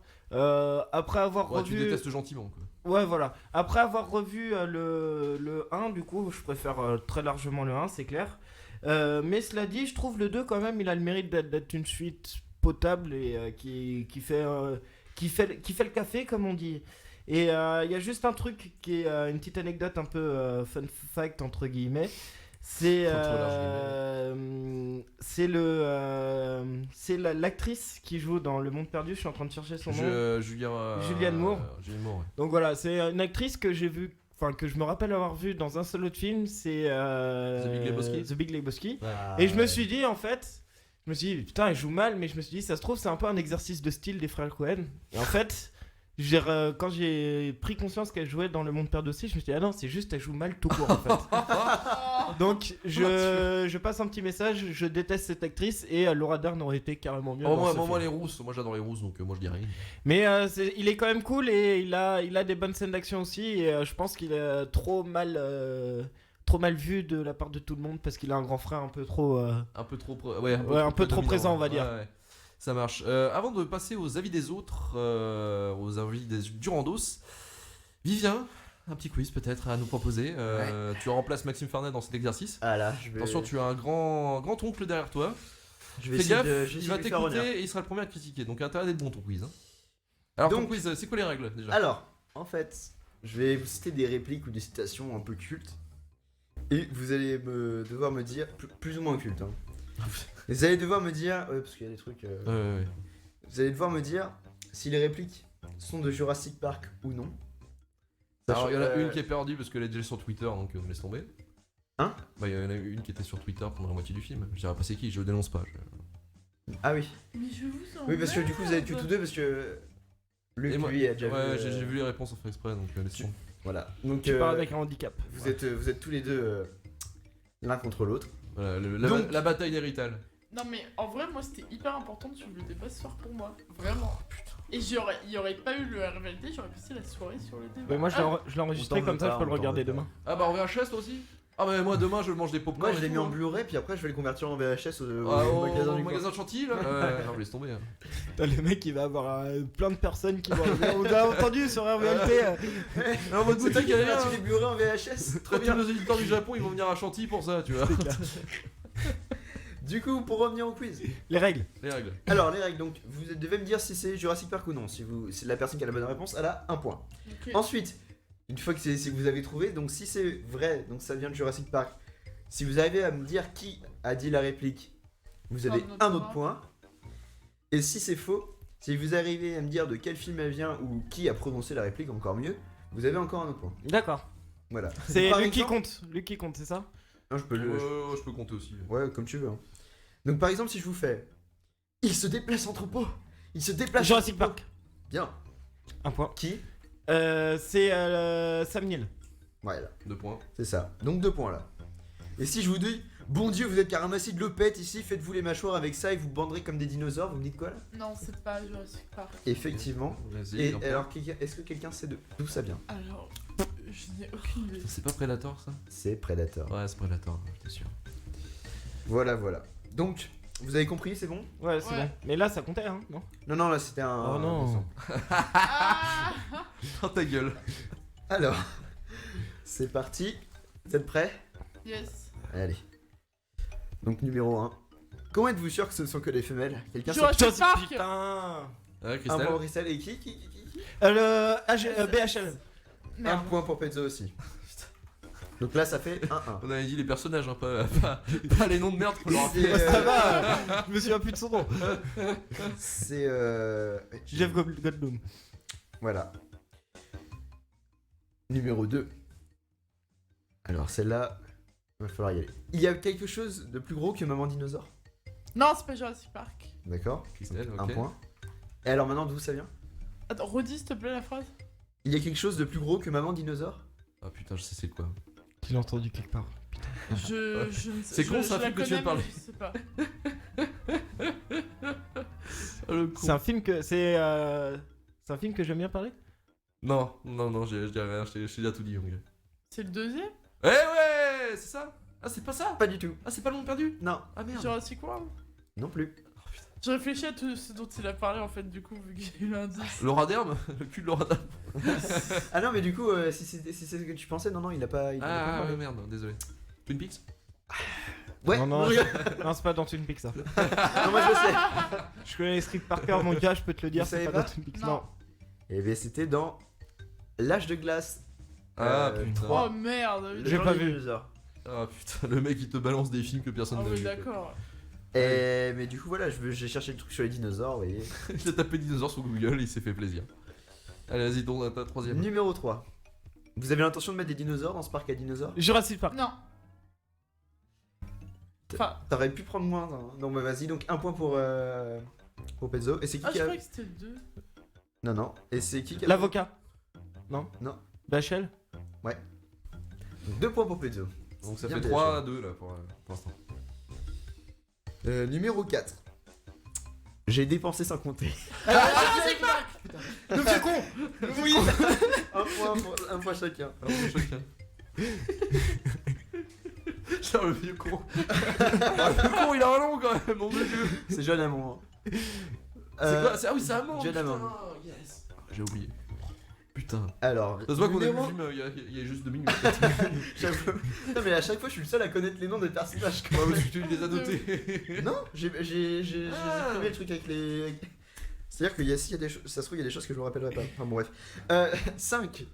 Après avoir Ouais, tu revu... détestes gentiment quoi. Ouais, voilà. Après avoir revu le 1, du coup, je préfère très largement le 1, c'est clair. Mais cela dit, je trouve le 2 quand même, il a le mérite d'être une suite potable et qui fait le café, comme on dit. Et il y a juste un truc qui est une petite anecdote un peu fun fact entre guillemets. C'est Faut trop large c'est l'actrice qui joue dans Le Monde Perdu. Je suis en train de chercher son nom. Julianne Moore. Julianne Moore, ouais. Donc voilà, c'est une actrice que j'ai vue, enfin que je me rappelle avoir vue dans un seul autre film. C'est The Big Lebowski. The Big Lebowski. Ah, Et je me ouais. suis dit en fait, putain, elle joue mal, mais je me suis dit ça se trouve c'est un peu un exercice de style des frères Coen. Et en fait. Quand j'ai pris conscience qu'elle jouait dans Le Monde Perdu aussi, je me suis dit ah non, c'est juste elle joue mal tout court en fait. Donc je passe un petit message, je déteste cette actrice et Laura Dern aurait été carrément mieux. dans ce Moi, film. les rousses, moi j'adore les rousses, donc moi je dis rien. Mais il est quand même cool et il a des bonnes scènes d'action aussi et je pense qu'il est trop mal vu de la part de tout le monde parce qu'il a un grand frère un peu trop Un peu trop, un peu trop dominant, présent, on va dire. Ouais. Ça marche. Avant de passer aux avis des autres, aux avis des Durandos, Vivien, un petit quiz peut-être à nous proposer. Tu remplaces Maxime Farnet dans cet exercice. Ah là, je vais. Attention, tu as un grand oncle derrière toi. Je vais Fais essayer gaffe, de. je vais il essayer va de lui faire honneur. t'écouter et il sera le premier à te critiquer. Donc intérêt d'être bon ton quiz. Hein. Alors ton Donc- quiz, c'est quoi les règles déjà? Alors, en fait, je vais vous citer des répliques ou des citations un peu cultes. Et vous allez devoir me dire, plus ou moins cultes. Hein. Vous allez devoir me dire, parce qu'il y a des trucs. Ouais. Vous allez devoir me dire si les répliques sont de Jurassic Park ou non. Alors il y en a Sachant- une qui est perdue parce qu'elle est déjà sur Twitter, donc on laisse tomber. Hein? Bah il y en a une qui était sur Twitter pendant la moitié du film. Je dirais pas c'est qui, je le dénonce pas. Ah oui. Mais je vous en Oui, parce que du coup, vous avez tué tous deux parce que. Luc, Et moi- lui, a déjà Ouais, vu. j'ai vu les réponses en fait exprès, donc laisse tomber. Voilà. Donc, Tu parles avec un handicap. vous êtes tous les deux l'un contre l'autre. Voilà, Donc- la bataille d'hérital. Non mais en vrai moi c'était hyper important de suivre le débat ce soir pour moi, vraiment. Et il y aurait pas eu le RVLD, j'aurais passé la soirée sur le débat. Mais moi je l'ai enregistré on t'en comme veut ça, pas, je peux le on t'en regarder veut pas. demain. Ah bah en VHS toi aussi? Ah bah moi demain je mange des popcorn. Moi, je et l'ai tout, mis en hein. Blu-ray, puis après, je vais le convertir en VHS au Au magasin du magasin de Chantilly là. Non, laisse tomber. Hein. Putain, le mec il va avoir plein de personnes qui vont arriver. On a entendu sur RVLT. En mode C'est toi boutique, qui as il y a converti les Blu-ray en VHS. Trop Tous bien. nos éditeurs du Japon ils vont venir à Chantilly pour ça, tu vois. Du coup, pour revenir au quiz. Les règles. Les règles. Alors, les règles, donc, vous devez me dire si c'est Jurassic Park ou non. Si la personne qui a la bonne réponse, elle a un point. Ok. Ensuite, une fois que vous avez trouvé, donc si c'est vrai, donc ça vient de Jurassic Park, si vous arrivez à me dire qui a dit la réplique, vous avez un autre point. Et si c'est faux, si vous arrivez à me dire de quel film elle vient ou qui a prononcé la réplique, encore mieux, vous avez encore un autre point. D'accord. Voilà. C'est Par Luc qui exemple- compte. Luc qui compte, c'est ça? Non, je peux le. Je peux compter aussi. Ouais, comme tu veux. Hein. Donc par exemple, si je vous fais, il se déplace en troupeau. Il se déplace. en Jurassic troupeau. Park. Bien. Un point. Qui? C'est Sam Neill. Voilà. 2 points. C'est ça. Donc 2 points là. Et si je vous dis, bon Dieu, vous êtes qu'un ramassis de lopettes ici, faites-vous les mâchoires avec ça et vous banderez comme des dinosaures, vous me dites quoi là? Non c'est pas Jurassic Park. Effectivement. Vas-y. Et un point. alors, est-ce que quelqu'un sait d'où ça vient? Alors, je n'ai aucune idée. C'est pas Predator ça? C'est Predator. Ouais, c'est Predator, j'étais sûr. Voilà, voilà. Donc, vous avez compris, c'est bon? Ouais, c'est Ouais. bon. Mais là, ça comptait, hein, non? Non, là c'était un. Oh non. Ah Dans ta gueule. Alors, c'est parti. Vous êtes prêts? Yes. Allez. Donc, numéro 1. Comment êtes-vous sûr que ce ne sont que des femelles? Quelqu'un sait? Jurassic Park. Putain. Ah, Un Christelle. point pour Christelle et qui? Le BHL. Un Merde. point pour Pezzo aussi. Donc là, ça fait 1-1. On avait dit les personnages, hein, pas les noms de merde qu'on leur a fait. C'est, Ça va. Je me souviens plus de son nom. c'est Jeff Goldblum. Voilà. Numéro 2. Alors celle-là, il va falloir y aller. Il y a quelque chose de plus gros que Maman Dinosaure. Non c'est pas Jurassic Park. D'accord. Christelle, Un ok. point. Et alors maintenant, d'où ça vient? Attends, redis s'il te plaît la phrase. Il y a quelque chose de plus gros que Maman Dinosaure? Ah putain, je sais c'est quoi. Je l'ai entendu quelque part. Je ne sais C'est con, c'est un je la film que tu viens de connais, parler. mais je sais pas. Ah, le con. C'est un film que c'est un film que j'aime bien parler. Non, je dis rien, je t'ai déjà tout dit, mon gars. C'est le deuxième? Eh ouais, c'est ça? Ah, c'est pas ça? Pas du tout. Ah, c'est pas le monde perdu? Non. Ah merde. Jurassic World? Non plus. Je réfléchis à tout ce dont il a parlé en fait du coup vu que j'ai eu l'indice. Laura Dern? Le cul de Laura Dern. Ah non, mais du coup, si c'est ce que tu pensais, non, il a pas. Il a pas Ah parlé. merde, désolé. Twin Peaks? Ouais. Non, non, regarde. Non, c'est pas dans Twin Peaks ça. Non, moi je le sais. Je connais les Street Parker, mon gars, je peux te le dire, Vous c'est savez pas dans pas Twin Peaks. Non. Non. Et bien c'était dans L'âge de glace. Ah putain. Oh merde! J'ai pas vu. Dinosaure. Ah putain, le mec il te balance des films que personne Ah n'a oui, vu. quoi. d'accord. Mais du coup, voilà, j'ai cherché le truc sur les dinosaures, vous voyez. Il a tapé dinosaure sur Google et il s'est fait plaisir. Allez, vas-y, tourne à ta troisième. Numéro 3. Vous avez l'intention de mettre des dinosaures dans ce parc à dinosaures? Jurassic Park. Non. Enfin, T'aurais pu prendre moins. Non, bah vas-y, donc un point pour Pezzo. Et c'est qui ah, qui je a. croyais que c'était le 2. Non, non. Et c'est qui a. L'avocat. Non. Non. Bachel. Donc 2 points pour Pezzo. Donc ça Bien fait bien 3 à 2 là pour l'instant. Numéro 4. J'ai dépensé sans compter. Jurassic Park. Le vieux con. Oui. un point chacun. Alors, pour chacun. Genre le vieux con. Ah, le con il a un nom quand même, mon dieu. C'est jeune amant. C'est quoi Ah oui, c'est Amand. Jeune putain. Amand. Yes. J'ai oublié. Putain. Alors. Ça se voit qu'on a vu le numéro- film il y a juste 2 minutes. J'avoue. Non, mais à chaque fois, je suis le seul à connaître les noms des personnages. Ouais, parce que tu les as notés. Non, j'ai Ah. imprimé le truc avec les. C'est-à-dire qu'il y a, s'il y a des choses, ça se trouve, il y a des choses que je me rappellerai pas. Enfin bon, bref. 5.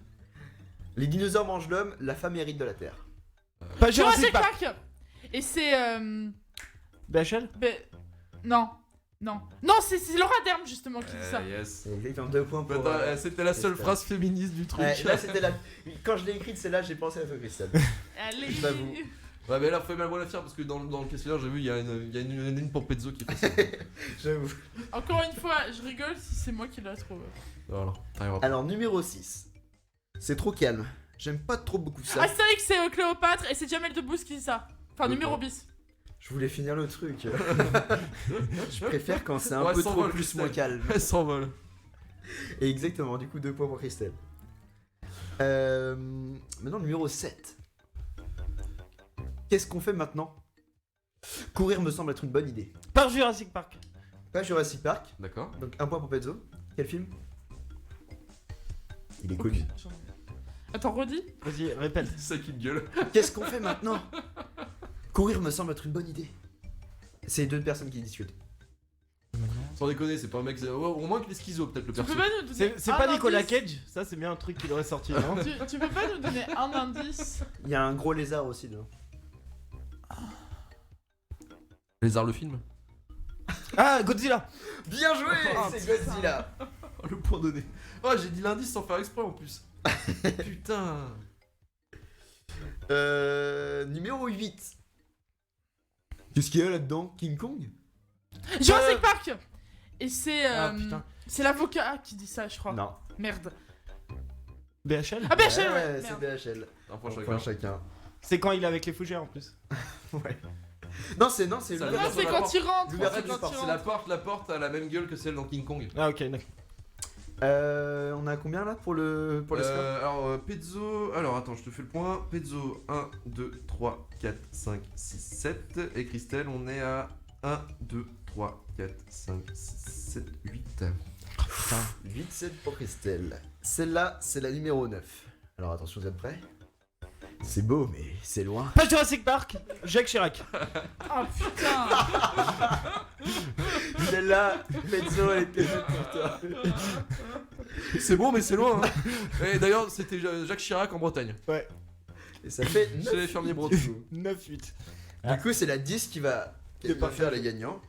Les dinosaures mangent l'homme, la femme hérite de la terre. Pas Jurassic Jurassic Park. Park. Et c'est. Bachel. Non. Non. Non, c'est Laura Dern justement qui dit ça. Yes. Et il fait 2 points pour. Attends, c'était la seule Christelle. phrase féministe du truc. Ouais, là, c'était la. Quand je l'ai écrite, celle-là, j'ai pensé à toi, Christelle. Allez. Je l'avoue. Ouais, mais là, fais mal moi la fière parce que dans le questionnaire, j'ai vu, il y a une pour Pezzo qui fait ça. J'avoue. Encore une fois, je rigole si c'est moi qui la trouve. Voilà, t'arriveras pas. Alors, numéro 6. C'est trop calme. J'aime pas trop beaucoup ça. Astérix, c'est Cléopâtre et c'est Jamel Debbouze qui dit ça. Enfin, numéro bis. Je voulais finir le truc. Je préfère quand c'est un Ouais, peu s'envole, trop plus Christelle. moins calme. Elle s'envole. Et exactement, du coup, 2 points pour Christelle. Maintenant, numéro 7. Qu'est-ce qu'on fait maintenant? Courir me semble être une bonne idée. Par Jurassic Park. Pas Jurassic Park, D'accord. donc 1 point pour Pezzo. Quel film? Il est connu. Attends, redis. Vas-y, répète. C'est ça qui te gueule. Qu'est-ce qu'on fait maintenant? Courir me semble être une bonne idée. C'est 2 personnes qui discutent. Sans déconner, c'est pas un mec. Au moins qu'il est schizo, peut-être le Tu perso. peux pas nous donner. C'est un pas Nicolas indice Cage. Ça, c'est bien un truc qu'il aurait sorti, non? Tu peux pas nous donner un indice? Il y a un gros lézard aussi dedans. Lézard le film. Ah, Godzilla. Bien joué, Oh, c'est Godzilla. Oh, le point donné. Oh, j'ai dit l'indice sans faire exprès en plus. Putain. Numéro 8. Qu'est-ce qu'il y a là-dedans? King Kong? Jurassic Park. Et c'est. Ah, putain. C'est l'avocat qui dit ça, je crois. Non. Merde. BHL. Ah, BHL, Ouais, ouais. c'est Merde. BHL. Un point Un chacun. point chacun. C'est quand il est avec les fougères en plus. Ouais. Non, c'est Ça le- va. Non, c'est quand il rentre. L'ouverture C'est du quand sport, il C'est rentre. la porte a la même gueule que celle dans King Kong. Ah, ok, d'accord. On a combien là pour le score? Alors, Pezzo. Alors, attends, je te fais le point. Pezzo, 1, 2, 3, 4, 5, 6, 7. Et Christelle, on est à 1, 2, 3, 4, 5, 6, 7, 8. 8-7 pour Christelle. Celle-là, c'est la numéro 9. Alors attention, vous êtes prêts? C'est beau, mais c'est loin. Pas Jurassic Park. Jacques Chirac. Ah putain. Celle-là, Pezzo, elle était faite pour toi. C'est bon, mais c'est loin. Hein. Et d'ailleurs, c'était Jacques Chirac en Bretagne. Et ça fait Chez les 9. fermiers bretons. 9-8. Du coup, c'est la 10 qui va faire les gagnants.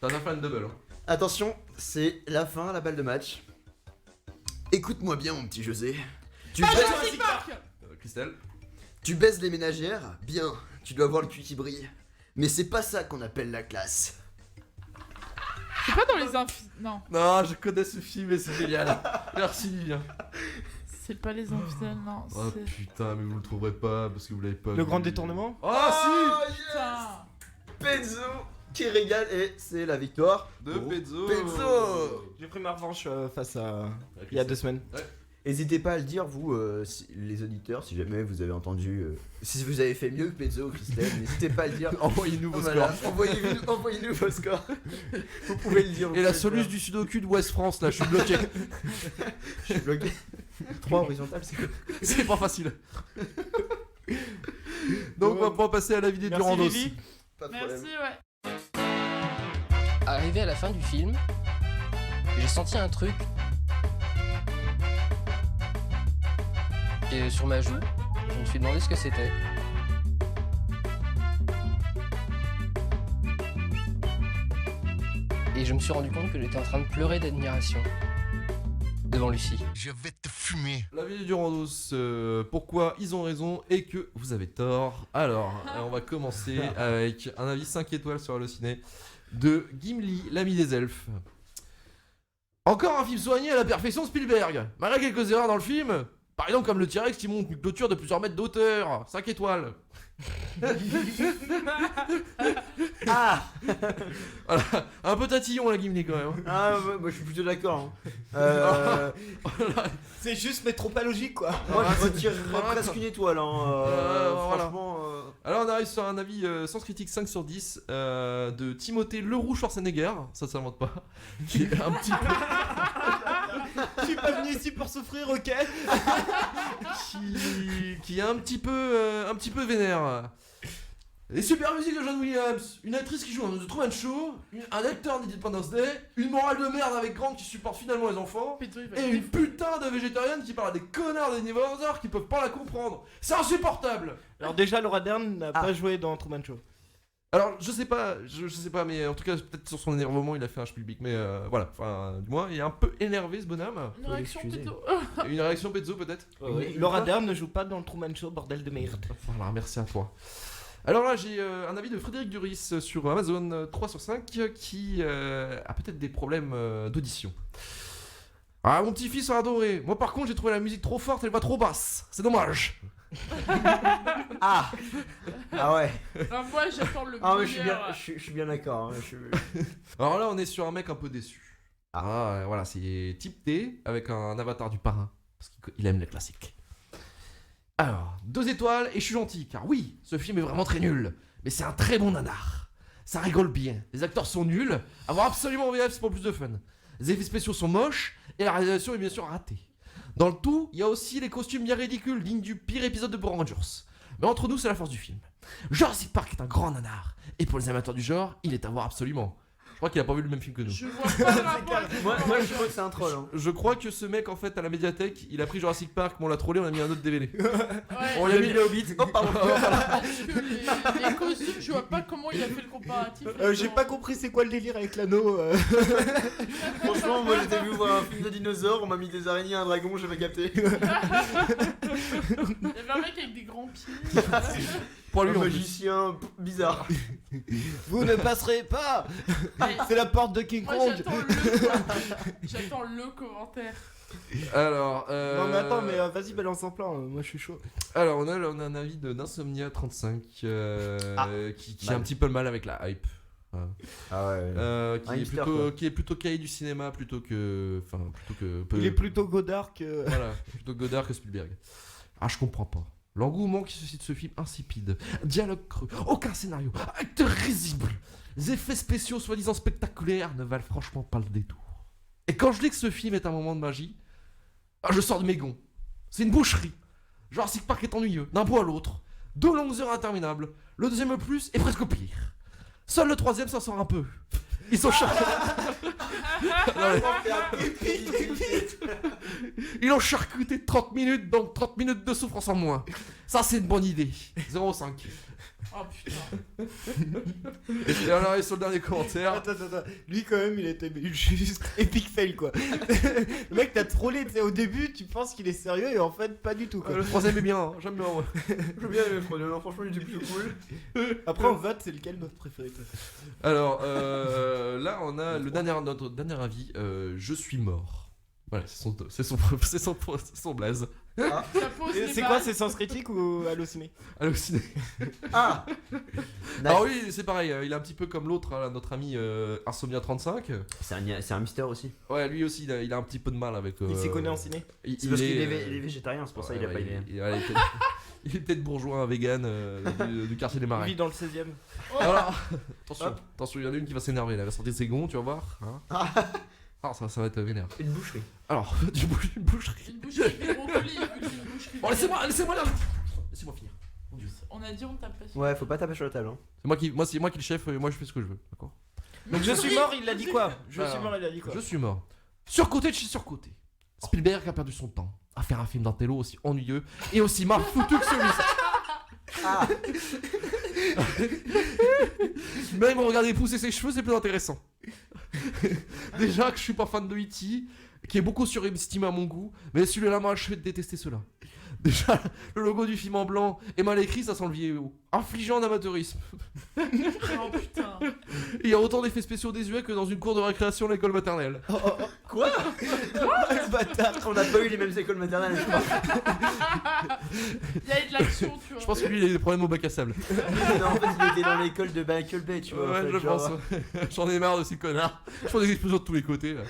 T'as un fan double. Hein. Attention, c'est la fin, la balle de match. Écoute-moi bien, mon petit José. Tu Pas baises, Jurassic Park. Christelle. tu baises les ménagères? Bien, tu dois avoir le cul qui brille. Mais c'est pas ça qu'on appelle la classe. C'est pas dans les Non, Non, je connais ce film et c'est génial. Merci, Lilian. c'est pas les infidèles, non. Oh c'est- putain, mais vous le trouverez pas parce que vous l'avez pas Le vu. grand détournement. Oh Putain. Pezzo qui régale et c'est la victoire si De pour Pezzo. Pezzo. J'ai pris ma revanche face à. Il y a 2 semaines. N'hésitez pas à le dire, vous, les auditeurs, si jamais vous avez entendu, si vous avez fait mieux que Pezzo ou Christelle, n'hésitez pas à le dire. Envoyez-nous vos Voilà, scores. envoyez-nous vos scores. Vous pouvez le dire. vous Et la pouvez le soluce faire. du sudoku de West France, là, je suis bloqué. Je suis bloqué. 3 horizontales, c'est quoi? C'est pas facile. Donc, on va pouvoir passer à la vidéo du Merci Randos. Vivi. Pas de Merci, problème. ouais. Arrivé à la fin du film, j'ai senti un truc sur ma joue. Je me suis demandé ce que c'était. Et je me suis rendu compte que j'étais en train de pleurer d'admiration devant Lucie. Je vais te fumer. La vie du Randos, pourquoi ils ont raison et que vous avez tort. Alors, on va commencer avec un avis 5 étoiles sur Allociné de Gimli, l'ami des elfes. Encore un film soigné à la perfection Spielberg. Malgré quelques erreurs dans le film, par exemple comme le T-Rex qui monte une clôture de plusieurs mètres d'auteur. 5 étoiles. Ah Voilà. Un peu tatillon la Gimli quand même. Ah, moi je suis plutôt d'accord. Hein. C'est juste, mais trop pas logique quoi. Moi je retirerais Voilà, presque une étoile. Hein. Voilà. Franchement. Alors on arrive sur un avis Sens Critique 5 sur 10 de Timothée Leroux Schwarzenegger, ça s'invente pas, qui est un petit peu, Je suis pas venu ici pour souffrir, ok. qui est un petit peu vénère. Les super musiques de John Williams, une actrice qui joue dans The Truman Show, un acteur d'Independence Day, une morale de merde avec Grant qui supporte finalement les enfants, Pedro, il va et être une putain de végétarienne qui parle à des connards des dinosaures qui peuvent pas la comprendre. C'est insupportable. Alors déjà, Laura Dern n'a pas joué dans Truman Show. Alors, je sais pas, mais en tout cas, peut-être sur son énervement, il a fait un Spielberg, mais voilà, enfin, du moins, il est un peu énervé ce bonhomme. Une réaction l'excuser. plutôt. Une réaction pezzo peut-être. Laura Dern ne joue pas dans le Truman Show, bordel de merde. Voilà, merci à toi. Alors là, j'ai un avis de Frédéric Duris sur Amazon 3 sur 5 qui a peut-être des problèmes d'audition. Ah, mon petit-fils a adoré. Moi, par contre, j'ai trouvé la musique trop forte et elle va trop basse. C'est dommage. Ah ouais. Alors, moi, j'attends le Ah meilleur. mais je suis bien d'accord. Hein. Alors là, on est sur un mec un peu déçu. Ah, voilà, c'est type T avec un avatar du parrain. Parce qu'il aime les classiques. Alors, 2 étoiles et je suis gentil, car oui, ce film est vraiment très nul. Mais c'est un très bon nanar. Ça rigole bien. Les acteurs sont nuls. À voir absolument en VF, c'est pour plus de fun. Les effets spéciaux sont moches et la réalisation est bien sûr ratée. Dans le tout, il y a aussi les costumes bien ridicules, dignes du pire épisode de Power Rangers. Mais entre nous, c'est la force du film. Jurassic Park est un grand nanar. Et pour les amateurs du genre, il est à voir absolument. Je crois qu'il a pas vu le même film que nous. Je vois pas le rapport avec Moi Power je crois que c'est un troll. Hein. Je crois que ce mec, en fait, à la médiathèque, il a pris Jurassic Park, mais on l'a trollé, on a mis un autre DVD. Ouais. On lui a mis le Hobbit. Oh, pardon. Parce que les costumes, je vois pas comment il a fait le comparatif. J'ai pas compris c'est quoi le délire avec l'anneau. Franchement, moi j'étais vu voir un film de dinosaures, on m'a mis des araignées, un dragon, j'avais capté. Il y avait un mec avec des grands pieds. Pour lui, Un en plus. magicien bizarre. Vous ne passerez pas. Mais C'est la porte de King moi, Kong. j'attends le commentaire. Alors, Non mais attends, mais vas-y balance en plan, moi je suis chaud. Alors, on a un avis d'Insomnia 35 qui a mal. un petit peu le mal avec la hype. Voilà. Ah ouais. Qui, Un est hipster, plutôt, quoi. qui est plutôt cahier du cinéma plutôt que. Enfin, plutôt que. Il est plutôt Godard que... Voilà, plutôt Godard que Spielberg. Ah, je comprends pas. L'engouement qui suscite ce film insipide, dialogue creux, aucun scénario, acteurs risibles, les effets spéciaux soi-disant spectaculaires ne valent franchement pas le détour. Et quand je dis que ce film est un moment de magie, je sors de mes gonds. C'est une boucherie. Jurassic Park est ennuyeux, d'un bout à l'autre, 2 longues heures interminables, le deuxième le plus est presque pire. Seul le troisième s'en sort un peu. Ils sont Ils ont charcuté 30 minutes, donc 30 minutes de souffrance en moins. Ça, c'est une bonne idée. 0,5. Oh putain. Et on arrive sur le dernier commentaire. Attends. Lui quand même il était juste epic fail quoi. Le mec t'a trollé, tu sais, au début tu penses qu'il est sérieux et en fait pas du tout quoi. Le troisième est bien, hein. J'aime bien. Moi. J'aime bien le troisième, franchement il était plutôt cool. Après on vote, c'est lequel notre préféré toi? Alors, là, on a notre dernier avis. Je suis mort. Voilà, c'est son blaze. Ça pose les C'est quoi, bases. c'est Sens Critique ou Allociné? Halluciné. Ah Alors oui, c'est pareil, il est un petit peu comme l'autre, là, notre ami Insomnia 35. C'est un mystère aussi. Ouais, lui aussi, il a un petit peu de mal avec... Il s'est connu en ciné? C'est parce qu'il est végétarien, c'est pour ça qu'il a pas idée. Il est peut-être bourgeois, vegan du quartier des Il Marais. vit dans le 16ème. Alors, attention, il y en a une qui va s'énerver, là, elle va sortir ses gonds, tu vas voir. Hein. Ah, ça va être vénère. Une boucherie. Alors, une boucherie. Une boucherie de brocolis, vu que c'est une boucherie. Bon, laissez-moi là. Laissez-moi finir. Mon Dieu. On a dit on tape pas sur. Ouais, faut pas taper sur la table. Hein. C'est moi qui le chef, et moi je fais ce que je veux, d'accord? Donc je suis mort, il a dit quoi? Je Alors, suis mort, il a dit quoi? Je suis mort. Surcoté de chez surcoté. Spielberg a perdu son temps à faire un film d'un télo aussi ennuyeux et aussi mal foutu que celui-ci. Ah Même regarder pousser ses cheveux, c'est plus intéressant. Déjà que je suis pas fan de E.T., qui est beaucoup surestimé à mon goût, mais celui-là m'a achevé de détester cela. Déjà, le logo du film en blanc et mal écrit, ça sent le vieillot. Affligeant d'amateurisme. Oh putain. Il y a autant d'effets spéciaux désuets que dans une cour de récréation à l'école maternelle. Quoi Le bâtard. On n'a pas eu les mêmes écoles maternelles, je crois. Il y a eu de l'action, tu vois. Je pense que lui, il a eu des problèmes au bac à sable. Non, en fait, il était dans l'école de Michael Bay, tu vois. en fait, je genre. pense. Ouais. J'en ai marre de ces connards. Je fais des explosions de tous les côtés. Là.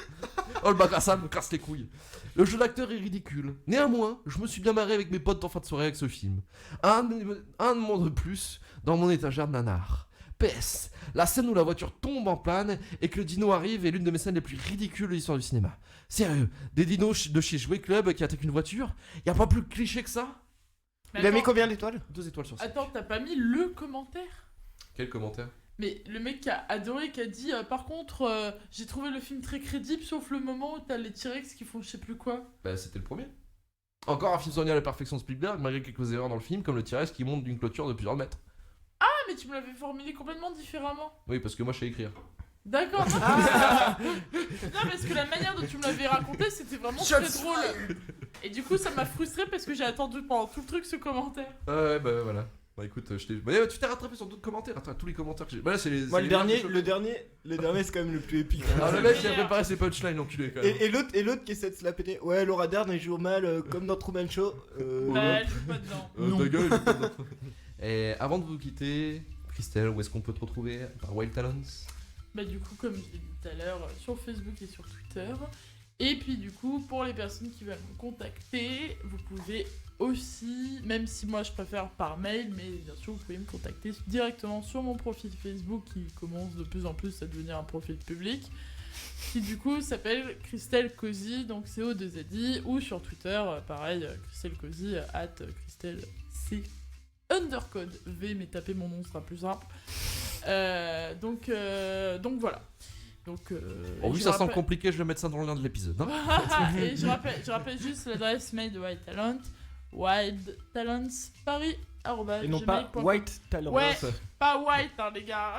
Oh, le bac à sable me casse les couilles. Le jeu d'acteur est ridicule. Néanmoins, je me suis bien marré avec mes potes en fin de soirée avec ce film. Un monde de plus dans mon étagère de nanar. PS, la scène où la voiture tombe en panne et que le dino arrive est l'une de mes scènes les plus ridicules de l'histoire du cinéma. Sérieux, des dinos de chez Jouet Club qui attaquent une voiture, y a pas plus cliché que ça? Mais Il a mis attends, combien d'étoiles? 2 étoiles sur 5. attends, t'as pas mis le commentaire? Quel commentaire? Mais le mec qui a adoré, qui a dit par contre, j'ai trouvé le film très crédible sauf le moment où t'as les T-Rex qui font je sais plus quoi. Bah c'était le premier. Encore un film soigné à la perfection de Spielberg, malgré quelques erreurs dans le film, comme le T-Rex qui monte d'une clôture de plusieurs mètres. Ah, mais tu me l'avais formulé complètement différemment. Oui, parce que moi je sais écrire. D'accord. Non, parce que la manière dont tu me l'avais raconté, c'était vraiment très drôle. Et du coup, ça m'a frustré parce que j'ai attendu pendant tout le truc ce commentaire. Ouais, bah voilà. Bah écoute, je t'ai. Bah, tu t'es rattrapé sur d'autres commentaires, attends, tous les commentaires que j'ai. Bah là, c'est les. Moi, c'est le les dernier, meilleurs le dernier, c'est quand même le plus épique. que je- Ah, le mec qui a préparé ses punchlines, l'enculé quand même. Et l'autre qui essaie de se la péter. Ouais, Laura Dern, elle joue mal comme dans Truman Show. Bah, elle joue pas dedans. Ta gueule, il est pas dedans. Et avant de vous quitter, Christelle, où est-ce qu'on peut te retrouver? Par Wild Talents? Bah, du coup, comme je l'ai dit tout à l'heure, sur Facebook et sur Twitter. Et puis, du coup, pour les personnes qui veulent me contacter, vous pouvez aussi, même si moi je préfère par mail, mais bien sûr, vous pouvez me contacter directement sur mon profil Facebook qui commence de plus en plus à devenir un profil public. Qui du coup s'appelle Christelle Cozy, donc CO2ZI, ou sur Twitter, pareil, Christelle Cozy, @Christelle C undercode V, mais tapez mon nom, ce sera plus simple. Donc voilà. Donc, Bon, et vu je ça semble rappelle- compliqué, je vais mettre ça dans le lien de l'épisode. Hein. Et je rappelle juste l'adresse mail de Wild Talent, wildtalentsparis@gmail.com. Et non pas White Talent. Ouais, pas white, hein, les gars.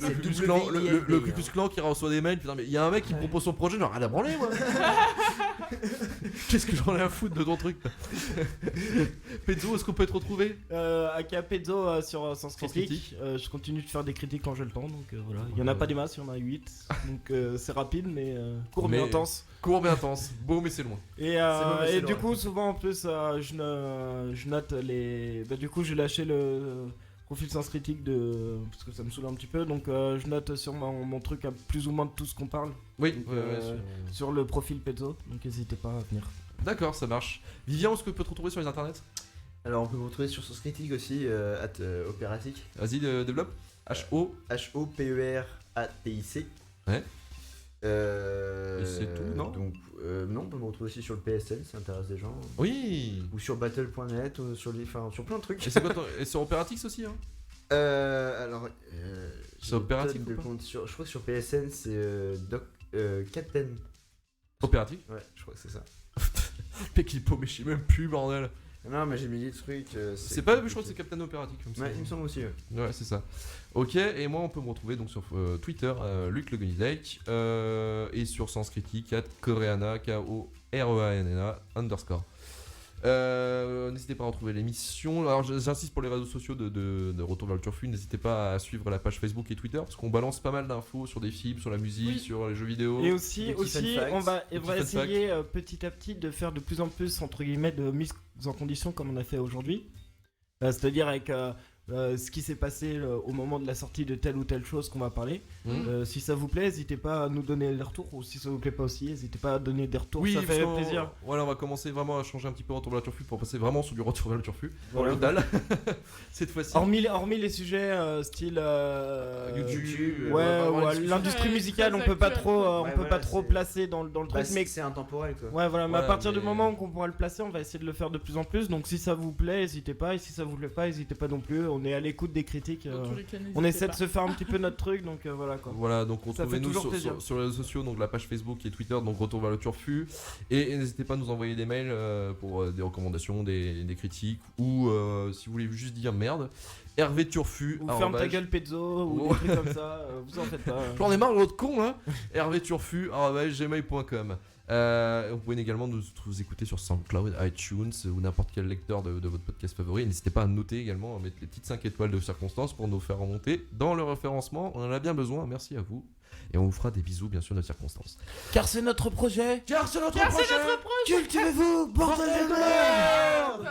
Le Ku Klux WILD, Klan, le hein. Ku Klux Klan qui reçoit des mails, putain, mais il y a un mec qui me propose son projet, genre rien à branler, moi. Qu'est-ce que j'en ai à foutre de ton truc? Pezzo, est-ce qu'on peut te retrouver? Aka Pezzo sur Sens Critique. Je continue de faire des critiques quand j'ai le temps, donc voilà. Il y en a pas des masses, il y en a 8. Donc c'est rapide, mais court mais Mais- intense. Court mais intense, beau mais c'est loin. Et, beau, mais c'est du loin. coup, souvent en plus, je note les. Bah, du coup, j'ai lâché le profil Sens Critique parce que ça me saoule un petit peu. Donc, je note sur mon truc à plus ou moins de tout ce qu'on parle Oui, Donc, ouais, ouais, sur le profil Pezzo. Donc, n'hésitez pas à venir. d'accord, ça marche. Vivien, est-ce qu'on peut te retrouver sur les internets? Alors, on peut vous retrouver sur Source Critique aussi, Opératique. Vas-y, développe. H-O. HOPERATIC. Ouais. Et c'est tout, non? Donc, non, on peut me retrouver aussi sur le PSN, si ça intéresse des gens. Oui. Ou sur battle.net, ou sur plein de trucs. Et c'est quoi et sur Opératix aussi, hein? Alors, C'est j'ai une Opératique tonne de ou pas comptes je crois que sur PSN c'est Captain. Opératique? Ouais, je crois que c'est ça. Mec, il est paumé, je sais même plus, bordel. Non, mais j'ai mis des trucs. C'est pas, je crois que c'est Captain Opératique comme ça. Ouais, il me semble aussi. Ouais. Ouais, c'est ça. Ok, et moi on peut me retrouver donc sur Twitter, Luc Le Gonidec, et sur Sens Critique, @Koreana, KOREANA _. N'hésitez pas à retrouver l'émission. Alors j'insiste pour les réseaux sociaux de Retour vers le Turfu, n'hésitez pas à suivre la page Facebook et Twitter parce qu'on balance pas mal d'infos sur des films, sur la musique, Oui. sur les jeux vidéo. Et aussi, Des petits fun facts. on va Des petits fun essayer petit à petit de faire de plus en plus, entre guillemets, de mise en condition comme on a fait aujourd'hui. C'est-à-dire avec ce qui s'est passé au moment de la sortie de telle ou telle chose qu'on va parler. Si ça vous plaît, n'hésitez pas à nous donner des retours. Ou si ça vous plaît pas aussi, n'hésitez pas à donner des retours. Oui, ça parce fait qu'on- plaisir. Voilà, on va commencer vraiment à changer un petit peu Retour vers le Turfu pour passer vraiment sur du Retour vers le Turfu. Voilà. Total. Cette fois-ci. Hormis les sujets style YouTube, ouais, vraiment ou les discussions. l'industrie Ouais, musicale, très on peut pas actuel, trop, quoi. on Ouais, peut voilà, pas trop c'est- placer dans le Bah, truc, mais c'est intemporel quoi. ouais, voilà, mais à Voilà, partir mais- du moment qu'on pourra le placer, on va essayer de le faire de plus en plus. Donc si ça vous plaît, n'hésitez pas, et si ça vous plaît pas, n'hésitez pas non plus. on est à l'écoute des critiques. Dans tous les cas, On n'hésitez essaie de pas. se faire un petit peu notre truc, donc voilà quoi. Voilà, donc Ça fait retrouvez-nous toujours plaisir. sur les réseaux sociaux, donc la page Facebook et Twitter, donc Retour vers le Turfu. Et n'hésitez pas à nous envoyer des mails pour des recommandations, des critiques, ou si vous voulez juste dire merde, Hervé Turfu. Ou ferme ta gueule Pezzo, ou des trucs comme ça, vous en faites pas. J'en ai marre de l'autre con, hein. Hervé Turfu, gmail.com. Vous pouvez également nous écouter sur SoundCloud, iTunes ou n'importe quel lecteur de votre podcast favori. N'hésitez pas à noter également, à mettre les petites 5 étoiles de circonstance pour nous faire remonter dans le référencement. On en a bien besoin, merci à vous. Et on vous fera des bisous bien sûr de circonstance. Car c'est notre projet. Car c'est notre Car c'est notre projet. Cultivez-vous, bordel de merde.